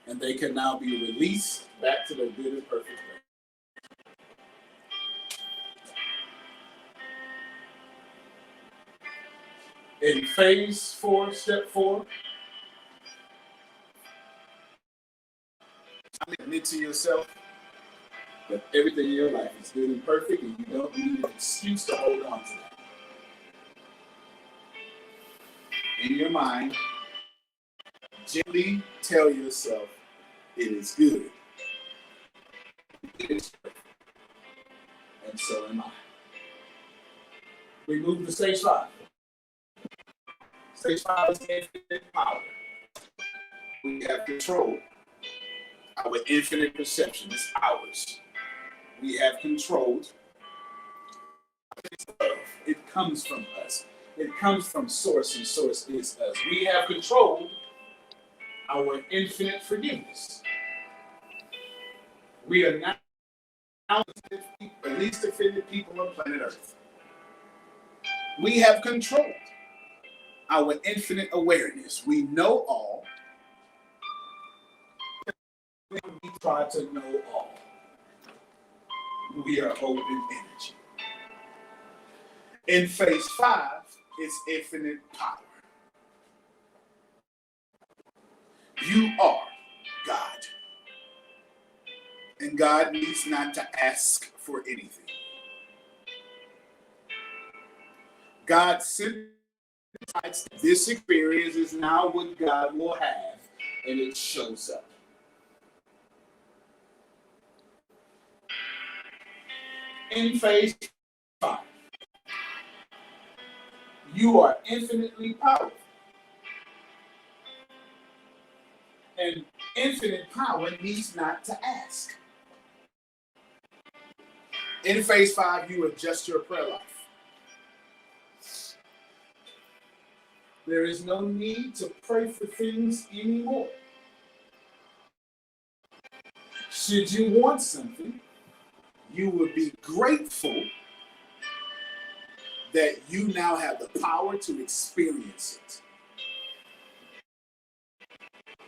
and they can now be released back to their good and perfect way. In phase 4, step 4, admit to yourself that everything in your life is good and perfect, and you don't need an excuse to hold on to that. In your mind, gently tell yourself it is good. It is perfect. And so am I. We move to stage 5. Stage 5 is infinite power. We have control. Our infinite perception is ours. We have controlled. It comes from us. It comes from source, and source is us. We have controlled our infinite forgiveness. We are now the least offended people on planet Earth. We have controlled our infinite awareness. We know all. We try to know all. We are open energy. In phase 5, it's infinite power. You are God. And God needs not to ask for anything. God simply decides this experience is now what God will have, and it shows up. In phase 5, you are infinitely powerful. And infinite power needs not to ask. In phase 5, you adjust your prayer life. There is no need to pray for things anymore. Should you want something, you would be grateful that you now have the power to experience it.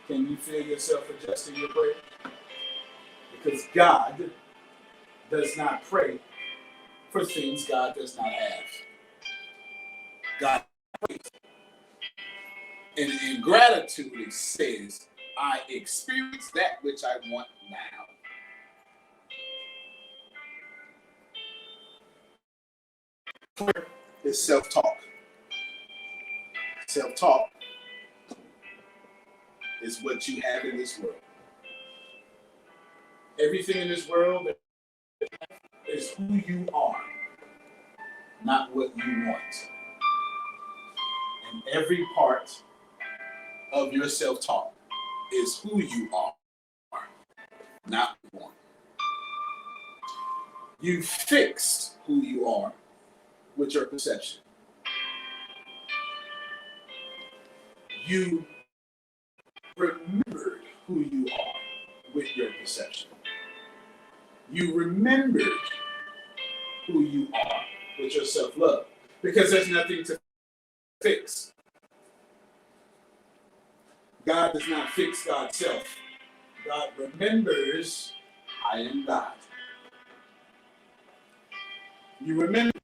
Can you feel yourself adjusting your prayer? Because God does not pray for things God does not have. God prays. And in gratitude, it says, I experience that which I want now. Prayer is self-talk. Self-talk is what you have in this world. Everything in this world is who you are, not what you want. And every part of your self-talk is who you are, not what you want. You fixed who you are with your perception. You remembered who you are with your perception. You remembered who you are with your self-love, because there's nothing to fix. God does not fix God's self. God remembers, I am God. You remember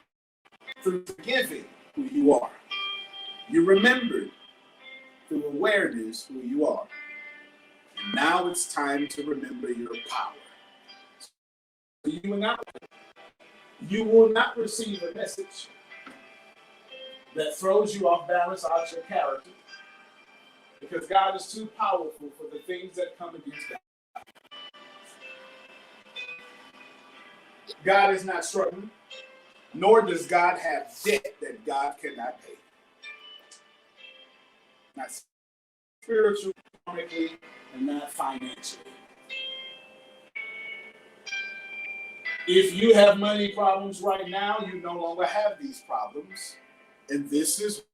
through forgiving who you are. You remember through awareness who you are. And now it's time to remember your power. You will not receive a message that throws you off balance out your character, because God is too powerful for the things that come against God. God is not struggling, nor does God have debt that God cannot pay. Not spiritually, economically, and not financially. If you have money problems right now, you no longer have these problems. And this is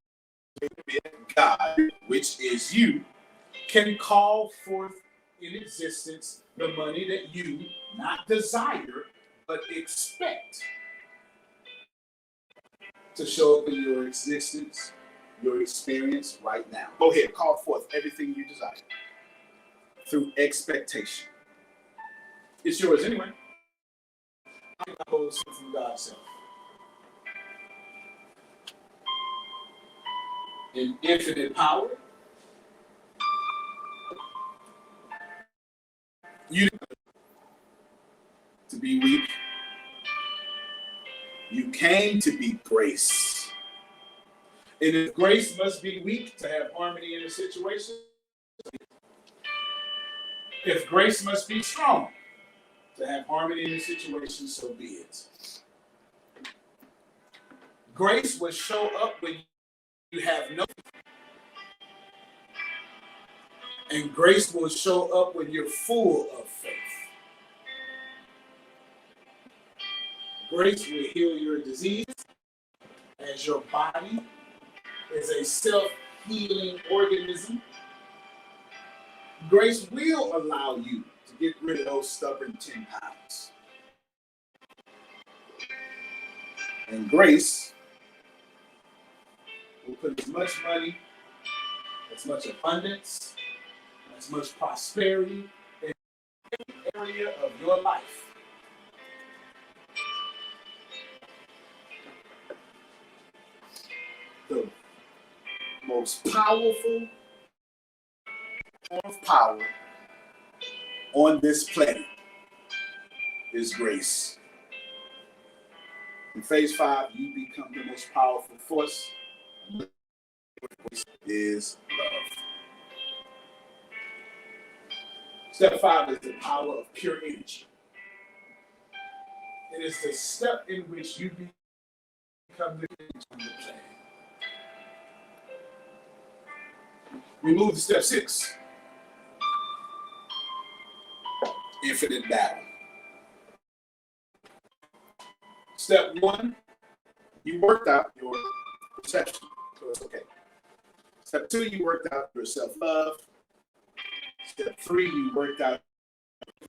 where God, which is you, can call forth in existence the money that you not desire, but expect to show up in your existence, your experience right now. Go ahead, call forth everything you desire. through expectation. It's yours anyway. I hold from God's self. In infinite power, you to be weak. You came to be grace. And if grace must be weak to have harmony in a situation, if grace must be strong to have harmony in a situation, so be it. Grace will show up when you have no, and grace will show up when you're full of faith. Grace will heal your disease as your body is a self-healing organism. Grace will allow you to get rid of those stubborn 10 pounds. And grace will put as much money, as much abundance, as much prosperity in every area of your life. The most powerful form of power on this planet is grace. In phase 5, you become the most powerful force. Grace is love. Step 5 is the power of pure energy. It is the step in which you become the energy on the planet. We move to step 6. Infinite battle. Step 1, you worked out your perception, so it's okay. Step 2, you worked out your self-love. Step 3, you worked out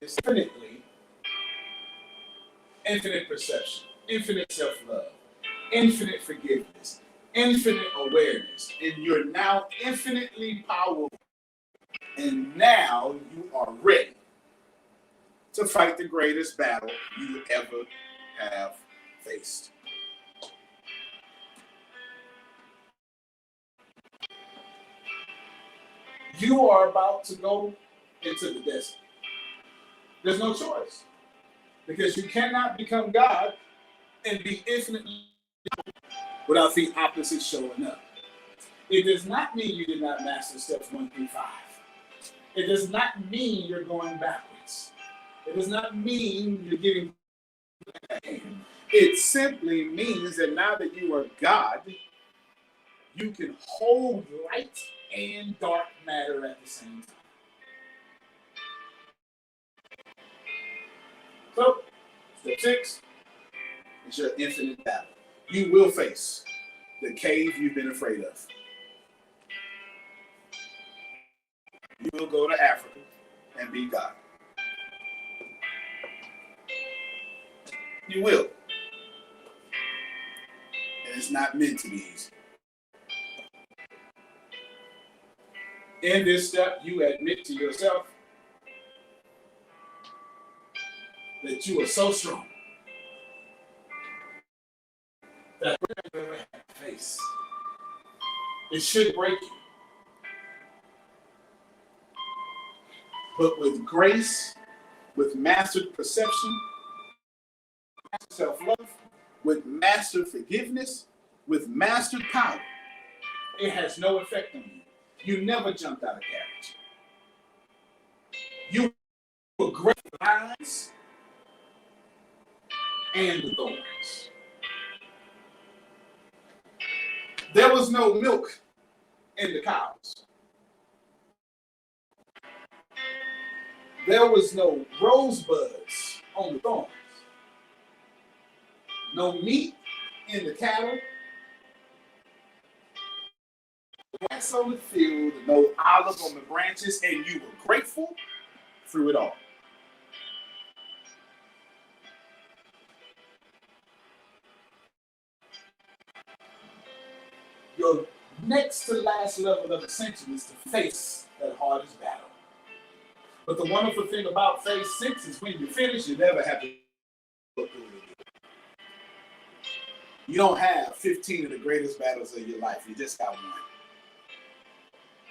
infinite perception, infinite self-love, infinite forgiveness, infinite awareness, and you're now infinitely powerful. And now you are ready to fight the greatest battle you ever have faced. You are about to go into the desert. There's no choice, because you cannot become God and be infinitely without the opposite showing up. It does not mean you did not master steps 1 through 5. It does not mean you're going backwards. It does not mean you're getting. It simply means that now that you are God, you can hold light and dark matter at the same time. So, step 6 is your infinite battle. You will face the cave you've been afraid of. You will go to Africa and be God. You will. And it's not meant to be easy. In this step, you admit to yourself that you are so strong that whatever you face, it should break you. But with grace, with mastered perception, mastered self-love, with mastered forgiveness, with mastered power, it has no effect on you. You never jumped out of carriage. You were great vines and the thorns. There was no milk in the cows. There was no rosebuds on the thorns. No meat in the cattle. Grass on the field, no olive on the branches, and you were grateful through it all. Your next to last level of ascension is to face that hardest battle. But the wonderful thing about phase 6 is when you finish, you never have to go through it again. You don't have 15 of the greatest battles of your life. You just got one.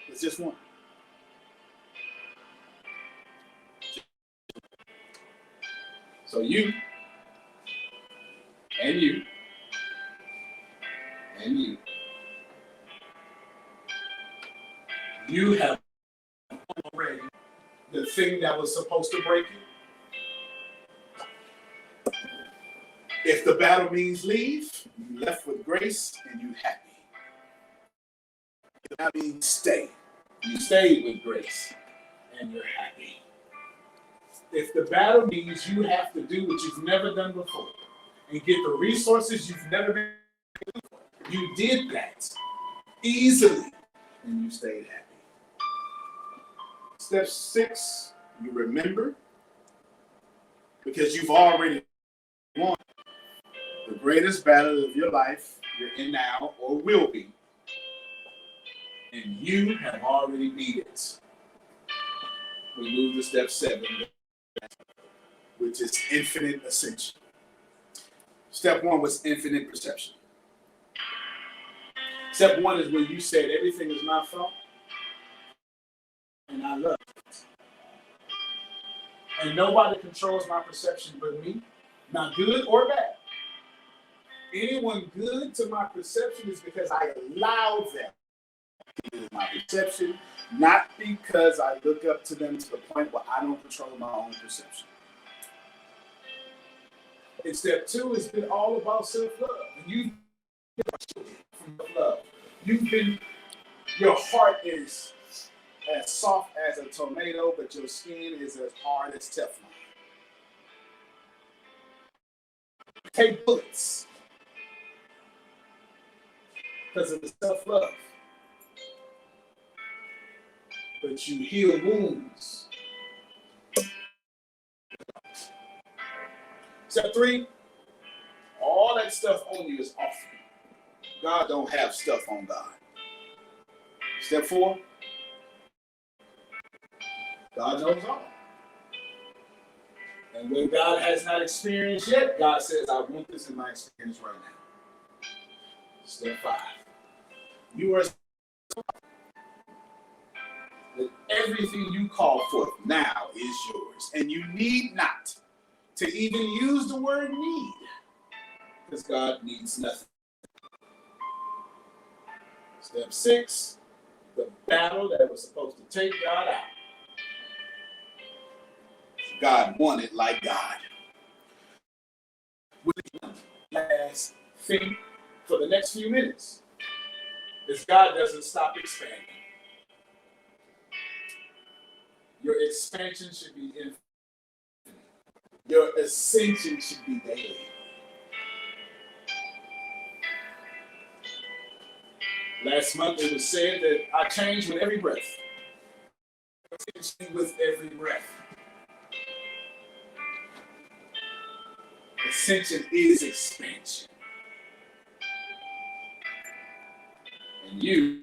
It's just one. So you, and you, and you, you have already the thing that was supposed to break you. If the battle means leave, you left with grace and you happy. If that means stay, you stayed with grace and you're happy. If the battle means you have to do what you've never done before and get the resources you've never been able to, you did that easily and you stayed happy. Step 6, you remember, because you've already won the greatest battle of your life you're in now or will be, and you have already beat it. We move to step 7, which is infinite ascension. Step 1 was infinite perception. Step 1 is when you said everything is my fault and I love it. And nobody controls my perception but me, not good or bad. Anyone good to my perception is because I allow them to be my perception, not because I look up to them to the point where I don't control my own perception. And step 2 has been all about self-love. And you've been from love. Your heart is as soft as a tomato, but your skin is as hard as Teflon. Take bullets because of the self-love. But you heal wounds. Step 3, all that stuff on you is off you. God don't have stuff on God. Step 4, God knows all. And when God has not experienced yet, God says, I want this in my experience right now. Step 5, you are that everything you call forth now is yours. And you need not to even use the word need, because God needs nothing. Step 6, the battle that was supposed to take God out. God wanted like God. Last thing for the next few minutes is God doesn't stop expanding. Your expansion should be infinite. Your ascension should be daily. Last month it was said that I change with every breath. With every breath. Ascension is expansion. And you're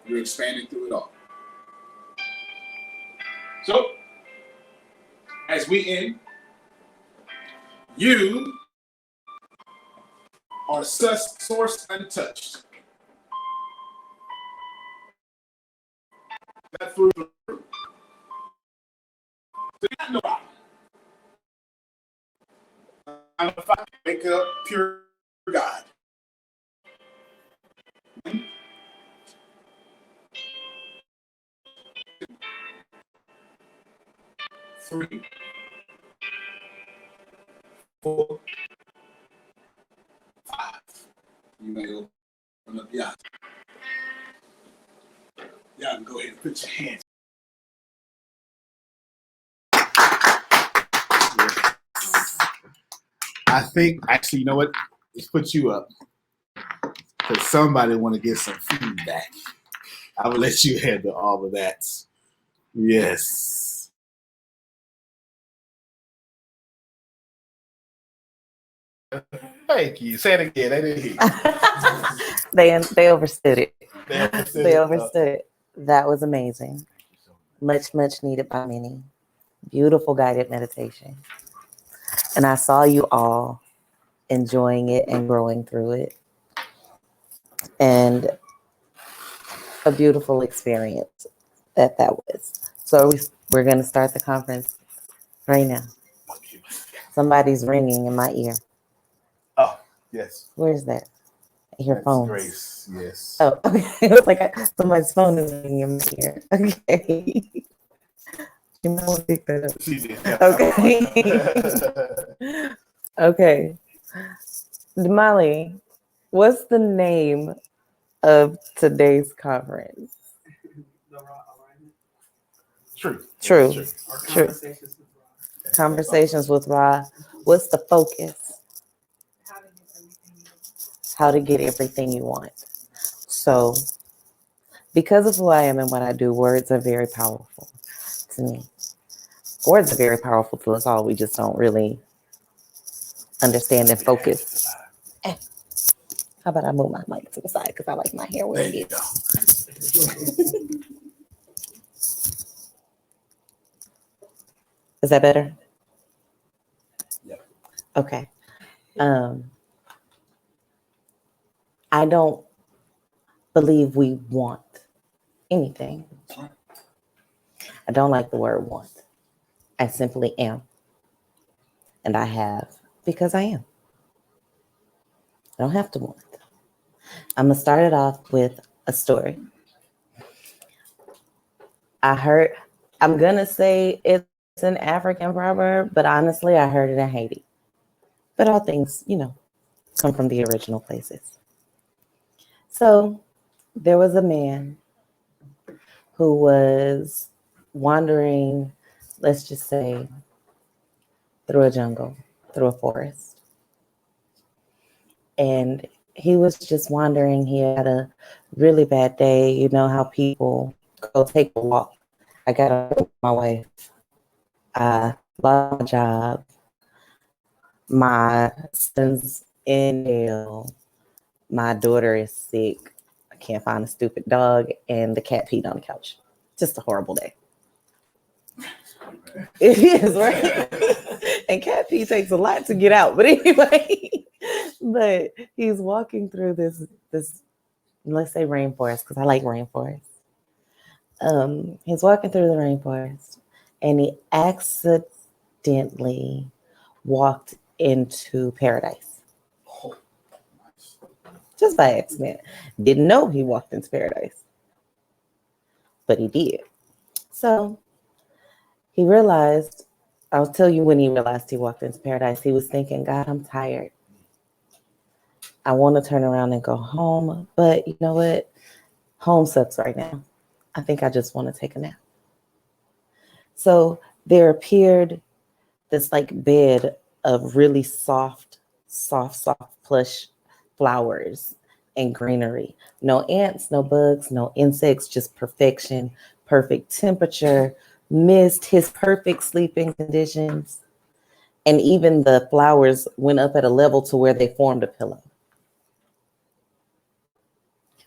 expanding through it all. So, as we end, you are source untouched. Not through the roof. Not nobody. I'm a fucking wake up pure God. 1, 3, 4, 5. You may open up your eyes. Y'all can go ahead and put your hands. I think, actually, you know what? Let's put you up. Because somebody want to get some feedback. I will let you handle all of that. Yes. Thank you. Say it again. I didn't hear you. They overstood it. They overstood it. That was amazing. Much, much needed by many. Beautiful guided meditation. And I saw you all enjoying it and growing through it. And a beautiful experience that was. So we're going to start the conference right now. Somebody's ringing in my ear. Oh, yes. Where's that? Your phone. Grace, yes. Oh, okay. It was like somebody's phone is ringing in my ear. Okay. You might want to pick that up. She did. Okay. Okay. Damali, what's the name of today's conference? True. True. Conversations with Ra. What's the focus? How to get everything you want. So, because of who I am and what I do, words are very powerful to me. Words are very powerful to us all. We just don't really understand and focus. How about I move my mic to the side because I like my hair where it is. Is that better? Yep. Okay. I don't believe we want anything. I don't like the word want. I simply am. And I have because I am. I don't have to want. I'm going to start it off with a story. I'm going to say it's an African proverb, but honestly, I heard it in Haiti. But all things, come from the original places. So there was a man who was wandering, let's just say, through a jungle, through a forest. And he was just wandering. He had a really bad day. You know how people go take a walk. I got up with my wife. I lost my job. My son's in jail. My daughter is sick. I can't find a stupid dog. And the cat peed on the couch. Just a horrible day. It is, right? And cat pee takes a lot to get out. But anyway, but he's walking through this let's say rainforest, because I like rainforest. He's walking through the rainforest and he accidentally walked into paradise. Just by accident. Didn't know he walked into paradise. But he did. So he realized, I'll tell you when he realized he walked into paradise. He was thinking, God, I'm tired. I want to turn around and go home. But you know what? Home sucks right now. I think I just want to take a nap. So there appeared this like bed of really soft, plush flowers and greenery. No ants, no bugs, no insects, just perfection, perfect temperature, mist, his perfect sleeping conditions. And even the flowers went up at a level to where they formed a pillow.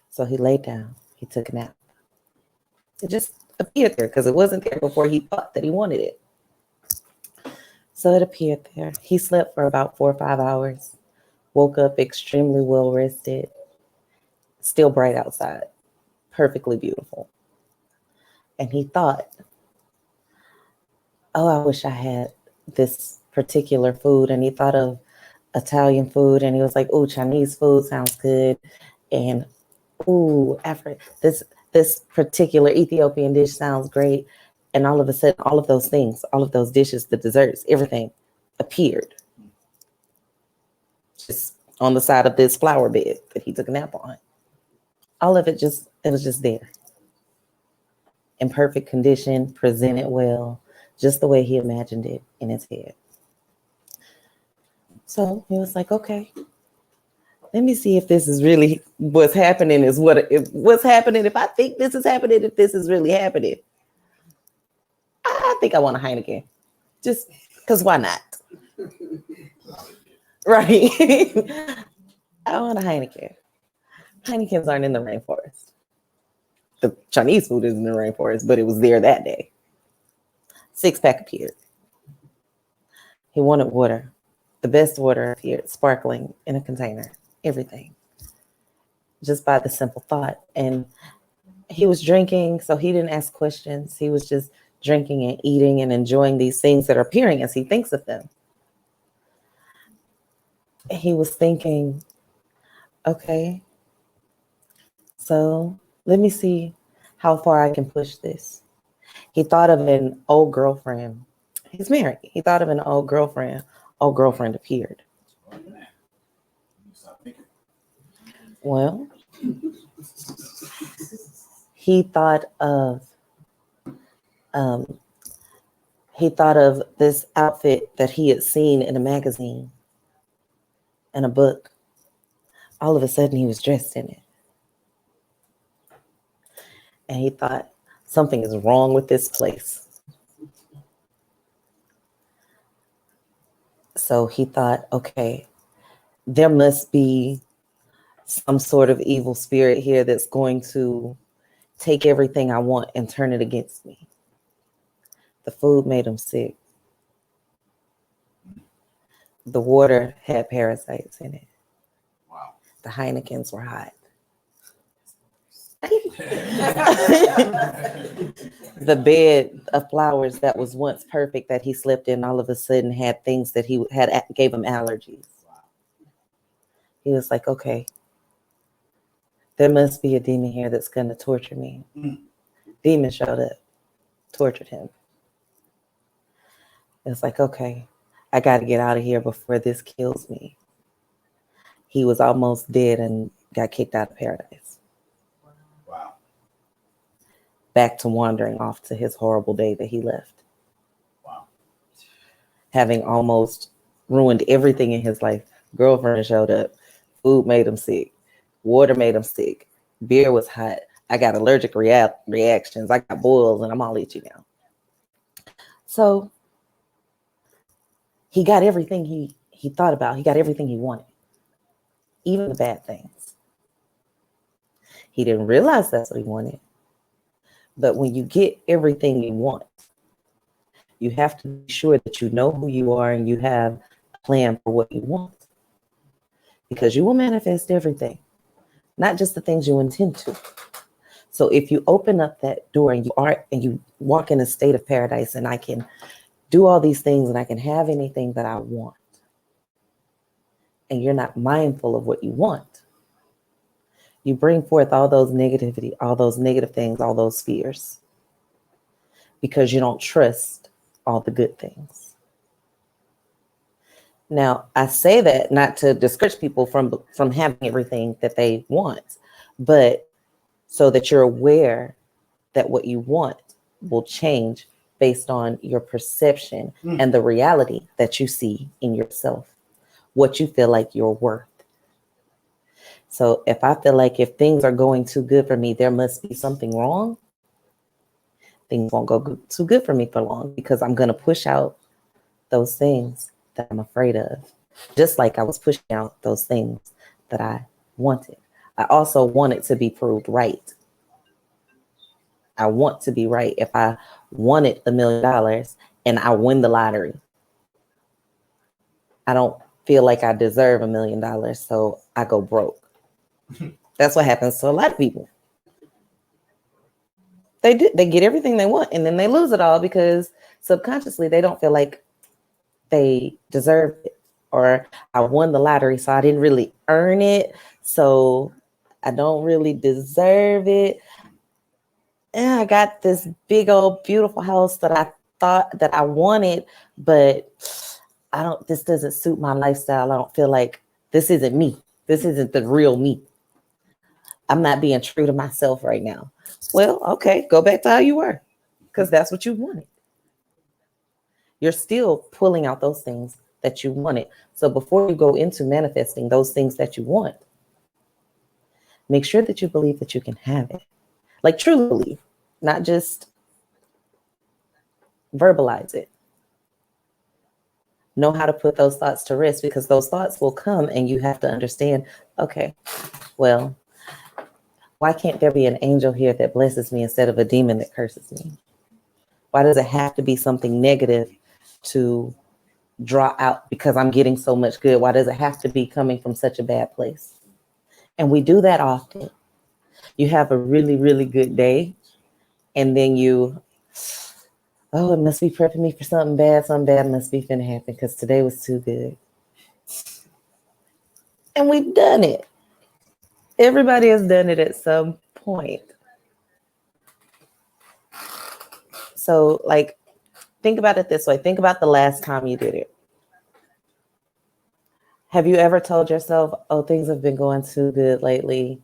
So he laid down, he took a nap. It just appeared there because it wasn't there before he thought that he wanted it. So it appeared there. He slept for about 4 or 5 hours, woke up extremely well rested, still bright outside, perfectly beautiful. And he thought, oh, I wish I had this particular food. And he thought of Italian food and he was like, oh, Chinese food sounds good. And ooh, this particular Ethiopian dish sounds great. And all of a sudden, all of those things, all of those dishes, the desserts, everything appeared just on the side of this flower bed that he took a nap on. All of it was just there in perfect condition, presented well, just the way he imagined it in his head. So he was like, okay, let me see if this is really what's happening what's happening. If I think this is happening, if this is really happening. I think I want a Heineken. Just because why not? Right. I want a Heineken. Heinekens aren't in the rainforest. the Chinese food is in the rainforest, but it was there that day. 6-pack appeared. He wanted water. The best water appeared, sparkling in a container, everything. Just by the simple thought. And he was drinking, so he didn't ask questions. He was just drinking and eating and enjoying these things that are appearing as he thinks of them. He was thinking, okay, so let me see how far I can push this. He thought of an old girlfriend. He's married. He thought of an old girlfriend. Old girlfriend appeared. Well, he thought of this outfit that he had seen in a magazine and a book. All of a sudden, he was dressed in it. And he thought, something is wrong with this place. So he thought, okay, there must be some sort of evil spirit here that's going to take everything I want and turn it against me. The food made him sick. The water had parasites in it. Wow. The Heinekens were hot. The bed of flowers that was once perfect that he slept in all of a sudden had things that he had gave him allergies. He was like, okay, there must be a demon here that's going to torture me. Demon showed up, tortured him. It's like, okay, I got to get out of here before this kills me. He was almost dead and got kicked out of paradise. Wow. Back to wandering off to his horrible day that he left. Wow. Having almost ruined everything in his life. Girlfriend showed up. Food made him sick. Water made him sick. Beer was hot. I got allergic reactions. I got boils and I'm all itchy now. So he got everything he thought about. He got everything he wanted. Even the bad things. He didn't realize that's what he wanted. But when you get everything you want, you have to be sure that you know who you are and you have a plan for what you want. Because you will manifest everything, not just the things you intend to. So if you open up that door and you walk in a state of paradise and I can do all these things and I can have anything that I want, and you're not mindful of what you want, you bring forth all those negativity, all those negative things, all those fears, because you don't trust all the good things. Now, I say that not to discourage people from having everything that they want, but so that you're aware that what you want will change based on your perception and the reality that you see in yourself, what you feel like you're worth. So if I feel like if things are going too good for me, there must be something wrong, things won't go too good for me for long because I'm going to push out those things that I'm afraid of, just like I was pushing out those things that I wanted. I also wanted to be proved right. I want to be right. If I wanted $1 million and I win the lottery, I don't feel like I deserve $1 million, so I go broke. That's what happens to a lot of people. They get everything they want and then they lose it all because subconsciously they don't feel like they deserve it. Or I won the lottery, so I didn't really earn it, so I don't really deserve it. And I got this big old beautiful house that I thought that I wanted, but this doesn't suit my lifestyle. I don't feel like this isn't me. This isn't the real me. I'm not being true to myself right now. Well, okay, go back to how you were, because that's what you wanted. You're still pulling out those things that you wanted. So before you go into manifesting those things that you want, make sure that you believe that you can have it. Like truly believe, not just verbalize it. Know how to put those thoughts to rest because those thoughts will come and you have to understand, okay, well, Why can't there be an angel here that blesses me instead of a demon that curses me? Why does it have to be something negative to draw out because I'm getting so much good? Why does it have to be coming from such a bad place? And we do that often. You have a really, really good day, and then it must be prepping me for something bad. Something bad must be finna happen because today was too good. And we've done it. Everybody has done it at some point. So, like, think about it this way. Think about the last time you did it. Have you ever told yourself, oh, things have been going too good lately?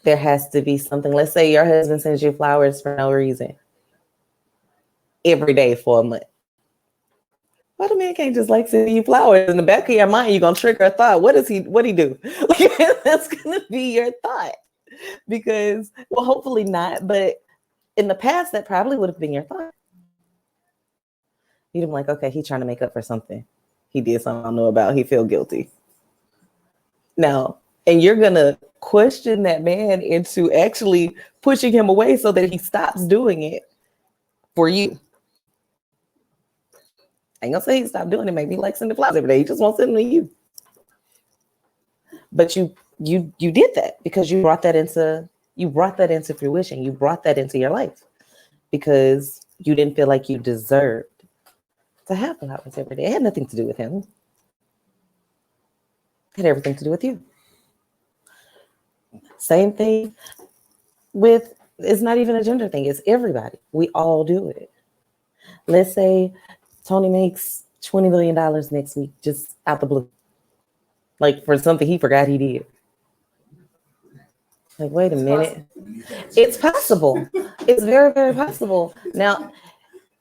There has to be something. Let's say your husband sends you flowers for no reason every day for a month. Why the man can't just like send you flowers? In the back of your mind, you're gonna trigger a thought. What'd he do? Like, that's gonna be your thought. Because, well, hopefully not, but in the past, that probably would have been your thought. You'd have been like, okay, he's trying to make up for something. He did something I don't know about. He feel guilty. Now, and you're gonna question that man into actually pushing him away so that he stops doing it for you. I ain't gonna say he stopped doing it. Maybe he likes sending flowers every day. He just won't send them to you. But you did that because you brought that into fruition. You brought that into your life because you didn't feel like you deserved to have flowers every day. It had nothing to do with him. It had everything to do with you. Same thing with, it's not even a gender thing. It's everybody. We all do it. Let's say Tony makes $20 million next week, just out the blue. Like for something he forgot he did. Like, wait a minute. It's possible. It's very, very possible. Now,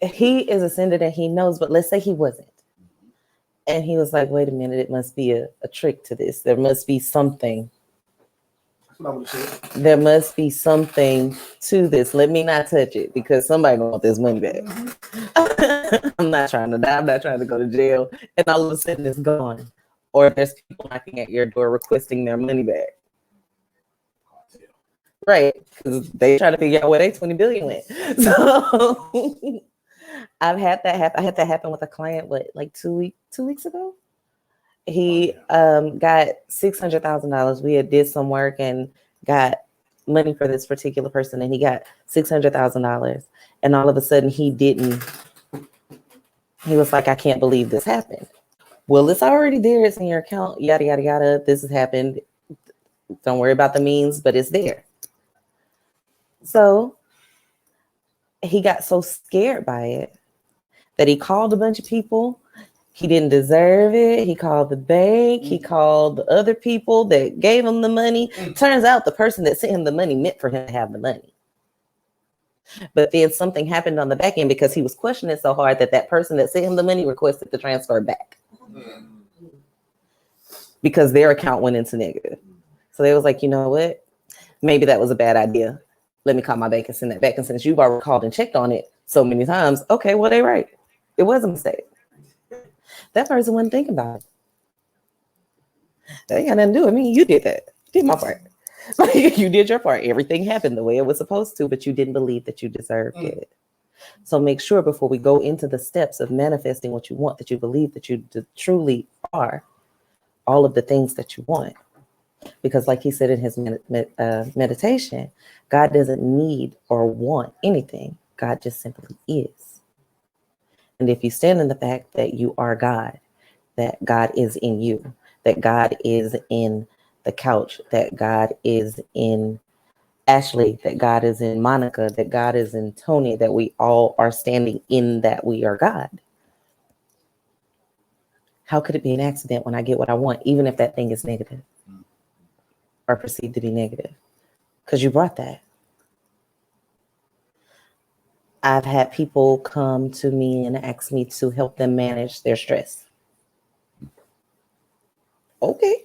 he is ascended and he knows, but let's say he wasn't. And he was like, wait a minute, it must be a trick to this. There must be something. There must be something to this. Let me not touch it because somebody gonna want this money back. I'm not trying to die. I'm not trying to go to jail. And all of a sudden it's gone. Or there's people knocking at your door requesting their money back. Right. Because they try to figure out where they 20 billion went. So I've had that happen. I had that happen with a client, like 2 weeks ago? He got $600,000. We had did some work and got money for this particular person, and he got $600,000. And all of a sudden, he was like, I can't believe this happened. Well, it's already there. It's in your account. Yada, yada, yada. This has happened. Don't worry about the means, but it's there. So he got so scared by it that he called a bunch of people. He didn't deserve it. He called the bank. He called the other people that gave him the money. Turns out the person that sent him the money meant for him to have the money. But then something happened on the back end because he was questioning so hard that person that sent him the money requested the transfer back because their account went into negative. So they was like, you know what? Maybe that was a bad idea. Let me call my bank and send that back. And since you've already called and checked on it so many times, okay, well, they right. It was a mistake. That person wasn't thinking about it. That ain't got nothing to do with me. You did that. You did my part. Like, you did your part. Everything happened the way it was supposed to, but you didn't believe that you deserved it. So make sure before we go into the steps of manifesting what you want, that you believe that you truly are all of the things that you want. Because like he said in his meditation, God doesn't need or want anything. God just simply is. And if you stand in the fact that you are God, that God is in you, that God is in the couch, that God is in Ashley, that God is in Monica, that God is in Tony, that we all are standing in that we are God. How could it be an accident when I get what I want, even if that thing is negative or perceived to be negative? Because you brought that. I've had people come to me and ask me to help them manage their stress. Okay.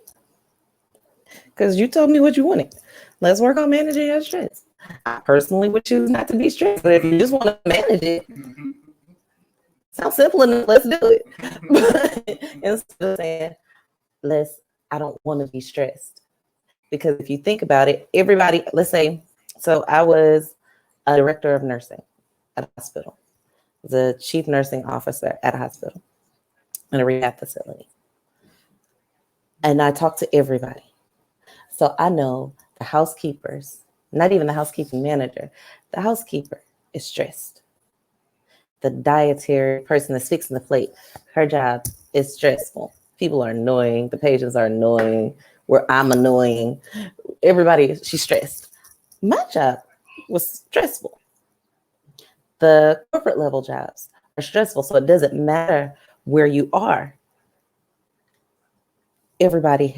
Because you told me what you wanted. Let's work on managing your stress. I personally would choose not to be stressed, but if you just want to manage it, sounds simple enough, let's do it. But instead of saying, I don't want to be stressed, Because if you think about it, everybody, let's say, so I was a director of nursing at a hospital, the chief nursing officer at a hospital in a rehab facility. And I talked to everybody. So I know the housekeepers, not even the housekeeping manager, the housekeeper is stressed. The dietary person that's fixing the plate, her job is stressful. People are annoying. The patients are annoying. Where I'm annoying. Everybody, she's stressed. My job was stressful. The corporate level jobs are stressful. So it doesn't matter where you are. Everybody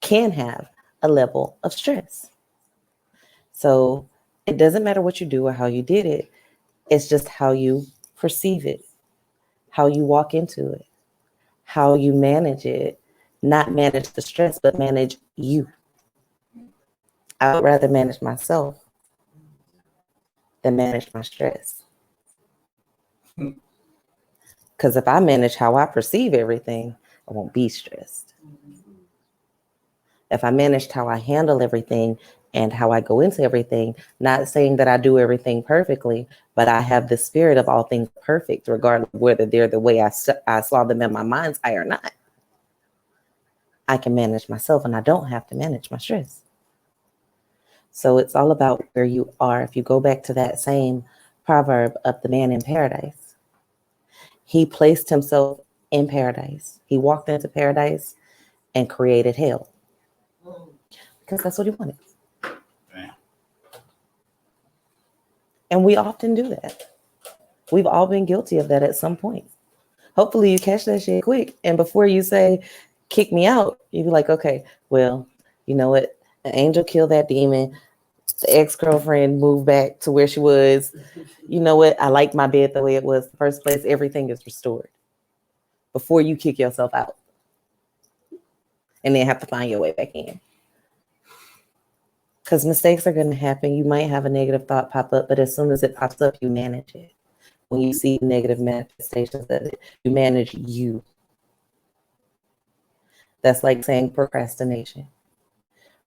can have a level of stress. So it doesn't matter what you do or how you did it. It's just how you perceive it, how you walk into it, how you manage it. Not manage the stress, but manage you. I would rather manage myself than manage my stress. Because if I manage how I perceive everything, I won't be stressed. If I managed how I handle everything and how I go into everything, not saying that I do everything perfectly, but I have the spirit of all things perfect, regardless of whether they're the way I saw them in my mind's eye or not. I can manage myself and I don't have to manage my stress. So it's all about where you are. If you go back to that same proverb of the man in paradise, he placed himself in paradise. He walked into paradise and created hell because that's what he wanted. And we often do that. We've all been guilty of that at some point. Hopefully you catch that shit quick. And before you say, kick me out, you be like, okay, well, you know what? An angel killed that demon. The ex-girlfriend moved back to where she was. You know what? I like my bed the way it was in the first place. Everything is restored before you kick yourself out and then have to find your way back in. Because mistakes are going to happen. You might have a negative thought pop up, but as soon as it pops up, you manage it. When you see negative manifestations of it, you manage you. That's like saying procrastination.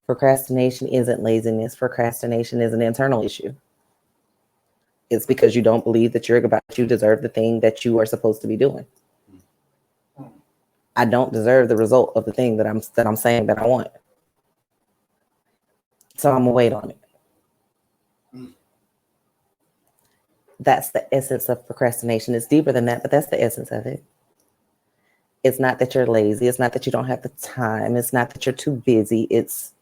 Procrastination isn't laziness. Procrastination is an internal issue. It's because you don't believe that you deserve the thing that you are supposed to be doing. I don't deserve the result of the thing that I'm saying that I want. So I'm gonna wait on it. That's the essence of procrastination. It's deeper than that, but that's the essence of it. It's not that you're lazy. It's not that you don't have the time. It's not that you're too busy. It's,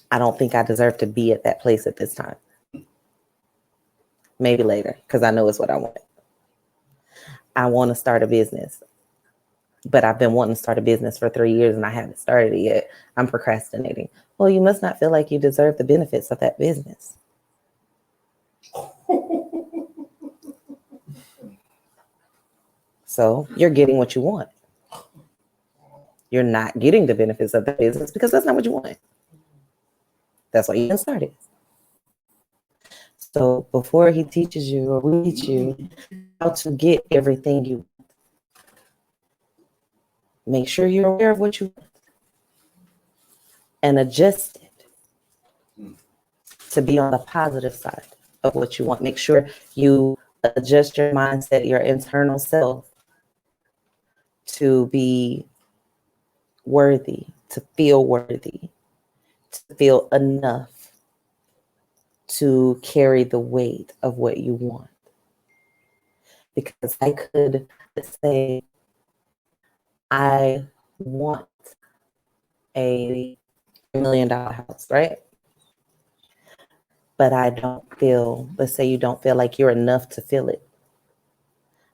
I don't think I deserve to be at that place at this time. Maybe later, because I know it's what I want. I want to start a business, but I've been wanting to start a business for 3 years and I haven't started it yet. I'm procrastinating. Well, you must not feel like you deserve the benefits of that business. So you're getting what you want. You're not getting the benefits of the business because that's not what you want. That's why you didn't start it. So before he teaches you or we teach you how to get everything you want, make sure you're aware of what you want and adjust it to be on the positive side of what you want. Make sure you adjust your mindset, your internal self, to be worthy, to feel enough to carry the weight of what you want. Because I could say, I want a $1 million house, right? But I don't feel, let's say you don't feel like you're enough to feel it.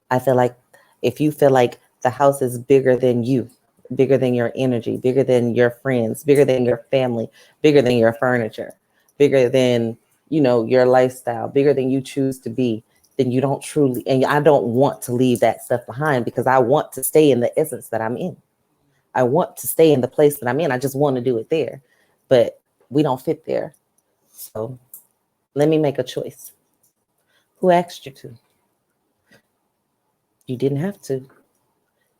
I feel like if you feel like the house is bigger than you, bigger than your energy, bigger than your friends, bigger than your family, bigger than your furniture, bigger than, your lifestyle, bigger than you choose to be, then you don't truly, and I don't want to leave that stuff behind because I want to stay in the essence that I'm in. I want to stay in the place that I'm in. I just want to do it there, but we don't fit there. So let me make a choice. Who asked you to? You didn't have to.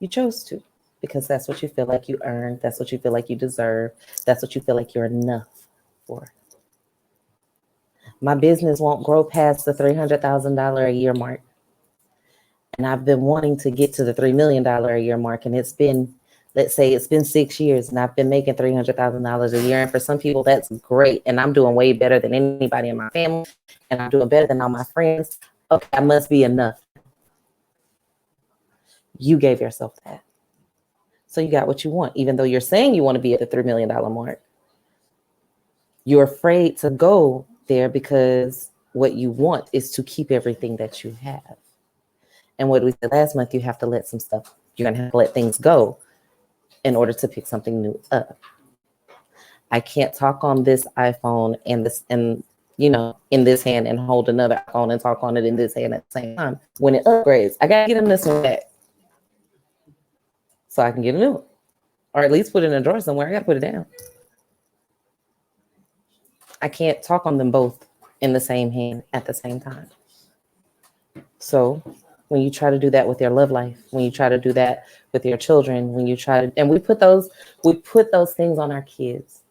You chose to. because that's what you feel like you earned. That's what you feel like you deserve. That's what you feel like you're enough for. My business won't grow past the $300,000 a year mark. And I've been wanting to get to the $3 million a year mark. And it's been, let's say it's been 6 years and I've been making $300,000 a year. And for some people, that's great. And I'm doing way better than anybody in my family. And I'm doing better than all my friends. Okay, I must be enough. You gave yourself that. So you got what you want, even though you're saying you want to be at the $3 million mark. You're afraid to go there because what you want is to keep everything that you have. And what we said last month, you have to let some stuff, you're going to have to let things go in order to pick something new up. I can't talk on this iPhone and this, and in this hand and hold another iPhone and talk on it in this hand at the same time. When it upgrades, I got to get in this one back so I can get a new one. Or at least put it in a drawer somewhere. I got to put it down. I can't talk on them both in the same hand at the same time. So when you try to do that with your love life, when you try to do that with your children, when you try to, and we put those things on our kids.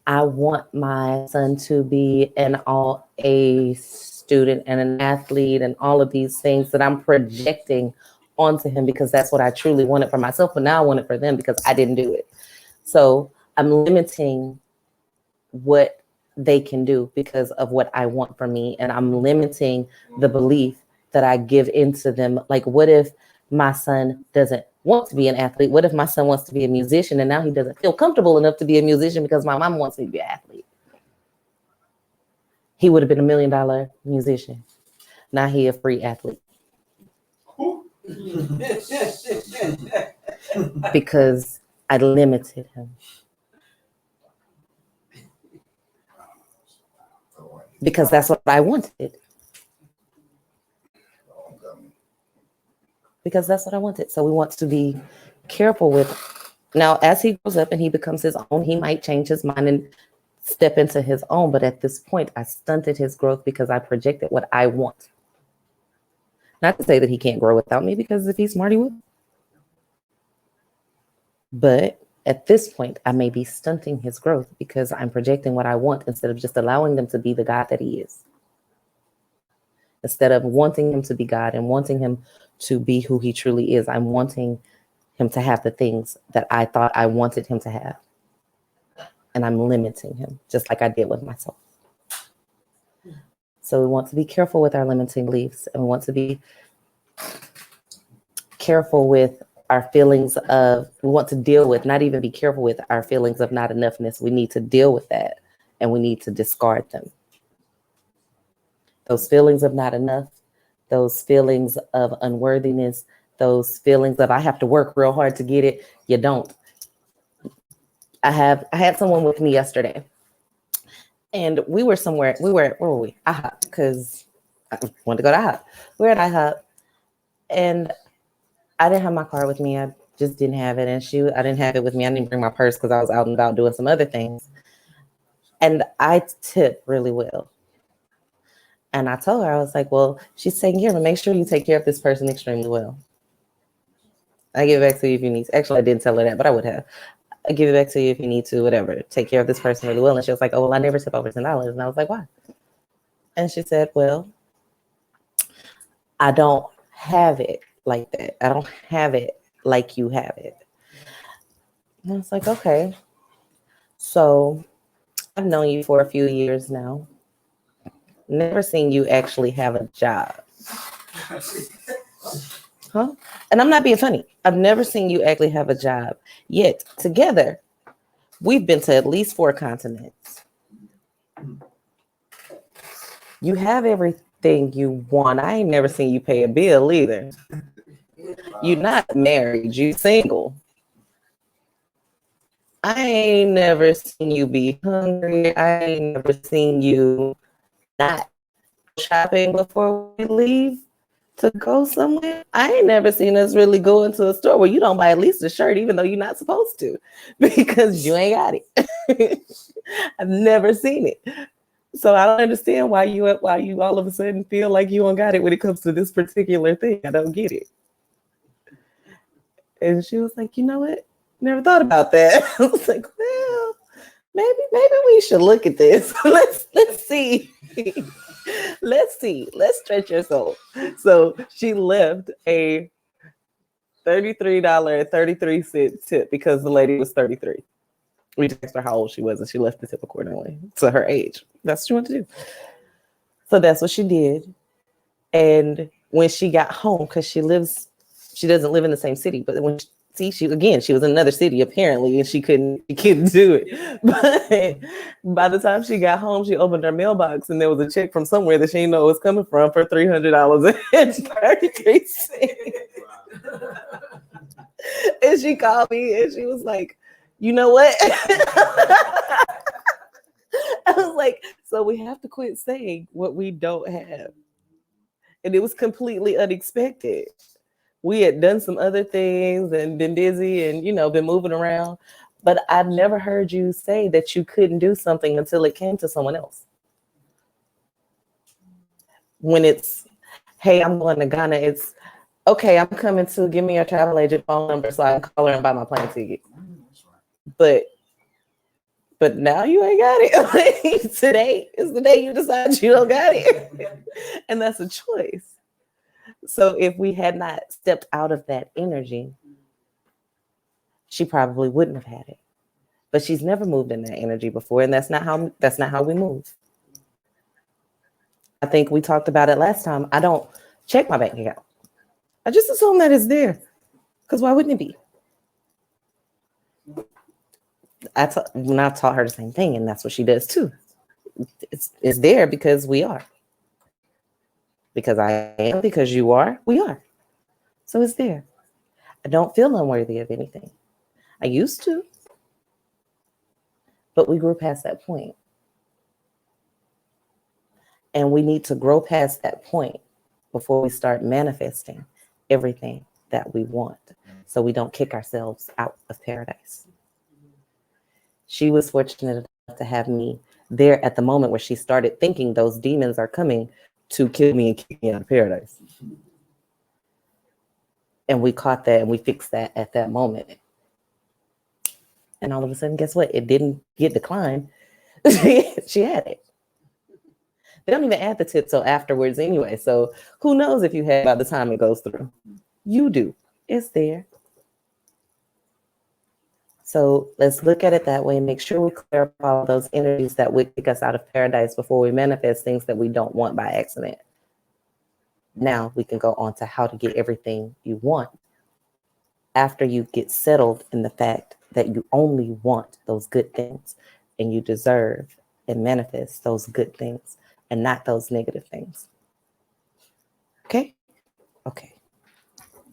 I want my son to be an all-A student and an athlete and all of these things that I'm projecting onto him because that's what I truly wanted for myself, but now I want it for them because I didn't do it. So I'm limiting what they can do because of what I want for me, and I'm limiting the belief that I give into them. Like, what if my son doesn't want to be an athlete? What if my son wants to be a musician and now he doesn't feel comfortable enough to be a musician because my mom wants me to be an athlete? He would have been $1 million musician. Now he a free athlete. Because I limited him. Because that's what I wanted. Because that's what I wanted. So we want to be careful with. Now, as he grows up and he becomes his own, he might change his mind and step into his own. But at this point, I stunted his growth because I projected what I want. Not to say that he can't grow without me, because if he's smart, he will. But at this point, I may be stunting his growth because I'm projecting what I want instead of just allowing them to be the God that he is. Instead of wanting him to be God and wanting him to be who he truly is, I'm wanting him to have the things that I thought I wanted him to have. And I'm limiting him, just like I did with myself. So we want to be careful with our limiting beliefs, and we want to be careful with our feelings of, we want to deal with, not even be careful with our feelings of not enoughness. We need to deal with that, and we need to discard them. Those feelings of not enough, those feelings of unworthiness, those feelings of I have to work real hard to get it. You don't. I had someone with me yesterday, and we were somewhere. Where were we? IHOP, because I wanted to go to IHOP. We were at IHOP, and I didn't have my card with me. I just didn't have it, and I didn't have it with me. I didn't bring my purse because I was out and about doing some other things. And I tip really well. And I told her, I was like, well, she's taking care of it. Make sure you take care of this person extremely well. I give it back to you if you need to. Actually, I didn't tell her that, but I would have. I give it back to you if you need to, whatever. Take care of this person really well. And she was like, oh, well, I never tip over $10. And I was like, why? And she said, well, I don't have it like that. I don't have it like you have it. And I was like, okay. So I've known you for a few years now. Never seen you actually have a job. Huh? And I'm not being funny. I've never seen you actually have a job. Yet together, we've been to at least 4 continents. You have everything you want. I ain't never seen you pay a bill either. You're not married. You single. I ain't never seen you be hungry. I ain't never seen you not shopping before we leave to go somewhere. I ain't never seen us really go into a store where you don't buy at least a shirt, even though you're not supposed to, because you ain't got it. I've never seen it. So I don't understand why you all of a sudden feel like you don't got it when it comes to this particular thing. I don't get it. And she was like, you know what? Never thought about that. I was like, well, maybe we should look at this. let's see. Let's see. Let's stretch your soul. So she left a $33.33 tip because the lady was 33. We asked her how old she was and she left the tip accordingly to her age. That's what she wanted to do. So that's what she did. And when she got home, because she doesn't live in the same city, but when she was in another city apparently, and she couldn't do it. But by the time she got home, she opened her mailbox and there was a check from somewhere that she didn't know it was coming from for $300.33. And she called me and she was like, you know what? I was like, so we have to quit saying what we don't have. And it was completely unexpected. We had done some other things and been busy and, been moving around. But I've never heard you say that you couldn't do something until it came to someone else. When it's, hey, I'm going to Ghana, it's, okay, I'm coming to give me your travel agent phone number so I can call her and buy my plane ticket. But now you ain't got it. Today is the day you decide you don't got it. And that's a choice. So if we had not stepped out of that energy, she probably wouldn't have had it. But she's never moved in that energy before, and that's not how we move. I think we talked about it last time. I don't check my bank account. I just assume that it's there. Because why wouldn't it be? I taught her the same thing, and that's what she does too. It's there because we are. Because I am, because you are, we are. So it's there. I don't feel unworthy of anything. I used to. But we grew past that point. And we need to grow past that point before we start manifesting everything that we want. So we don't kick ourselves out of paradise. She was fortunate enough to have me there at the moment where she started thinking those demons are coming to kill me and kick me out of paradise. And we caught that and we fixed that at that moment. And all of a sudden, guess what? It didn't get declined. She had it. They don't even add the tip till afterwards anyway. So who knows if you had by the time it goes through? You do. It's there. So let's look at it that way and make sure we clear up all those energies that would kick us out of paradise before we manifest things that we don't want by accident. Now we can go on to how to get everything you want after you get settled in the fact that you only want those good things and you deserve and manifest those good things and not those negative things. Okay? Okay.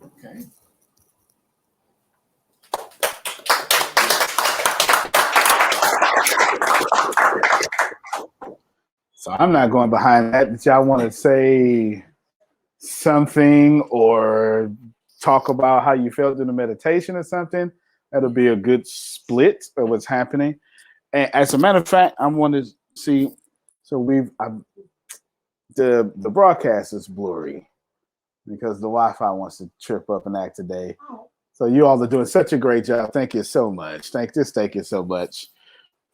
Okay. So I'm not going behind that. Did y'all want to say something or talk about how you felt in the meditation or something? That'll be a good split of what's happening. And as a matter of fact, I want to see. So the broadcast is blurry because the Wi-Fi wants to trip up and act today. So you all are doing such a great job. Thank you so much. Thank you so much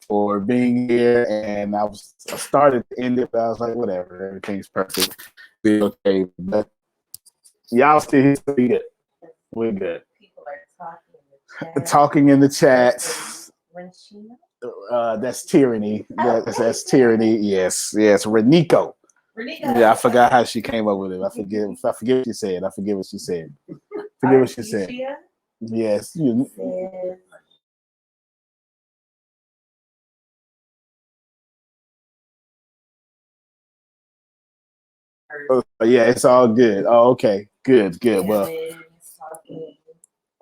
for being here. And I started to end it, but I was like, whatever, everything's perfect. Be okay. But y'all still here, so we good. We're good. People are talking in the chat. That's tyranny. That's tyranny. Yes. Reniko. Yeah, I forgot how she came up with it. I forget what she said. I forget what she said. Forget what she said. Yes. Oh, yeah, it's all good. Oh, okay. Good. Well,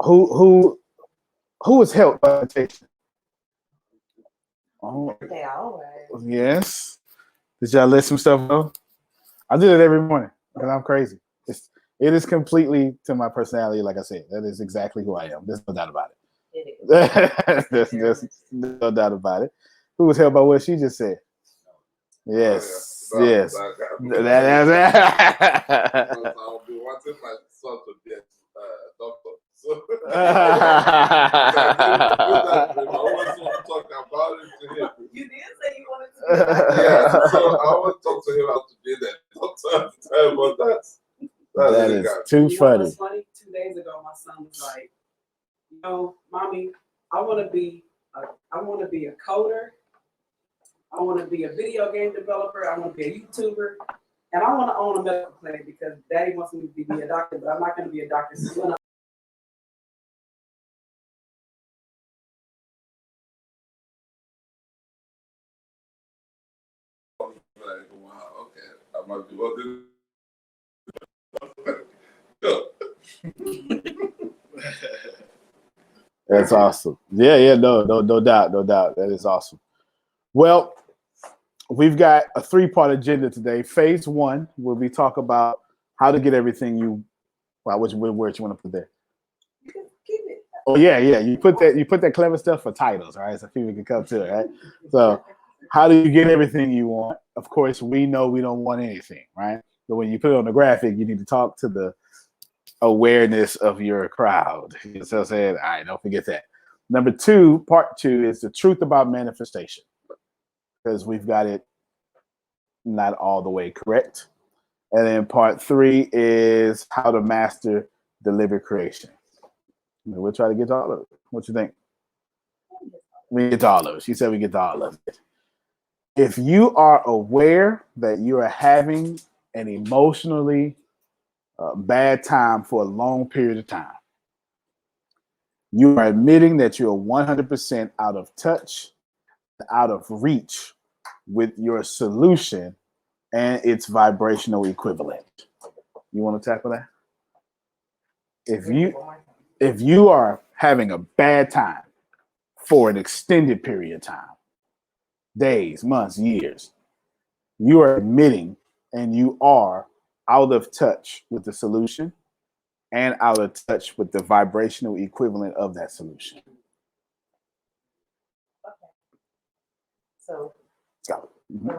who was helped by meditation? Oh, yes. Did y'all let some stuff go? I do that every morning because I'm crazy. It is completely to my personality. Like I said, that is exactly who I am. There's no doubt about it. There's no doubt about it. Who was helped by what she just said? Yes. You did say you wanted to. Yeah, so I always talk to him how to do that sometimes, but that is too funny. What's funny? 2 days ago, my son was like, mommy, I want to be a coder. I want to be a video game developer. I want to be a YouTuber. And I want to own a medical clinic because daddy wants me to be a doctor, but I'm not going to be a doctor. So I'm gonna like, wow, okay, I might be well That's awesome. Yeah, no doubt. That is awesome. Well, we've got a 3-part agenda today. Phase 1, where we talk about how to get everything you. Well, which word you want to put there? Oh yeah. You put that clever stuff for titles, right? So people can come to it, right? So, how do you get everything you want? Of course, we know we don't want anything, right? But when you put it on the graphic, you need to talk to the awareness of your crowd. You know what I'm saying? All right, don't forget that. Number 2, part 2 is the truth about manifestation, because we've got it not all the way correct. And then part 3 is how to master deliberate creation. We'll try to get to all of it. What you think? We get to all of it. She said we get to all of it. If you are aware that you are having an emotionally bad time for a long period of time, you are admitting that you are 100% out of touch, out of reach with your solution and its vibrational equivalent. You want to tackle that? If you are having a bad time for an extended period of time, days, months, years, you are admitting and you are out of touch with the solution and out of touch with the vibrational equivalent of that solution. So the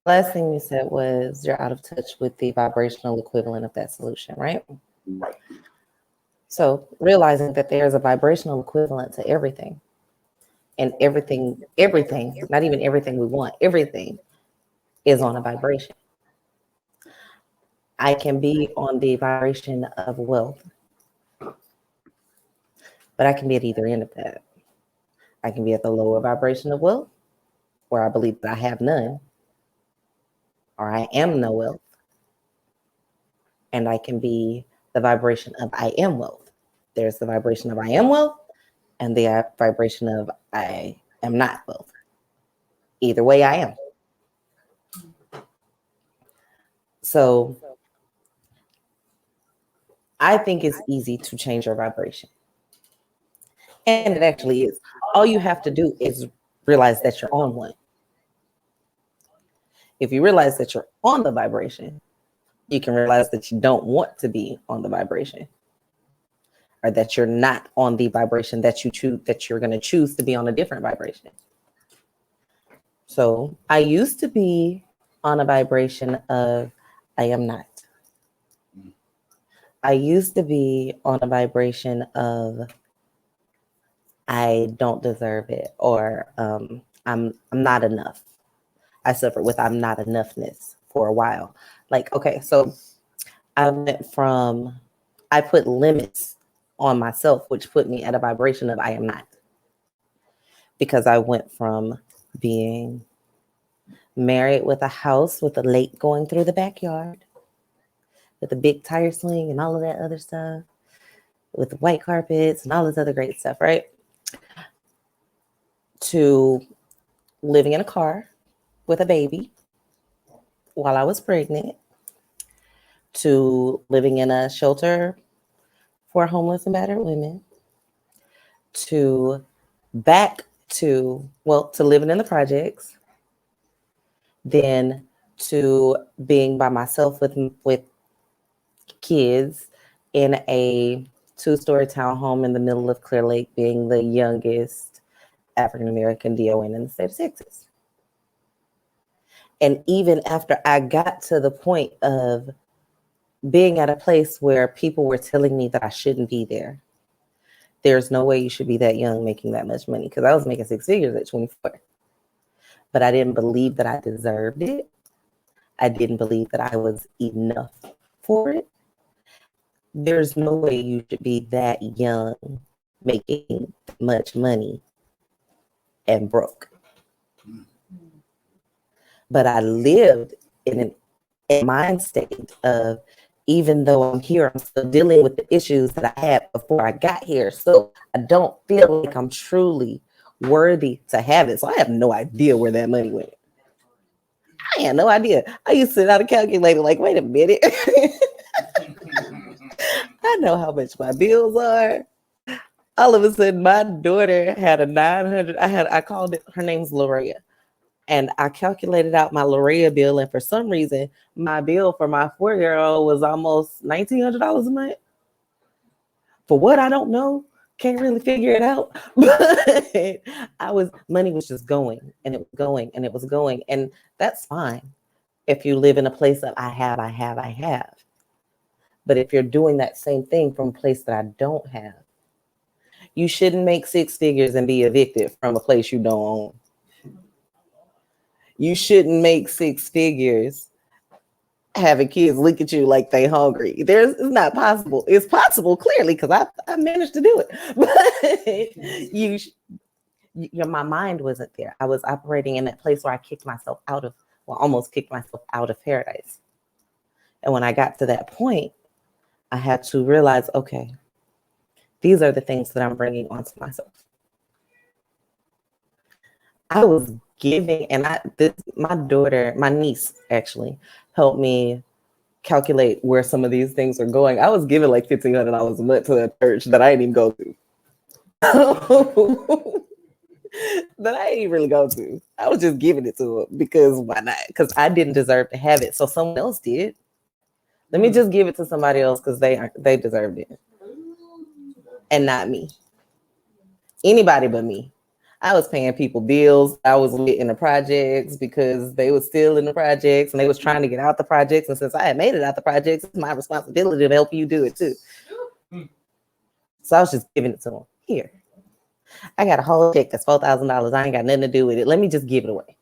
last thing you said was you're out of touch with the vibrational equivalent of that solution, right? Right. So realizing that there's a vibrational equivalent to everything, and everything, not even everything we want, everything is on a vibration. I can be on the vibration of wealth, but I can be at either end of that. I can be at the lower vibration of wealth, where I believe that I have none, or I am no wealth. And I can be the vibration of I am wealth. There's the vibration of I am wealth and the vibration of I am not wealth. Either way, I am. So I think it's easy to change your vibration. And it actually is. All you have to do is realize that you're on one. If you realize that you're on the vibration, you can realize that you don't want to be on the vibration, or that you're not on the vibration that you choose, that you're going to choose to be on a different vibration. So I used to be on a vibration of I am not. I used to be on a vibration of I don't deserve it, or I'm not enough. I suffered with I'm not enoughness for a while. Like, okay, so I went from, I put limits on myself, which put me at a vibration of I am not. Because I went from being married with a house with a lake going through the backyard, with a big tire swing and all of that other stuff, with white carpets and all this other great stuff, right? To living in a car with a baby while I was pregnant, to living in a shelter for homeless and battered women, to back to living in the projects, then to being by myself with kids in a 2-story townhome in the middle of Clear Lake, being the youngest African-American DON in the state of Texas. And even after I got to the point of being at a place where people were telling me that I shouldn't be there. There's no way you should be that young making that much money, because I was making 6 figures at 24. But I didn't believe that I deserved it. I didn't believe that I was enough for it. There's no way you should be that young making much money and broke. But I lived in a mind state of, even though I'm here, I'm still dealing with the issues that I had before I got here. So I don't feel like I'm truly worthy to have it. So I have no idea where that money went. I had no idea. I used to sit out a calculator like, wait a minute. I know how much my bills are. All of a sudden, my daughter had a 900. I called it, her name's Lorea. And I calculated out my Lorea bill. And for some reason, my bill for my 4-year-old was almost $1,900 a month. For what, I don't know. Can't really figure it out. But money was just going, and it was going, and it was going. And that's fine if you live in a place of I have. But if you're doing that same thing from a place that I don't have, you shouldn't make 6 figures and be evicted from a place you don't own. You shouldn't make 6 figures having kids look at you like they hungry. It's not possible. It's possible, clearly, because I managed to do it. But my mind wasn't there. I was operating in that place where I almost kicked myself out of paradise. And when I got to that point, I had to realize, okay, these are the things that I'm bringing onto myself. I was giving, and my niece actually helped me calculate where some of these things are going. I was giving like $1,500 a month to a church that I didn't even go to. That I didn't really go to. I was just giving it to them because why not? Because I didn't deserve to have it. So someone else did. Let me just give it to somebody else because they deserved it. And not me. Anybody but me. I was paying people bills. I was lit in the projects because they were still in the projects and they was trying to get out the projects. And since I had made it out the projects, it's my responsibility to help you do it too. So I was just giving it to them. Here, I got a whole check that's $4,000. I ain't got nothing to do with it. Let me just give it away.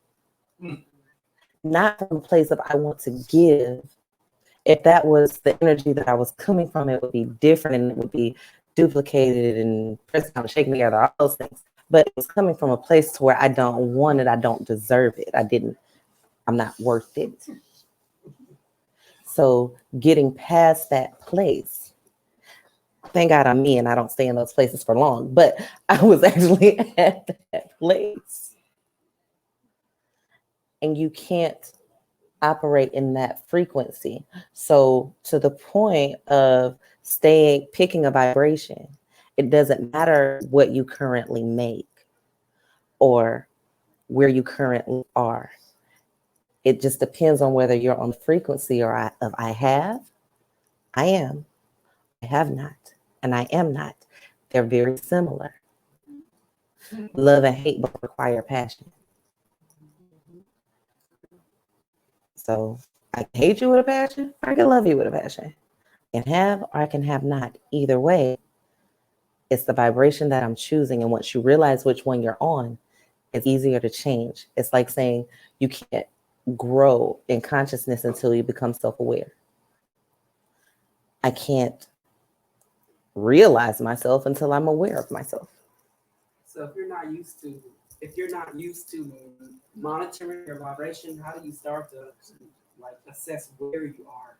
Not from a place of I want to give. If that was the energy that I was coming from, it would be different and it would be duplicated and pressed down, shaken together, all those things. But it was coming from a place to where I don't want it, I don't deserve it. I'm not worth it. So getting past that place, thank God I'm me and I don't stay in those places for long, but I was actually at that place. And you can't operate in that frequency. So to the point of picking a vibration, it doesn't matter what you currently make or where you currently are. It just depends on whether you're on the frequency or I have, I am, I have not, and I am not. They're very similar. Love and hate both require passion. So I can hate you with a passion, or I can love you with a passion. I can have or I can have not. Either way, it's the vibration that I'm choosing. And once you realize which one you're on, it's easier to change. It's like saying you can't grow in consciousness until you become self-aware. I can't realize myself until I'm aware of myself. So if you're not used to monitoring your vibration, how do you start to like assess where you are?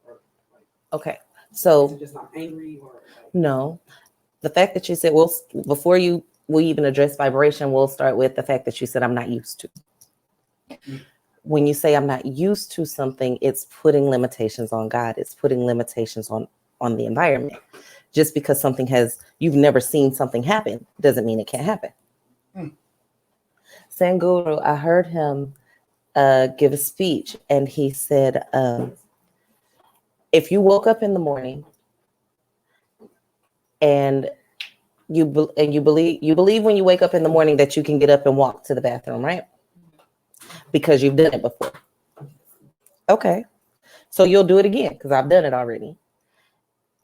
Or like, okay, so is it just not angry or like, no. The fact that you said, well, before we even address vibration, we'll start with the fact that you said I'm not used to. When you say I'm not used to something, it's putting limitations on God. It's putting limitations on the environment. Just because you've never seen something happen doesn't mean it can't happen. Sanguru, I heard him give a speech and he said, if you woke up in the morning and you believe when you wake up in the morning that you can get up and walk to the bathroom, right? Because you've done it before. Okay. So you'll do it again because I've done it already.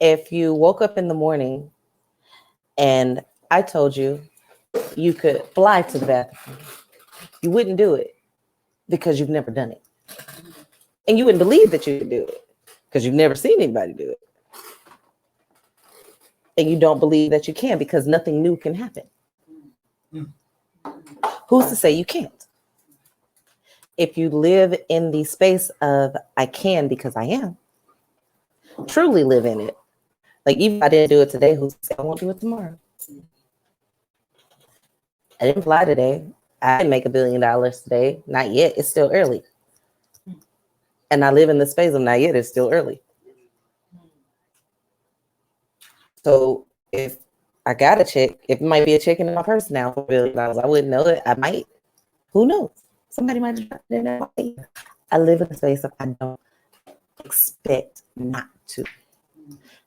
If you woke up in the morning and I told you you could fly to the bathroom, you wouldn't do it because you've never done it. And you wouldn't believe that you could do it because you've never seen anybody do it. And you don't believe that you can because nothing new can happen. Who's to say you can't? If you live in the space of I can because I am, truly live in it. Like even if I didn't do it today, who's to say I won't do it tomorrow? I didn't fly today. I didn't make $1 billion today. Not yet. It's still early. And I live in the space of not yet. It's still early. So if I got a check, it might be a check in my purse now for $1 billion. I wouldn't know it. I might. Who knows? Somebody might have dropped it in there. I live in the space of I don't expect not to.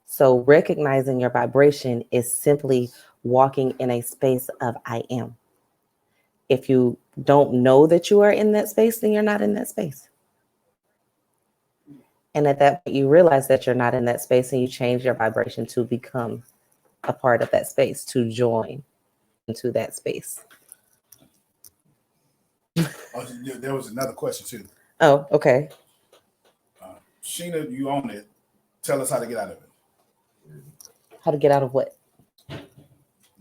So recognizing your vibration is simply walking in a space of I am. If you don't know that you are in that space, then you're not in that space. And at that point, you realize that you're not in that space and you change your vibration to become a part of that space, to join into that space. Oh, there was another question too. Oh, okay. Sheena, you own it. Tell us how to get out of it. How to get out of what?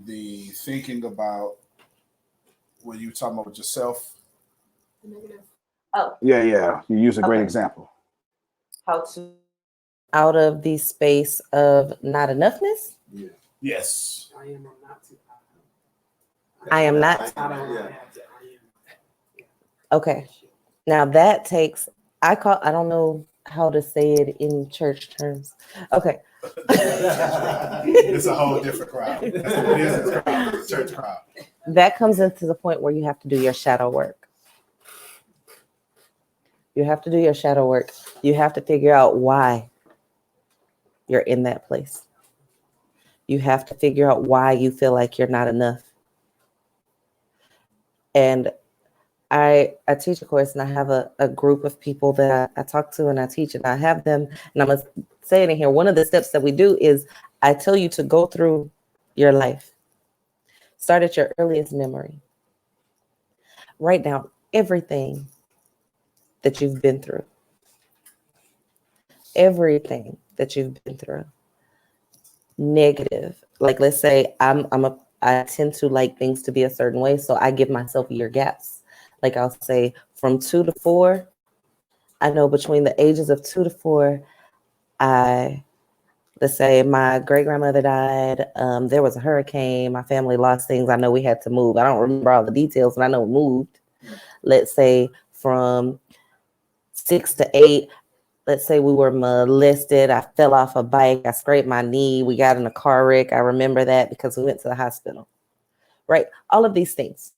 The thinking about what you were talking about with yourself. Oh. Yeah. You use a great example. How to out of the space of not enoughness? Yeah. Yes. I am not. Okay. Now that takes, I don't know how to say it in church terms. Okay. It's a whole different crowd. That's the business crowd, the church crowd. That comes into the point where you have to do your shadow work. You have to do your shadow work. You have to figure out why you're in that place. You have to figure out why you feel like you're not enough. And I teach a course and I have a group of people that I talk to and I teach and I have them, and I'm going to say it in here. One of the steps that we do is I tell you to go through your life. Start at your earliest memory. Write down everything that you've been through. Everything that you've been through. Negative. Like let's say I tend to like things to be a certain way, so I give myself year gaps. Like I'll say from 2 to 4, I know between the ages of 2 to 4, let's say my great grandmother died. There was a hurricane. My family lost things. I know we had to move. I don't remember all the details, but I know we moved. Let's say from 6 to 8, let's say we were molested. I fell off a bike. I scraped my knee. We got in a car wreck. I remember that because we went to the hospital, right? All of these things,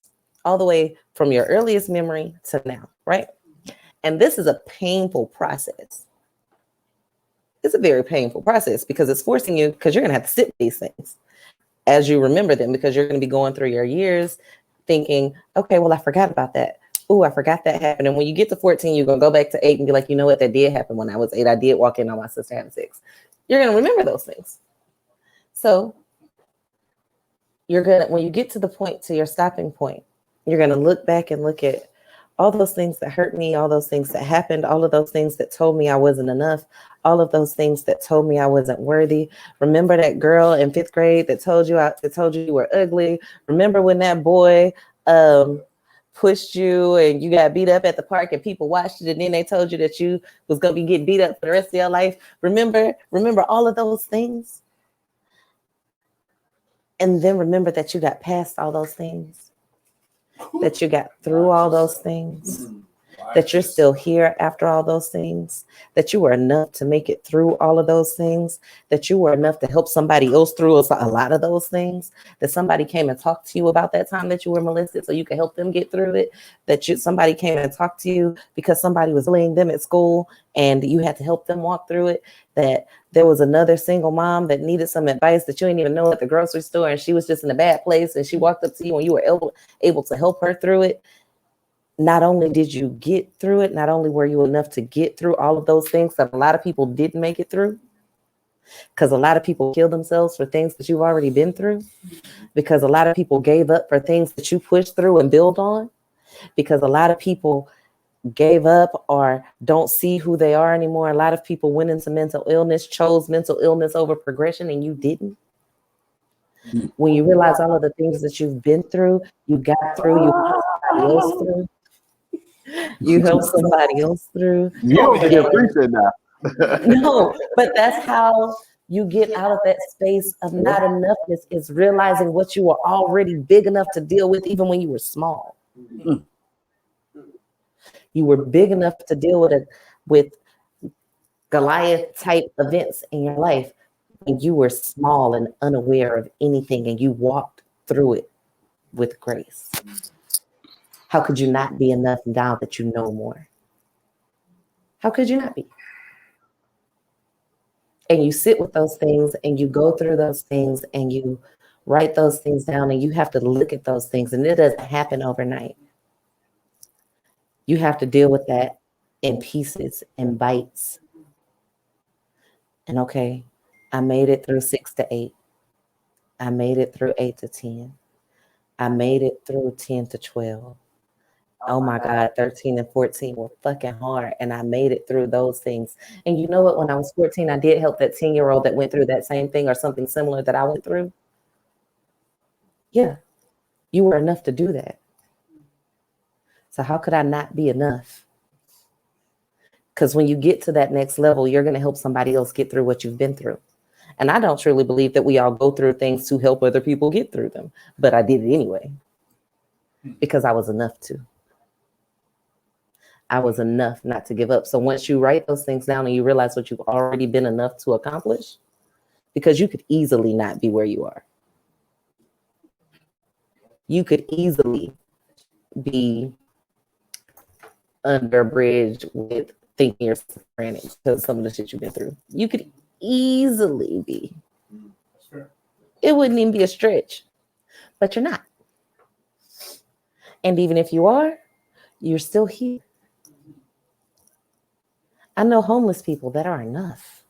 all the way from your earliest memory to now, right? And this is a painful process. It's a very painful process because it's forcing you, because you're going to have to sit with these things as you remember them, because you're going to be going through your years thinking, okay, well, I forgot about that. Oh, I forgot that happened. And when you get to 14, you're going to go back to 8 and be like, you know what, that did happen when I was 8. I did walk in on my sister having sex. You're going to remember those things. So you're going to, when you get to the point, to your stopping point, you're going to look back and look at all those things that hurt me, all those things that happened, all of those things that told me I wasn't enough, all of those things that told me I wasn't worthy. Remember that girl in 5th grade that told you you were ugly? Remember when that boy pushed you and you got beat up at the park and people watched it and then they told you that you was going to be getting beat up for the rest of your life? Remember all of those things? And then remember that you got past all those things, that you got through all those things, that you're still here after all those things, that you were enough to make it through all of those things, that you were enough to help somebody else through a lot of those things, that somebody came and talked to you about that time that you were molested so you could help them get through it, that somebody came and talked to you because somebody was bullying them at school and you had to help them walk through it, that there was another single mom that needed some advice that you didn't even know at the grocery store and she was just in a bad place and she walked up to you and you were able to help her through it. not only did you get through it, not only were you enough to get through all of those things that a lot of people didn't make it through, because a lot of people kill themselves for things that you've already been through, because a lot of people gave up for things that you pushed through and build on, because a lot of people gave up or don't see who they are anymore. A lot of people went into mental illness, chose mental illness over progression, and you didn't. When you realize all of the things that you've been through, you got through, you helped somebody else through. You help somebody else through. You don't think I appreciate that. No, but that's how you get out of that space of not enoughness, is realizing what you were already big enough to deal with even when you were small. You were big enough to deal with it, with Goliath type events in your life when you were small and unaware of anything, and you walked through it with grace. How could you not be enough now that you know more? How could you not be? And you sit with those things and you go through those things and you write those things down, and you have to look at those things, and it doesn't happen overnight. You have to deal with that in pieces and bites. And okay, I made it through 6 to 8. I made it through 8 to 10. I made it through 10 to 12. Oh my God, 13 and 14 were fucking hard. And I made it through those things. And you know what? When I was 14, I did help that 10-year-old that went through that same thing or something similar that I went through. Yeah, you were enough to do that. So how could I not be enough? Because when you get to that next level, you're going to help somebody else get through what you've been through. And I don't truly believe that we all go through things to help other people get through them. But I did it anyway because I was enough to. I was enough not to give up. So once you write those things down and you realize what you've already been enough to accomplish, because you could easily not be where you are. You could easily be under a bridge with thinking you're schizophrenic because of some of the shit you've been through. You could easily be. It wouldn't even be a stretch, but you're not. And even if you are, you're still here. I know homeless people that are enough.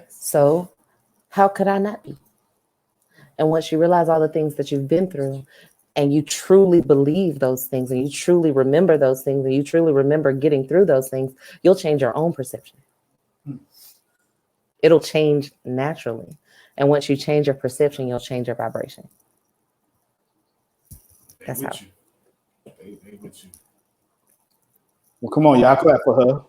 So how could I not be? And once you realize all the things that you've been through, and you truly believe those things, and you truly remember those things, and you truly remember getting through those things, you'll change your own perception. It'll change naturally. And once you change your perception, you'll change your vibration. That's how. Well, come on, y'all clap for her.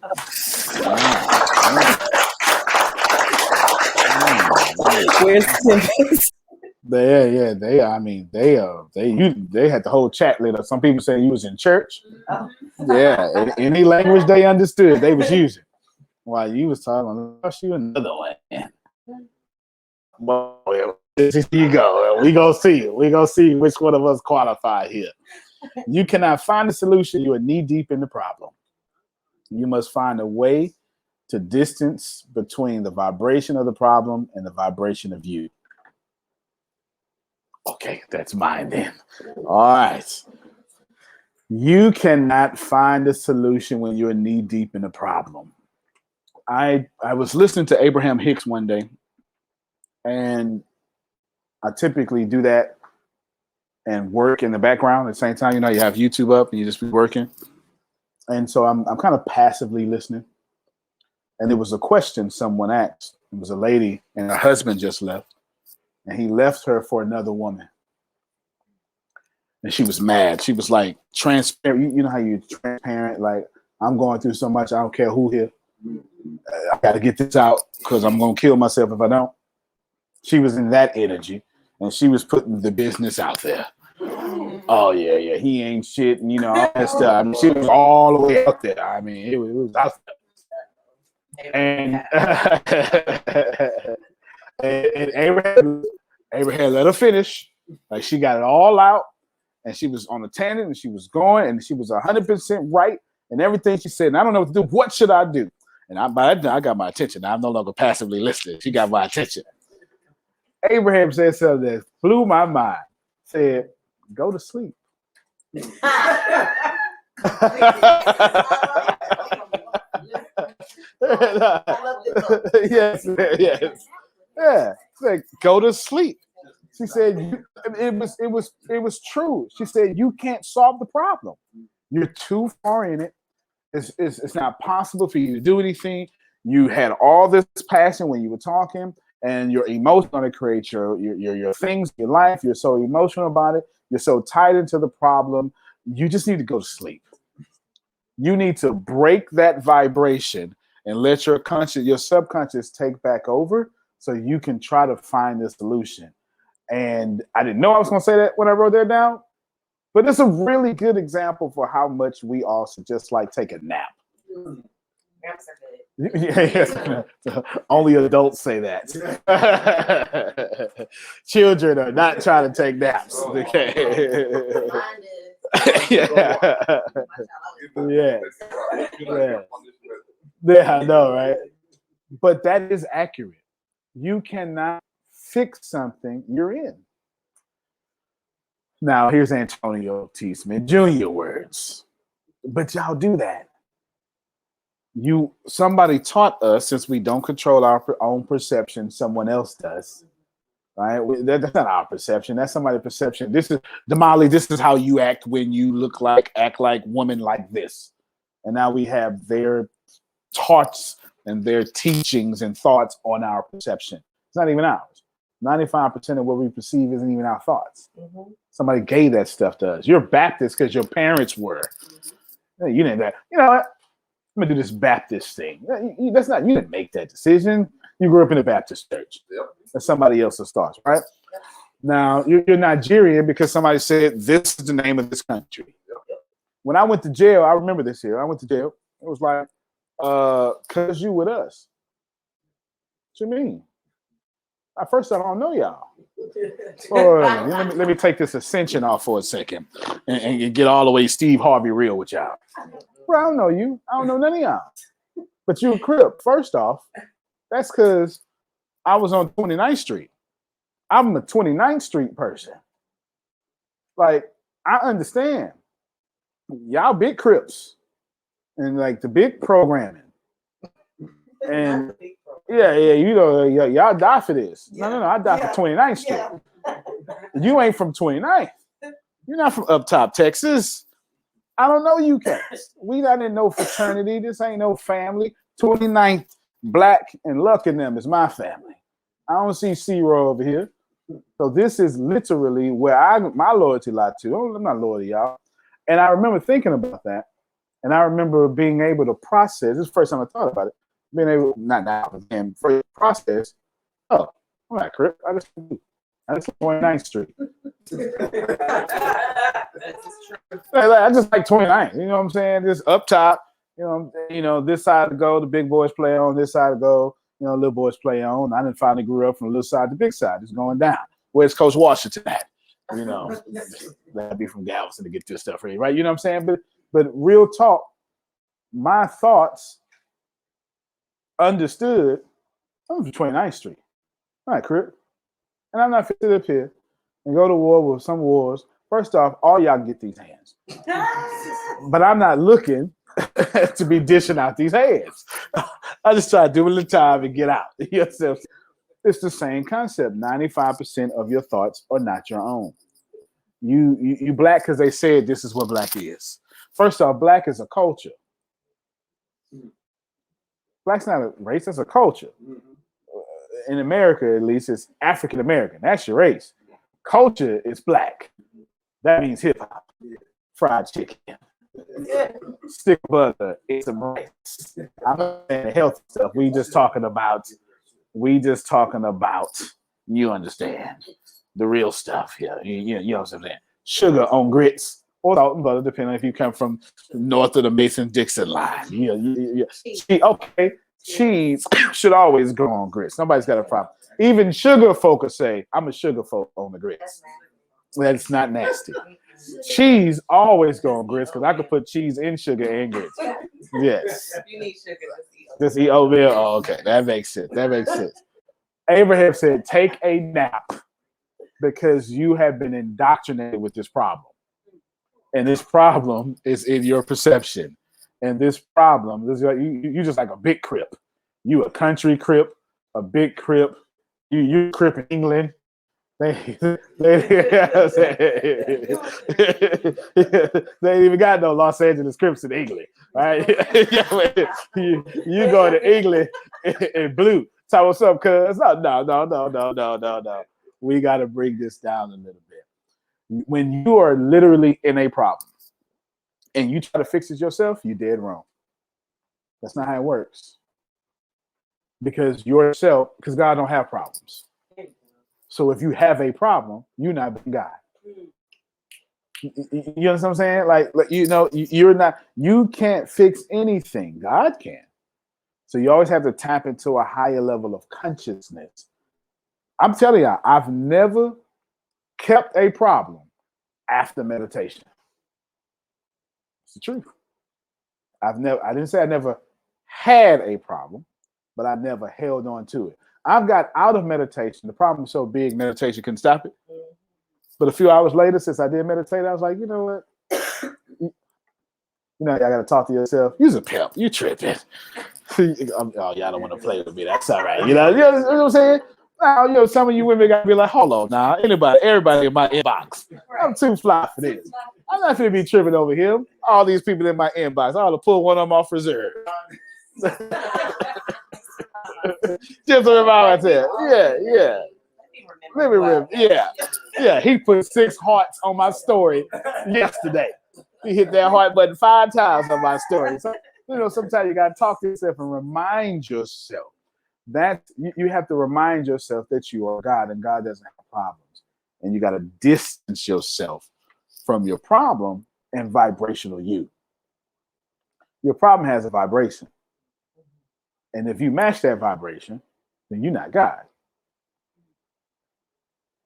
Where's Tim? They had the whole chat lit up. Some people say you was in church. Yeah, any language they understood, they was using. While you was talking, you another one. Well, here you go. We gonna see. We gonna see which one of us qualify here. You cannot find a solution. You are knee deep in the problem. You must find a way to distance between the vibration of the problem and the vibration of you. Okay, that's mine then. All right. You cannot find a solution when you're knee deep in a problem. I was listening to Abraham Hicks one day, and I typically do that and work in the background at the same time. You know, you have YouTube up and you just be working. And so I'm kind of passively listening. And there was a question someone asked. It was a lady, and her husband just left. And he left her for another woman. And she was mad. She was like transparent. You know how you're transparent? Like, I'm going through so much. I don't care who here. I got to get this out because I'm going to kill myself if I don't. She was in that energy. And she was putting the business out there. Oh, yeah. He ain't shit. And, you know, all that stuff. I mean, she was all the way out there. I mean, it was out there. And Abraham let her finish. Like, she got it all out, and she was on a tangent, and she was going, and she was 100% right in everything she said. And I don't know what to do. What should I do? And by that time, I got my attention. I'm no longer passively listening. She got my attention. Abraham said something that blew my mind. said, "Go to sleep." Yes, yes, yeah. She said, "Go to sleep." She said, it was true. She said, "You can't solve the problem. You're too far in it. It's not possible for you to do anything. You had all this passion when you were talking, and your emotion going to create your things, your life. You're so emotional about it. You're so tied into the problem. You just need to go to sleep. You need to break that vibration and let your subconscious take back over so you can try to find the solution." And I didn't know I was going to say that when I wrote that down, but it's a really good example for how much we all should just like take a nap. Yes. Only adults say that. Children are not trying to take naps. Okay. Yeah. Yeah, I know, right? But that is accurate. You cannot fix something you're in. Now, here's Antonio T. Smith Jr. words. But y'all do that. Somebody taught us, since we don't control our own perception, someone else does. Right? That's not our perception. That's somebody's perception. This is Damali. This is how you act when you act like woman like this. And now we have their thoughts and their teachings and thoughts on our perception. It's not even ours. 95% of what we perceive isn't even our thoughts. Mm-hmm. Somebody gave that stuff to us. You're Baptist because your parents were. Mm-hmm. You didn't. You know what? I'm gonna do this Baptist thing. You didn't make that decision. You grew up in a Baptist church. Yep. That's somebody else's thoughts, right? Yep. Now you're Nigerian because somebody said this is the name of this country. Yep. When I went to jail, I remember this here. I went to jail. It was like, cause you with us. What you mean? At first, I don't know y'all. Let me take this ascension off for a second and get all the way Steve Harvey real with y'all. Well, I don't know you. I don't know none of y'all. But you a Crip. First off, that's because I was on 29th Street. I'm a 29th Street person. Like, I understand. Y'all big Crips. And like the big programming. And yeah, you know, y'all die for this. Yeah. No, I die for 29th Street. Yeah. You ain't from 29th. You're not from up top Texas. I don't know you cats. We not in no fraternity. This ain't no family. 29th, Black and Luck in them is my family. I don't see C-Row over here. So this is literally where my loyalty lies to. I'm not loyal to y'all. And I remember thinking about that. And I remember being able to process. This is the first time I thought about it. Being able, not now, but then first process. Oh, I'm not Crip. I just 29th Street. I just like 29th. You know what I'm saying? Just up top. You know, this side to go, the big boys play on. This side to go, little boys play on. I didn't finally grew up from the little side to the big side. It's going down. Where's Coach Washington at? You know, that'd be from Galveston to get this stuff ready, right? You know what I'm saying? But real talk, my thoughts understood. I'm from 29th Street. All right, Crip. And I'm not fit to sit up here and go to war with some wars. First off, all y'all get these hands. But I'm not looking to be dishing out these hands. I just try to do it in the time and get out. It's the same concept. 95% of your thoughts are not your own. You Black because they said this is what Black is. First off, Black is a culture. Black's not a race, it's a culture. In America, at least, it's African American. That's your race. Culture is Black. That means hip hop, fried chicken, stick butter. It's a race. I'm not saying the healthy stuff. We just talking about. You understand the real stuff here. You know what I'm saying? Sugar on grits or salt and butter, depending on if you come from north of the Mason-Dixon line. Okay. Cheese should always go on grits. Nobody's got a problem. Even sugar folk will say, I'm a sugar folk on the grits. That's not nasty. Cheese always go on grits because I could put cheese in sugar and grits. Yes. You need sugar. Just eat oatmeal. Oh, okay. That makes sense. Abraham said, take a nap. because you have been indoctrinated with this problem. And this problem is in your perception. And this problem is you just like a big crip. You a country crip, a big crip. You crip in England. They ain't even got no Los Angeles Crips in England, right? you go to England in blue. So what's up, cuz? No. We got to bring this down a little bit. When you are literally in a problem and you try to fix it yourself, you're dead wrong. That's not how it works. Because God don't have problems. So if you have a problem, you're not being God. You know what I'm saying? Like you're not. You can't fix anything. God can. So you always have to tap into a higher level of consciousness. I'm telling y'all, I've never kept a problem after meditation. It's the truth. I didn't say I never had a problem, but I never held on to it. I've got out of meditation. The problem was so big, meditation couldn't stop it. But a few hours later, since I did meditate, I was like, you know what? I got to talk to yourself. You're a pimp. You tripping. Y'all don't want to play with me. That's all right. You know what I'm saying? Now, some of you women got to be like, hold on now. Everybody in my inbox. I'm too fly for this. I'm not going to be tripping over him. All these people in my inbox. I ought to pull one of them off reserve. Just to remind myself. Yeah. Let me remember. Yeah. He put 6 hearts on my story yesterday. He hit that heart button 5 times on my story. So, sometimes you got to talk to yourself and remind yourself that you have to remind yourself that you are God and God doesn't have problems. And you got to distance yourself from your problem and vibrational you. Your problem has a vibration. And if you match that vibration, then you're not God.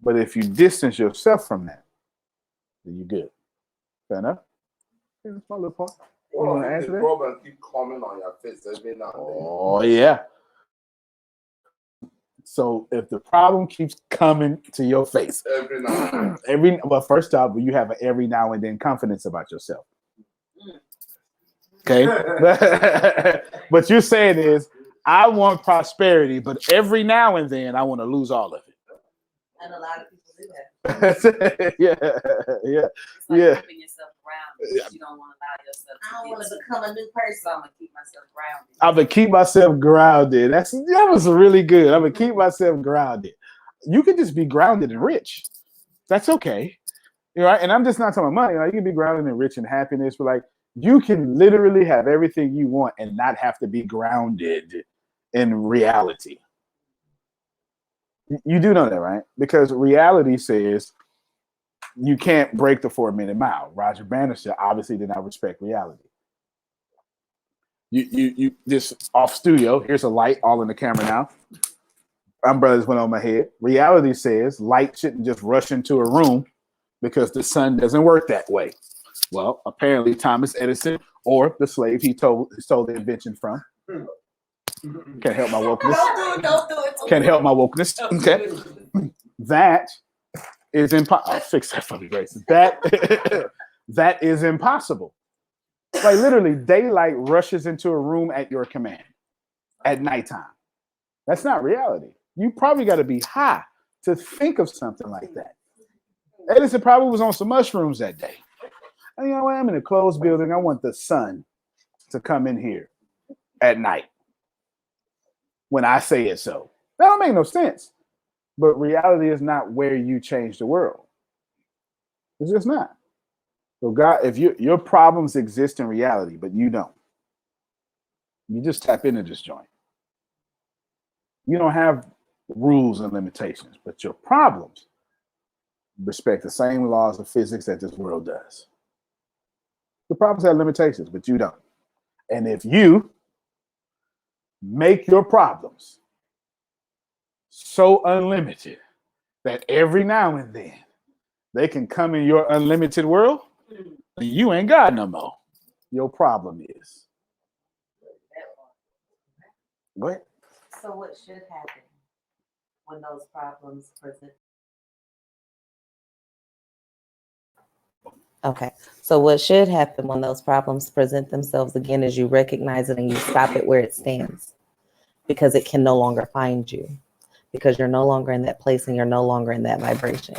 But if you distance yourself from that, then you're good. Fair enough? That's my little part. You want to answer that? Problem keep coming on your face every now and then. Oh, yeah. So if the problem keeps coming to your face, Every now and then. well, first off, you have an every now and then confidence about yourself. Okay? What you're saying is, I want prosperity, but every now and then I want to lose all of it. And a lot of people do that. Yeah. It's like keeping yourself grounded. You don't want to allow yourself to. I don't want to become a new person. I'm gonna keep myself grounded. I'm gonna keep myself grounded. That was really good. I'm gonna keep myself grounded. You can just be grounded and rich. That's okay. Right? And I'm just not talking about money. Like, you can be grounded and rich and happiness, but like you can literally have everything you want and not have to be grounded in reality. You do know that, right? Because reality says you can't break the 4-minute mile. Roger Bannister obviously did not respect reality. You this off studio. Here's a light all in the camera now. Umbrellas went on my head. Reality says light shouldn't just rush into a room because the sun doesn't work that way. Well, apparently Thomas Edison, or the slave he stole the invention from. Can't help my wokeness. Don't do it. Can't help my wokeness. Okay. That is impossible. Oh, fix that for me, Grace. That is impossible. Like literally, daylight rushes into a room at your command at nighttime. That's not reality. You probably got to be high to think of something like that. Edison probably was on some mushrooms that day. And you know what? I'm in a closed building. I want the sun to come in here at night when I say it so. That don't make no sense. But reality is not where you change the world. It's just not. So God, if your problems exist in reality, but you don't, you just tap into this joint. You don't have rules and limitations, but your problems respect the same laws of physics that this world does. The problems have limitations, but you don't. And if you make your problems so unlimited that every now and then they can come in your unlimited world, then you ain't God no more. Your problem is. Go ahead. So what should happen when those problems present Okay. So what should happen when those problems present themselves again is you recognize it and you stop it where it stands, because it can no longer find you, because you're no longer in that place and you're no longer in that vibration.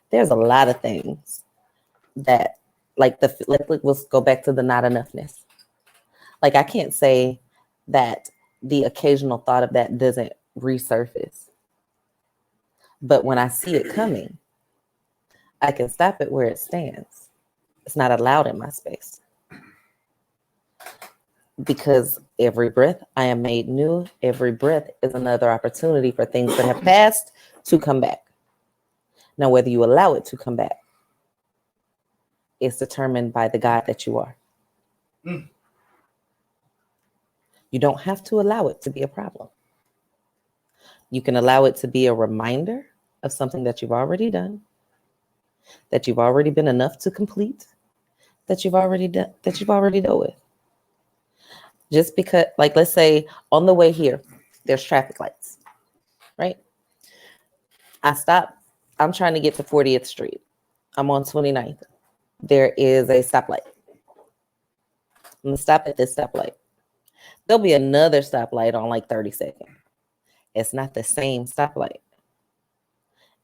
There's a lot of things that, like let's go back to the not enoughness. Like, I can't say that the occasional thought of that doesn't resurface, but when I see it coming, I can stop it where it stands. It's not allowed in my space, because every breath I am made new. Every breath is another opportunity for things that have passed to come back. Now, whether you allow it to come back is determined by the God that you are. Mm. You don't have to allow it to be a problem. You can allow it to be a reminder of something that you've already done, that you've already been enough to complete, that you've already dealt with. Just because, like, let's say on the way here, there's traffic lights, right? I stop. I'm trying to get to 40th Street. I'm on 29th. There is a stoplight. I'm gonna stop at this stoplight. There'll be another stoplight on like 32nd. It's not the same stoplight.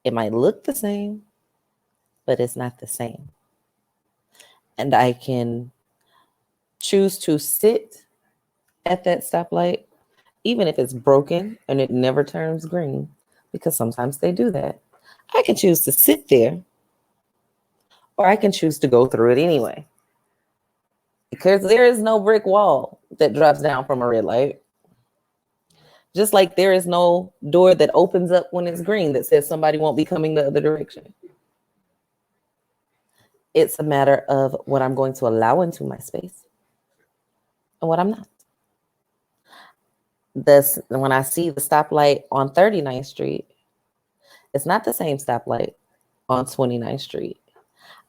It might look the same, but it's not the same. And I can choose to sit at that stoplight, even if it's broken and it never turns green, because sometimes they do that. I can choose to sit there, or I can choose to go through it anyway. Because there is no brick wall that drops down from a red light. Just like there is no door that opens up when it's green that says somebody won't be coming the other direction. It's a matter of what I'm going to allow into my space and what I'm not. When I see the stoplight on 39th Street, it's not the same stoplight on 29th Street.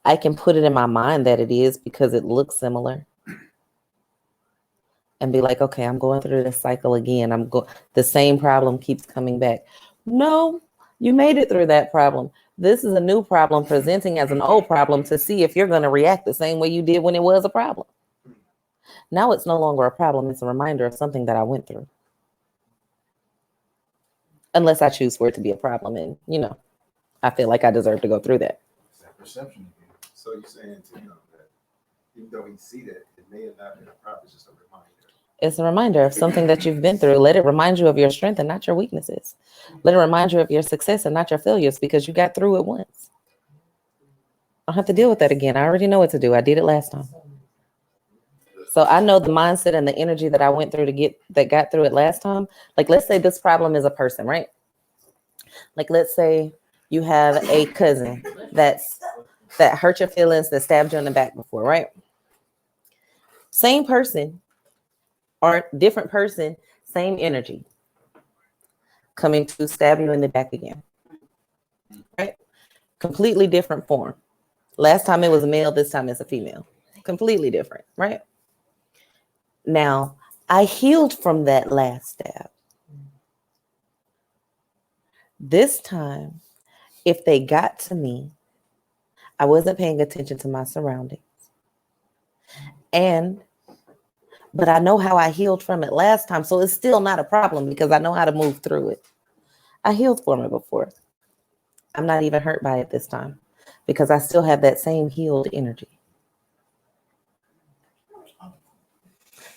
I can put it in my mind that it is because it looks similar, and be like, okay, I'm going through this cycle again. The same problem keeps coming back. No, you made it through that problem. This is a new problem presenting as an old problem to see if you're going to react the same way you did when it was a problem. Now it's no longer a problem. It's a reminder of something that I went through. Unless I choose for it to be a problem, and I feel like I deserve to go through that. It's that perception again. So you're saying to him that even though he see that, it may have not been a problem, it's just a reminder. It's a reminder of something that you've been through. Let it remind you of your strength and not your weaknesses. Let it remind you of your success and not your failures, because you got through it once. I don't have to deal with that again. I already know what to do. I did it last time. So I know the mindset and the energy that I went through that got through it last time. Like, let's say this problem is a person, right? Like, let's say you have a cousin that hurt your feelings, that stabbed you in the back before, right? Same person or different person, same energy, coming to stab you in the back again, right? Completely different form. Last time it was a male, this time it's a female. Completely different, right? Now, I healed from that last stab. This time, if they got to me, I wasn't paying attention to my surroundings. But I know how I healed from it last time, so it's still not a problem because I know how to move through it. I healed from it before. I'm not even hurt by it this time because I still have that same healed energy.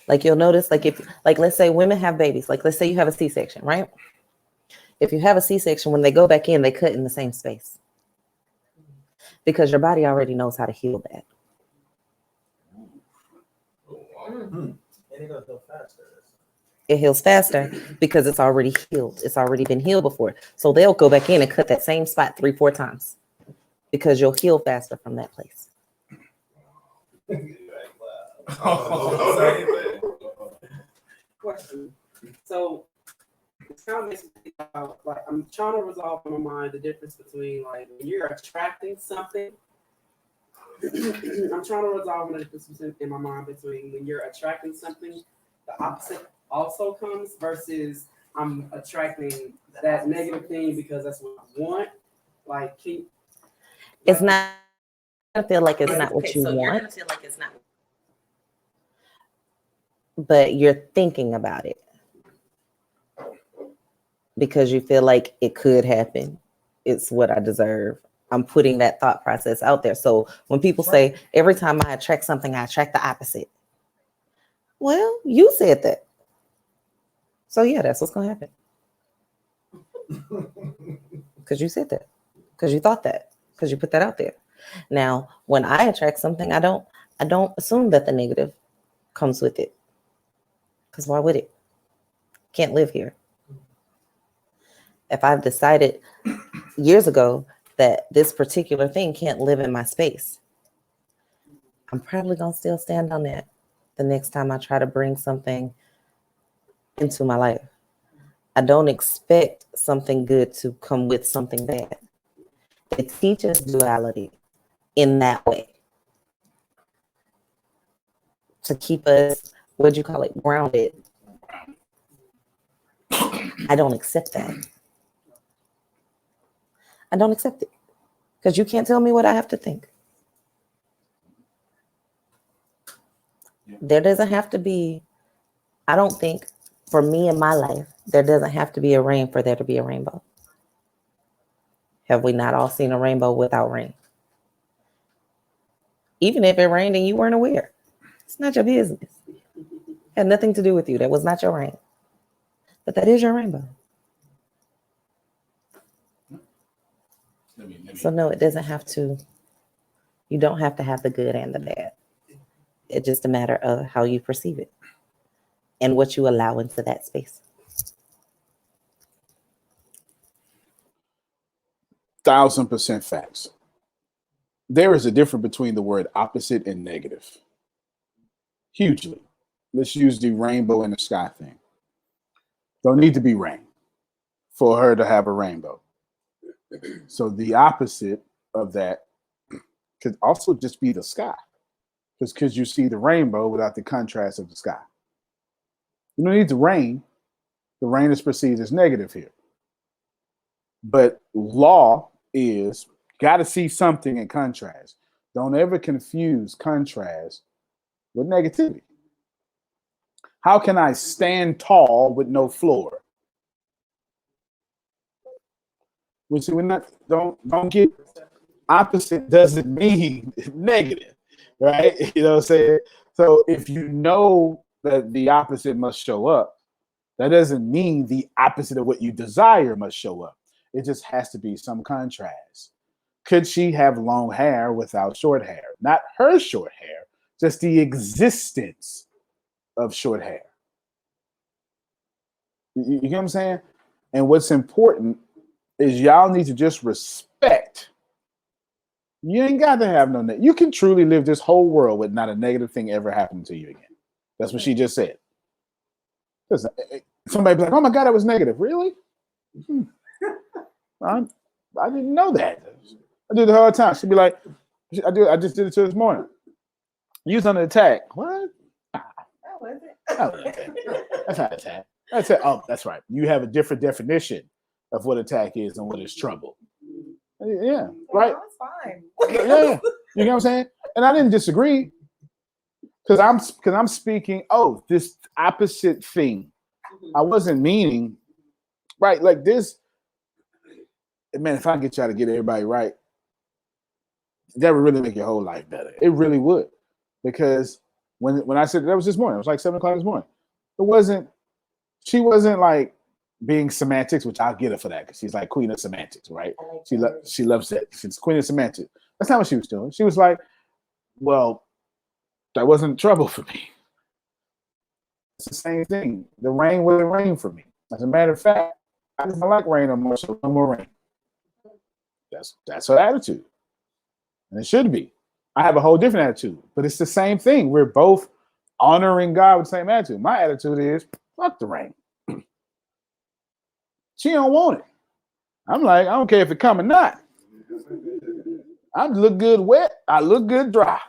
Like, you'll notice, let's say women have babies, like let's say you have a C-section, right? If you have a C-section, when they go back in, they cut in the same space because your body already knows how to heal that. And it'll heal faster. It heals faster because it's already healed. It's already been healed before. So they'll go back in and cut that same spot 3-4 times because you'll heal faster from that place. Question. So it's kind of makes me think about, like, I'm trying to resolve in my mind the difference between, like, when you're attracting something. I'm trying to resolve the difference in my mind between when you're attracting something, the opposite also comes, versus I'm attracting that negative thing because that's what I want. Like, it's not feel like it's not what you want, but you're thinking about it because you feel like it could happen. It's what I deserve. I'm putting that thought process out there. So when people say every time I attract something, I attract the opposite. Well, you said that. So yeah, that's what's gonna happen. Because you said that. Because you thought that. Because you put that out there. Now, when I attract something, I don't assume that the negative comes with it. Because why would it? Can't live here. If I've decided years ago that this particular thing can't live in my space, I'm probably gonna still stand on that the next time I try to bring something into my life. I don't expect something good to come with something bad. It teaches duality in that way to keep us, what'd you call it, grounded. I don't accept that. I don't accept it because you can't tell me what I have to think. There doesn't have to be, I don't think, for me in my life, there doesn't have to be a rain for there to be a rainbow. Have we not all seen a rainbow without rain? Even if it rained and you weren't aware, it's not your business. Had nothing to do with you. That was not your rain. But that is your rainbow. So no, it doesn't have to, you don't have to have the good and the bad. It's just a matter of how you perceive it and what you allow into that space. 1000% facts. There is a difference between the word opposite and negative. Hugely. Let's use the rainbow in the sky thing. Don't need to be rain for her to have a rainbow. So the opposite of that could also just be the sky. Because you see the rainbow without the contrast of the sky. You don't need the rain. The rain is perceived as negative here. But law is got to see something in contrast. Don't ever confuse contrast with negativity. How can I stand tall with no floor? We see, we're not, don't get opposite doesn't mean negative, right? You know what I'm saying? So if you know that the opposite must show up, that doesn't mean the opposite of what you desire must show up. It just has to be some contrast. Could she have long hair without short hair? Not her short hair, just the existence of short hair. You get what I'm saying? And what's important is y'all need to just respect. You ain't got to have no negative. You can truly live this whole world with not a negative thing ever happening to you again. That's what she just said. Listen, somebody be like, "Oh my God, that was negative." Really? I didn't know that. I do it the whole time. She'd be like, I just did it to her this morning. You was under attack. What? That's not attack. That's it. Oh, that's right. You have a different definition of what attack is and what is trouble. Yeah, right. That's fine. Yeah, you know what I'm saying? And I didn't disagree because I'm speaking. Oh, this opposite thing. I wasn't meaning right like this. Man, if I get y'all to get everybody right, that would really make your whole life better. It really would, because when I said that was this morning, it was like 7 o'clock this morning. It wasn't. She wasn't like being semantics, which I'll get her for that because she's like queen of semantics, right? She loves that. She's queen of semantics. That's not what she was doing. She was like, well, that wasn't trouble for me. It's the same thing. The rain wasn't rain for me. As a matter of fact, I just don't like rain no more, so no more rain. That's her attitude. And it should be. I have a whole different attitude, but it's the same thing. We're both honoring God with the same attitude. My attitude is, fuck the rain. She don't want it. I'm like, I don't care if it come or not. I look good wet. I look good dry.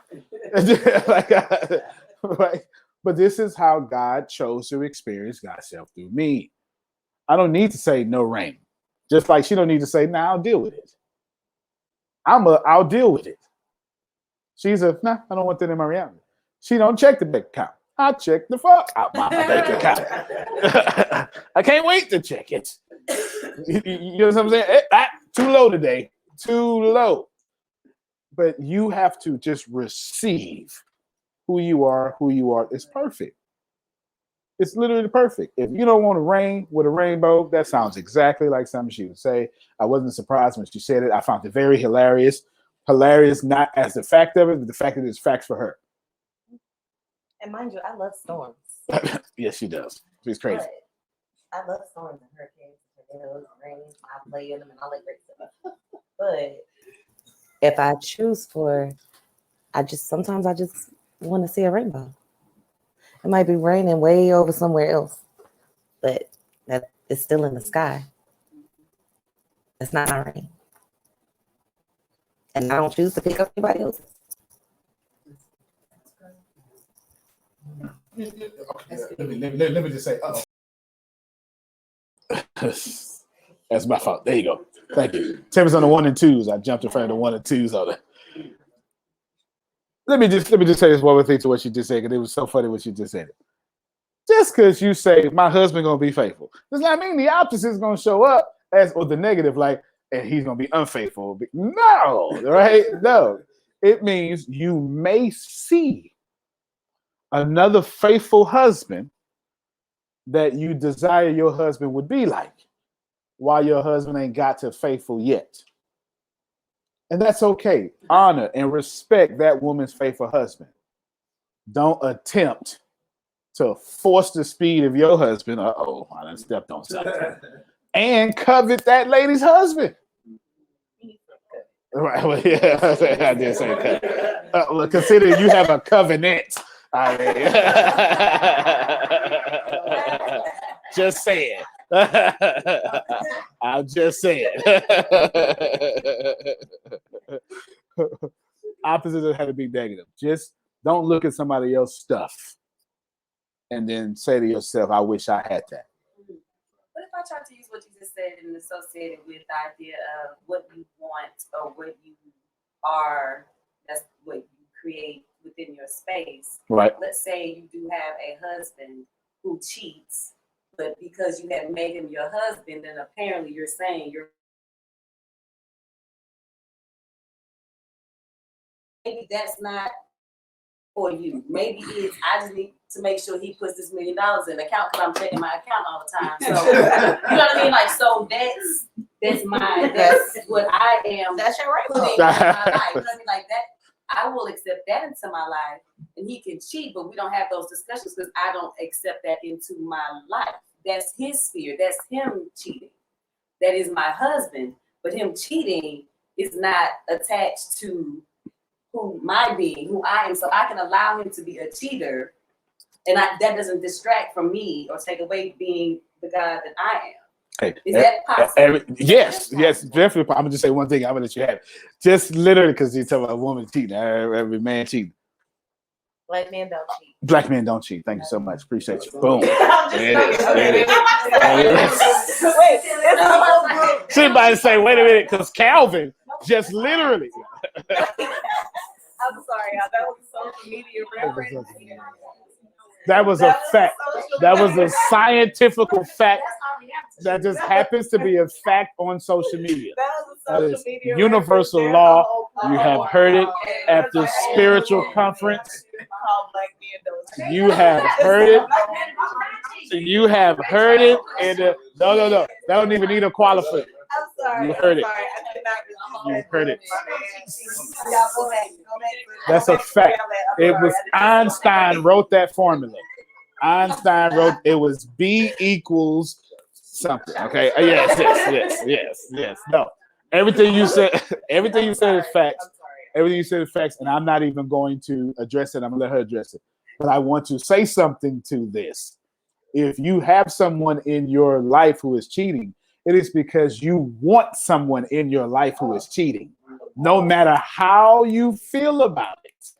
Right? But this is how God chose to experience God's self through me. I don't need to say no rain. Just like she don't need to say, nah, I'll deal with it. I'll deal with it. She's a, nah, I don't want that in my reality. She don't check the bank account. I check the fuck out my bank account. I can't wait to check it. You know what I'm saying? Too low today. Too low. But you have to just receive who you are. Who you are is perfect. It's literally perfect. If you don't want to reign with a rainbow, that sounds exactly like something she would say. I wasn't surprised when she said it. I found it very hilarious. Hilarious, not as the fact of it, but the fact that it's facts for her. And mind you, I love storms. Yes, she does. She's crazy. But I love storms and hurricanes, tornadoes, rain. I play in them and all that great stuff. But if I choose for, sometimes I just want to see a rainbow. It might be raining way over somewhere else, but that is still in the sky. It's not my rain. And I don't choose to pick up anybody else's. Let me just say, that's my fault. There you go. Thank you. Tim's on the 1 and 2s. I jumped in front of the 1 and 2s on it. Let me just say this one more thing to what you just said, because it was so funny what you just said. Just because you say my husband gonna be faithful does not mean the opposite is gonna show up as or the negative, like, and he's gonna be unfaithful. No, right? No. It means you may see another faithful husband that you desire your husband would be like, while your husband ain't got to faithful yet. And that's okay. Honor and respect that woman's faithful husband. Don't attempt to force the speed of your husband. Uh-oh, I done stepped on something. And covet that lady's husband. Right, well, yeah, I did say covet. Well, consider you have a covenant. Just saying. I'm just saying. Opposites have to be negative. Just don't look at somebody else's stuff and then say to yourself, I wish I had that. What if I try to use what you just said and associate it with the idea of what you want or what you are, that's what you create within your space. Right. Let's say you do have a husband who cheats, but because you have made him your husband, then apparently you're saying you're maybe that's not for you. Maybe it's I just need to make sure he puts this $1 million in the account because I'm checking my account all the time. So you know what I mean? Like, so that's what I am. That's your right putting in my life. You know what I mean? Like that, I will accept that into my life, and he can cheat, but we don't have those discussions because I don't accept that into my life. That's his sphere. That's him cheating. That is my husband, but him cheating is not attached to who my being, who I am. So I can allow him to be a cheater, and that doesn't distract from me or take away being the God that I am. Hey, is that possible? Yes, definitely. I'm gonna just say one thing. I'm gonna let you have it. Just literally because you talk about a woman cheating, every man cheating. Black men don't cheat. Black men don't cheat. Thank you so much. Appreciate you. Boom. She might say, wait a minute, because Calvin just literally. I'm sorry, that was a social media reference. That was a fact. That was a scientific fact that just happens to be a fact on social media. That is universal law. You have heard it at the spiritual conference. You have heard it. You have heard it. And no. That don't even need a qualifier. I'm sorry. You heard it. You heard it. That's a fact. It was Einstein wrote that formula. Einstein wrote it was B equals something. Okay. Yes. No. Everything you said is facts. Everything you said is facts, and I'm not even going to address it. I'm gonna let her address it. But I want to say something to this. If you have someone in your life who is cheating, it is because you want someone in your life who is cheating, no matter how you feel about it.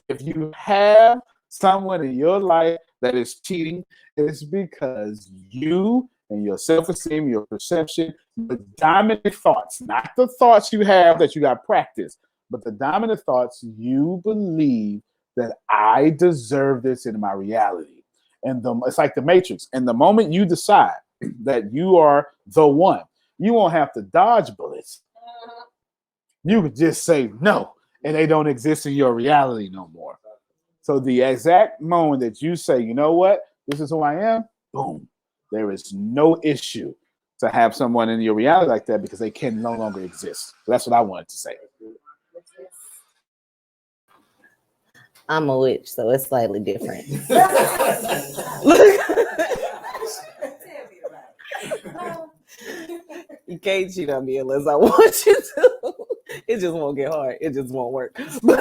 If you have someone in your life that is cheating, it's because you and your self-esteem, your perception, the dominant thoughts, not the thoughts you have that you got practice, But the dominant thoughts, you believe that I deserve this in my reality. And it's like the Matrix. And the moment you decide that you are the one, you won't have to dodge bullets. You could just say no, and they don't exist in your reality no more. So the exact moment that you say, you know what, this is who I am, boom, there is no issue to have someone in your reality like that because they can no longer exist. So that's what I wanted to say. I'm a witch, so it's slightly different. You can't cheat on me unless I want you to. It just won't get hard. It just won't work. But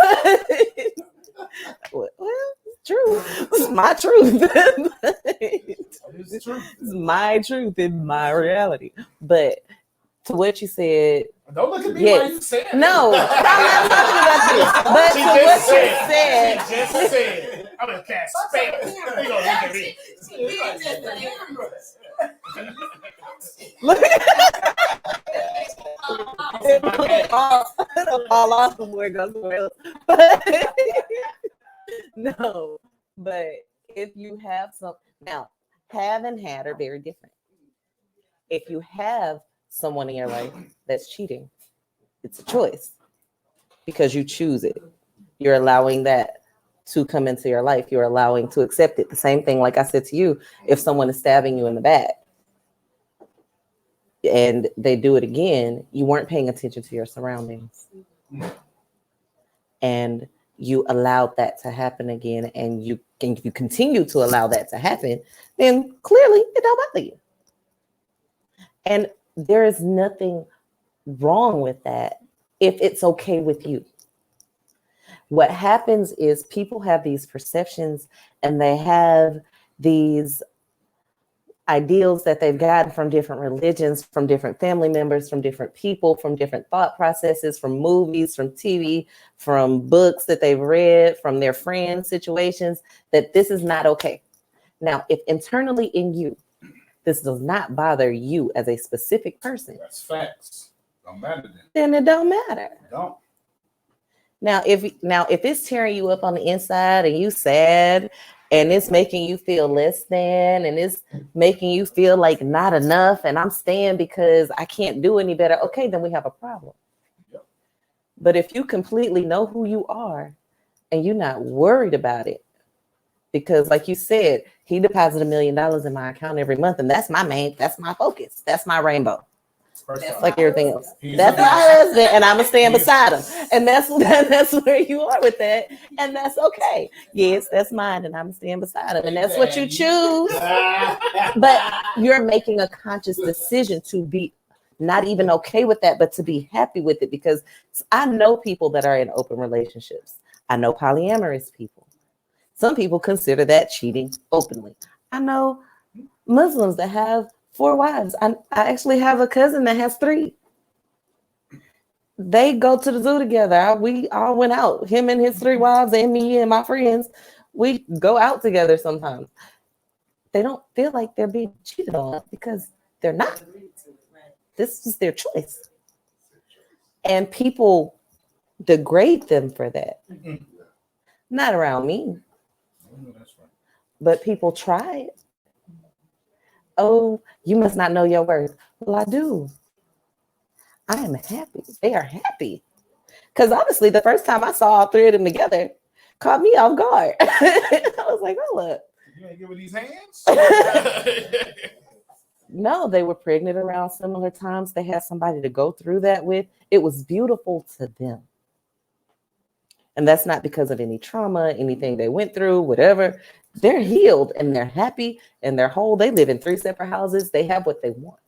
well, it's true. It's my truth. It's my truth in my reality. But to what you said. Don't look at me yes. while you said no, I'm not talking about you. But she to what you said. She just said, I'm gonna cast spell. You gonna look at me. Look it'll fall off somewhere, go somewhere else. No, but if you have some now, have and had are very different. If you have someone in your life that's cheating, it's a choice because you choose it. You're allowing that to come into your life. You're allowing to accept it. The same thing, like I said to you, if someone is stabbing you in the back and they do it again, you weren't paying attention to your surroundings. And you allowed that to happen again, and you continue to allow that to happen, then clearly it don't bother you. And there is nothing wrong with that if it's okay with you. What happens is people have these perceptions and they have these ideals that they've gotten from different religions, from different family members, from different people, from different thought processes, from movies, from TV, from books that they've read, from their friends' situations, that this is not okay. Now, if internally in you, this does not bother you as a specific person, that's facts. Don't matter then it don't matter. Don't. Now, if it's tearing you up on the inside and you sad and it's making you feel less than and it's making you feel like not enough and I'm staying because I can't do any better, okay, then we have a problem. Yep. But if you completely know who you are and you're not worried about it, because like you said, he deposited $1 million in my account every month and that's my focus. That's my rainbow. That's like everything else. That's my husband, and I'm gonna stand beside him, and that's where you are with that, and that's okay. Yes, that's mine, and I'm gonna stand beside him, and that's what you choose. But you're making a conscious decision to be not even okay with that, but to be happy with it. Because I know people that are in open relationships. I know polyamorous people. Some people consider that cheating openly. I know Muslims that have 4 wives. I actually have a cousin that has 3. They go to the zoo together. We all went out. Him and his 3 wives and me and my friends. We go out together sometimes. They don't feel like they're being cheated on because they're not. This is their choice. And people degrade them for that. Not around me. But people try it. Oh, you must not know your worth. Well, I do. I am happy. They are happy. Because honestly, the first time I saw all 3 of them together, caught me off guard. I was like, oh, look. You ain't giving these hands? No, they were pregnant around similar times. They had somebody to go through that with. It was beautiful to them. And that's not because of any trauma, anything they went through, whatever. They're healed and they're happy and they're whole. They live in 3 separate houses. They have what they want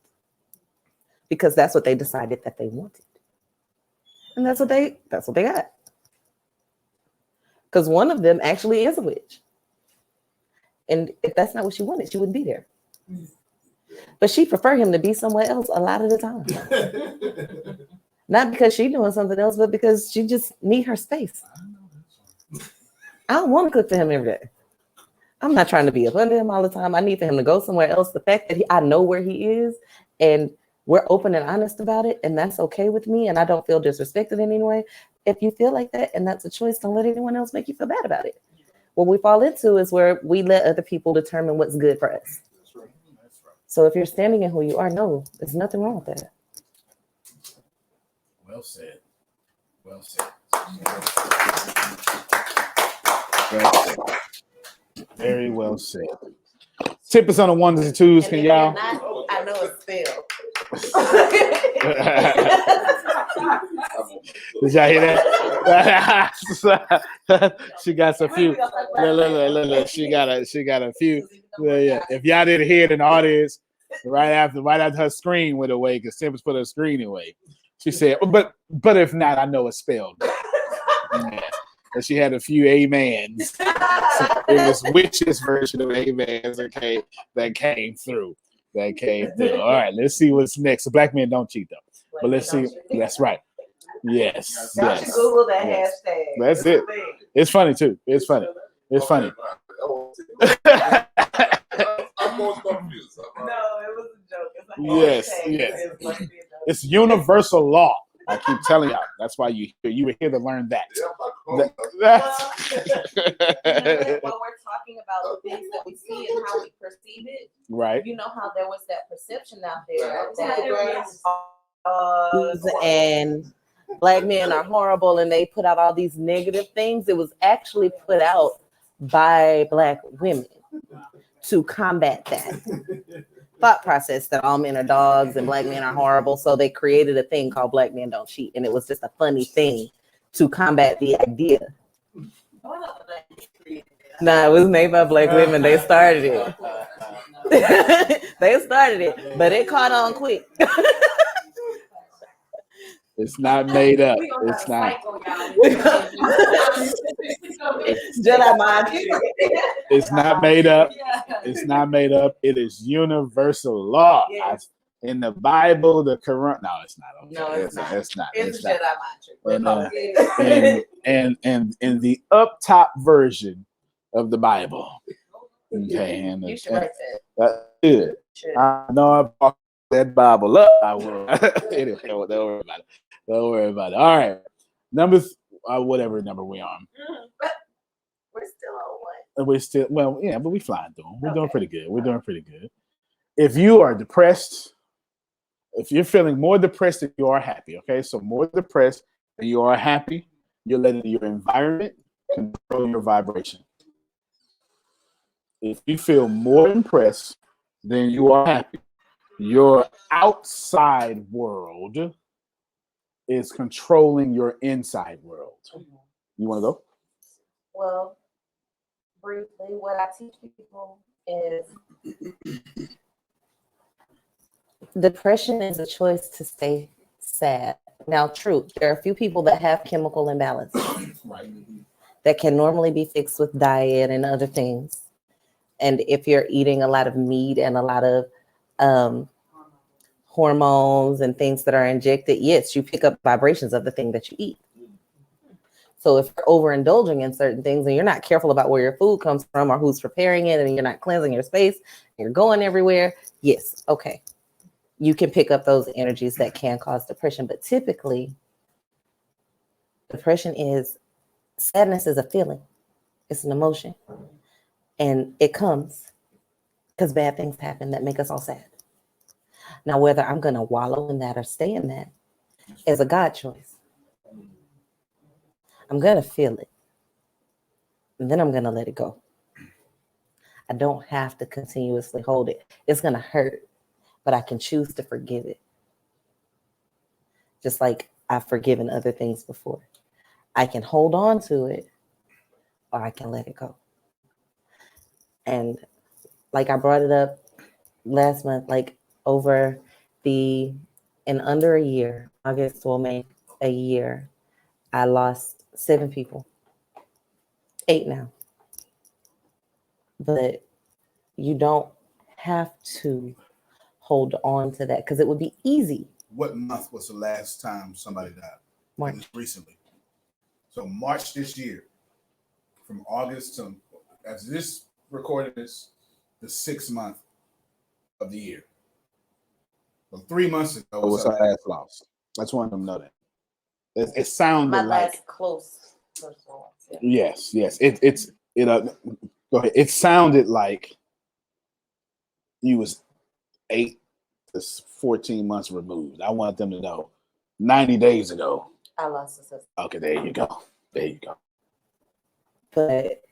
because that's what they decided that they wanted. And that's what they got. Because one of them actually is a witch. And if that's not what she wanted, she wouldn't be there. But she preferred him to be somewhere else a lot of the time. Not because she's doing something else, but because she just need her space. I don't want to cook for him every day. I'm not trying to be up under him all the time. I need for him to go somewhere else. The fact that I know where he is and we're open and honest about it, and that's okay with me, and I don't feel disrespected in any way. If you feel like that and that's a choice, don't let anyone else make you feel bad about it. What we fall into is where we let other people determine what's good for us. So if you're standing in who you are, no, there's nothing wrong with that. Well said. Well said. Well said. Very well said. Tip us on the ones and twos, can y'all? I know it's spelled. Did y'all hear that? She got a few. Look. She got a few. Yeah. If y'all didn't hear it in the audience, right after her screen went away, because Tempest put her screen away. She said, but if not, I know it's spelled. Yeah. And she had a few amens. So it was Witch's version of amens that came through. All right, let's see what's next. So black men don't cheat, though. But let's see. That's right. Yes. Y'all should Google that hashtag. That's it. It's funny, too. It's funny. I'm most confused. No, it was a joke. It's a Yes. It's universal law. I keep telling y'all. That's why you were here to learn that. When we're talking about the things that we see and how we perceive it, right? You know how there was that perception out there And black men are horrible, and they put out all these negative things. It was actually put out by black women to combat that thought process that all men are dogs and black men are horrible. So they created a thing called Black Men Don't Cheat, and it was just a funny thing to combat the idea. Nah, it was made by black women. They started it. They started it, but it caught on quick. It's not made up. It's not. Jedi mind. It's not made up. It's not made up. It is universal law. In the Bible, the Quran. No, it's not. Okay. No, it's not. It's not. It's a Jedi mind trick. And in the up top version of the Bible. Okay, and you should write that. That's good. I know I brought that Bible up. I will. Anyway, don't worry about it. Don't worry about it. All right, whatever number we're on. We're still on one. We're still but we flying through them. We're doing pretty good. If you are depressed, if you're feeling more depressed than you are happy, okay, so more depressed than you are happy, you're letting your environment control your vibration. If you feel more impressed than you are happy, your outside world is controlling your inside world. You want to go? Well, briefly, what I teach people is depression is a choice to stay sad. Now, true, there are a few people that have chemical imbalance that can normally be fixed with diet and other things. And if you're eating a lot of meat and a lot of hormones and things that are injected, yes, you pick up vibrations of the thing that you eat. So if you're overindulging in certain things and you're not careful about where your food comes from or who's preparing it, and you're not cleansing your space, and you're going everywhere, yes, okay. You can pick up those energies that can cause depression. But typically, sadness is a feeling. It's an emotion. And it comes because bad things happen that make us all sad. Now, whether I'm going to wallow in that or stay in that is a God choice. I'm going to feel it. And then I'm going to let it go. I don't have to continuously hold it. It's going to hurt, but I can choose to forgive it. Just like I've forgiven other things before. I can hold on to it, or I can let it go. And like I brought it up last month, like in under a year, August will make a year, I lost 7 people. 8 now. But you don't have to hold on to that because it would be easy. What month was the last time somebody died? March. It was recently. So March this year, from August to, as this recording is the 6th month of the year. Well, 3 months ago What was her last loss? I just want them to know that. It sounded My like last close personal ones. yes. Go ahead. It sounded like you was 8 to 14 months removed. I want them to know 90 days ago. I lost a sister. Okay, there you go. There you go. But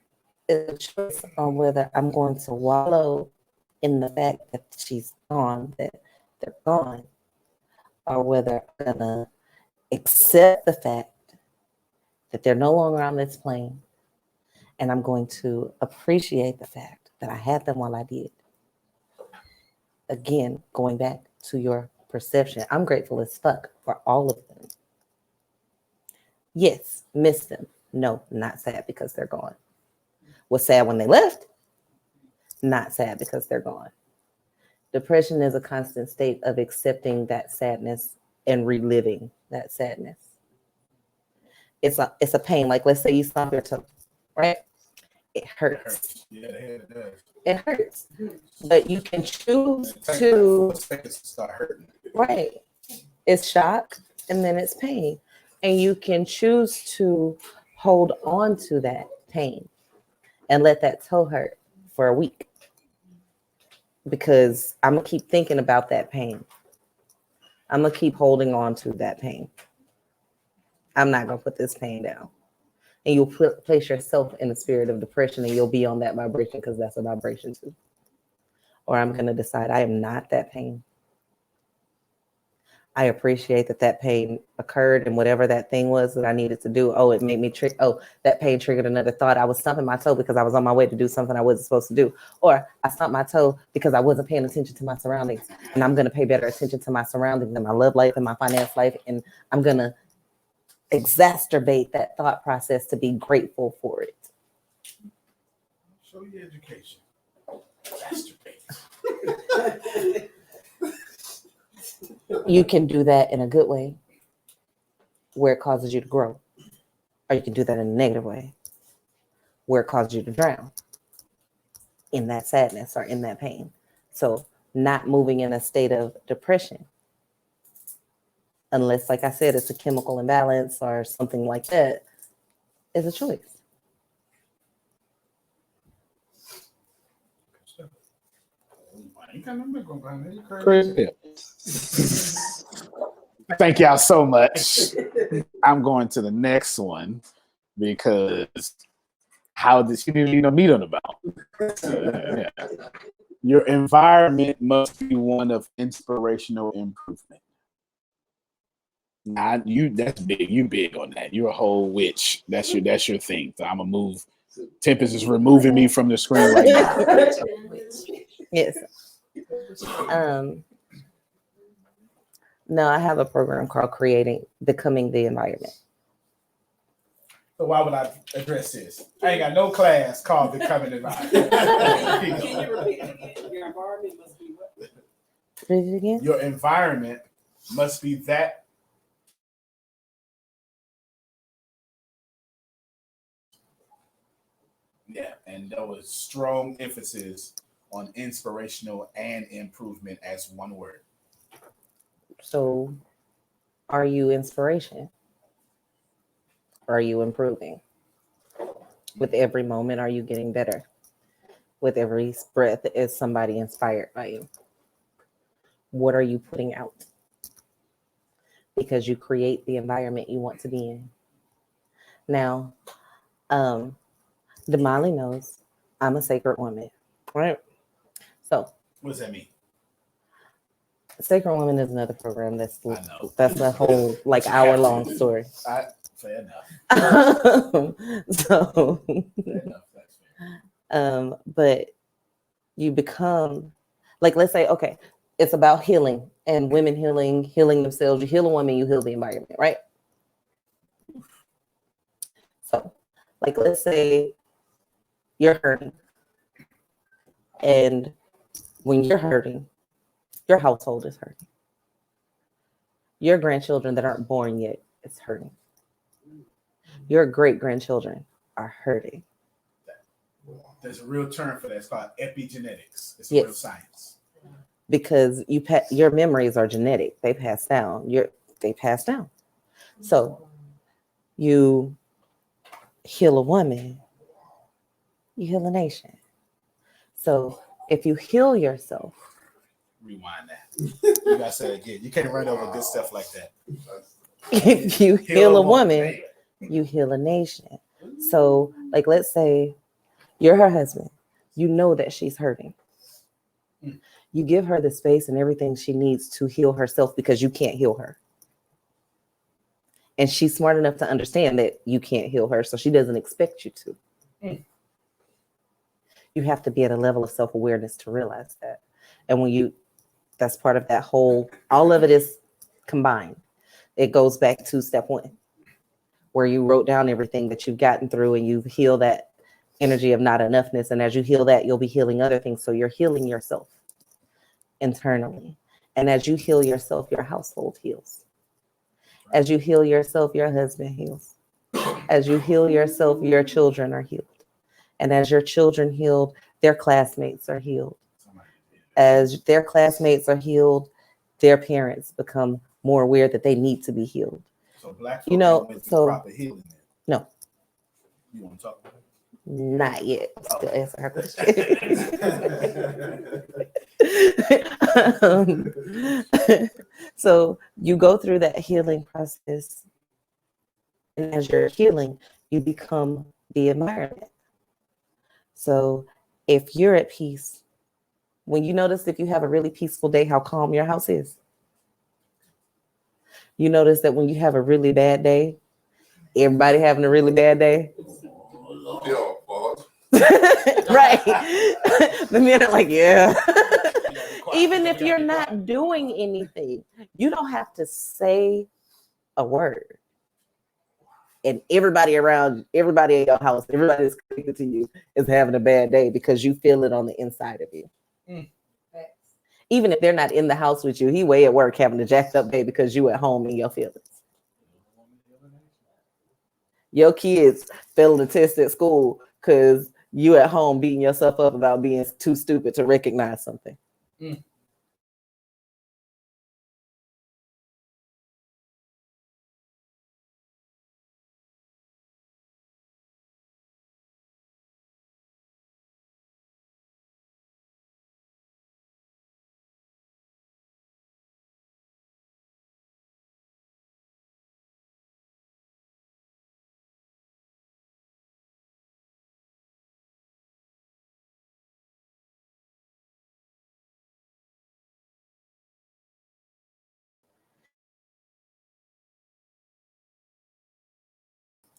it's a choice on whether I'm going to wallow in the fact that she's gone, that they're gone, or whether I'm gonna accept the fact that they're no longer on this plane, and I'm going to appreciate the fact that I had them while I did. Again, going back to your perception, I'm grateful as fuck for all of them. Yes, miss them. No, not sad because they're gone. Was sad when they left. Not sad because they're gone. Depression is a constant state of accepting that sadness and reliving that sadness. It's a pain. Like, let's say you stomp your toe, right? It hurts. Yeah, it does. It hurts. But you can choose to start hurting. Right. It's shock and then it's pain. And you can choose to hold on to that pain and let that toe hurt for a week. Because I'm going to keep thinking about that pain. I'm going to keep holding on to that pain. I'm not going to put this pain down. And you'll place yourself in the spirit of depression and you'll be on that vibration because that's a vibration too. Or I'm going to decide I am not that pain. I appreciate that pain occurred and whatever that thing was that I needed to do. Oh, it made me that pain triggered another thought. I was stumping my toe because I was on my way to do something I wasn't supposed to do. Or I stumped my toe because I wasn't paying attention to my surroundings. And I'm going to pay better attention to my surroundings and my love life and my finance life. And I'm going to exacerbate that thought process to be grateful for it. Show your education. You can do that in a good way where it causes you to grow. Or you can do that in a negative way where it causes you to drown in that sadness or in that pain. So not moving in a state of depression, unless, like I said, it's a chemical imbalance or something like that, is a choice. Crazy. Thank y'all so much. I'm going to the next one because how did she didn't even meet on about? Your environment must be one of inspirational improvement. That's big. You big on that. You're a whole witch. That's your thing. So I'm gonna move. Tempest is removing me from the screen right now. Yes. No, I have a program called Becoming the Environment. So why would I address this? I ain't got no class called Becoming the Environment. Can you repeat it again? Your environment must be what? Read it again. Your environment must be that. Yeah, and there was strong emphasis on inspirational and improvement as one word. So, are you inspiration? Are you improving? With every moment, are you getting better? With every breath, is somebody inspired by you? What are you putting out? Because you create the environment you want to be in. Now, Damali knows I'm a sacred woman, right? So, what does that mean? Sacred Woman is another program that's a whole like hour-long story. Fair enough. So, Fair enough. but you become like, let's say, okay, it's about healing and women healing themselves. You heal a woman, you heal the environment, right? So, like, let's say you're hurting, and when you're hurting, your household is hurting. Your grandchildren that aren't born yet is hurting. Your great-grandchildren are hurting. There's a real term for that. It's called epigenetics. It's a real science. because your memories are genetic. They pass down. They pass down. So you heal a woman, you heal a nation. So if you heal yourself, rewind that. You gotta say it again. You can't run over good stuff like that. if you heal a woman, you heal a nation. So, like, let's say you're her husband. You know that she's hurting. You give her the space and everything she needs to heal herself because you can't heal her. And she's smart enough to understand that you can't heal her, so she doesn't expect you to. You have to be at a level of self-awareness to realize that. And that's part of that whole, all of it is combined. It goes back to step one, where you wrote down everything that you've gotten through and you heal that energy of not enoughness. And as you heal that, you'll be healing other things. So you're healing yourself internally. And as you heal yourself, your household heals. As you heal yourself, your husband heals. As you heal yourself, your children are healed. And as your children healed, their classmates are healed. As their classmates are healed, their parents become more aware that they need to be healed. So black folk went through proper healing. No. You want to talk about it? Not yet. Still answer her question. So you go through that healing process. And as you're healing, you become the environment. So if you're at peace, when you notice if you have a really peaceful day, how calm your house is. You notice that when you have a really bad day, everybody having a really bad day. Right. The men are like, yeah. Even if you're not doing anything, you don't have to say a word. And everybody around, everybody in your house, everybody that's connected to you is having a bad day because you feel it on the inside of you. Even if they're not in the house with you, he way at work having a jacked up day because you at home in your feelings. Your kids failing a test at school because you at home beating yourself up about being too stupid to recognize something.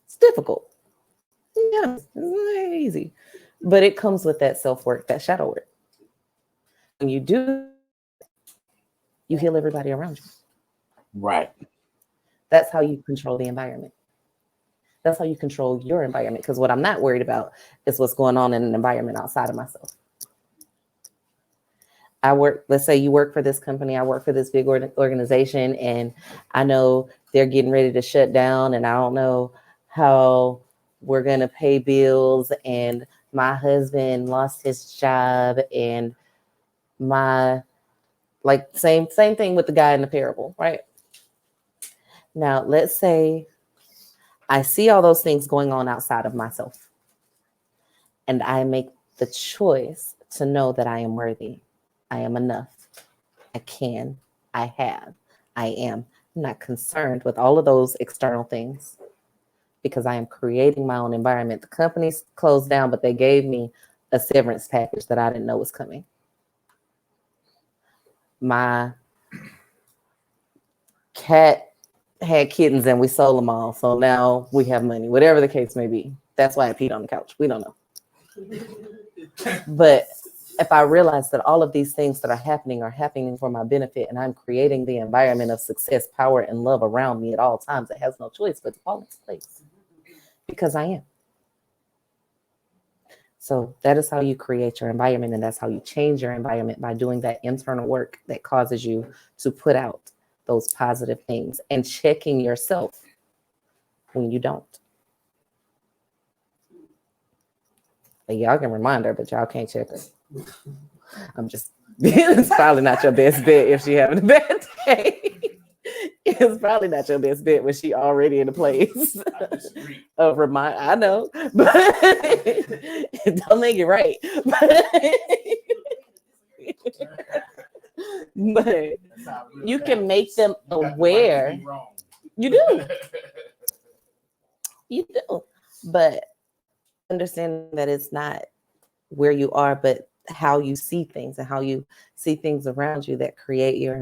It's difficult. Yeah, it's not easy. But it comes with that self-work, that shadow work. When you do, you heal everybody around you. Right. That's how you control the environment. That's how you control your environment. Because what I'm not worried about is what's going on in an environment outside of myself. Let's say you work for this company, I work for this big organization, and I know they're getting ready to shut down, and I don't know how we're going to pay bills, and my husband lost his job, and same thing with the guy in the parable, right? Now, let's say I see all those things going on outside of myself, and I make the choice to know that I am worthy. I am enough. I can. I have. I am. I'm not concerned with all of those external things because I am creating my own environment. The company's closed down, but they gave me a severance package that I didn't know was coming. My cat had kittens and we sold them all. So now we have money, whatever the case may be. That's why I peed on the couch. We don't know. But if I realize that all of these things that are happening for my benefit, and I'm creating the environment of success, power, and love around me at all times, it has no choice but to fall into place because I am. So that is how you create your environment, and that's how you change your environment, by doing that internal work that causes you to put out those positive things and checking yourself when you don't. Like, y'all can remind her, but y'all can't check her. I'm just It's probably not your best bet if she having a bad day. It's probably not your best bet when she already in a place of remind. I know, but don't make it right. But you can make them aware. You do. You do. But understand that it's not where you are, but how you see things and how you see things around you that create your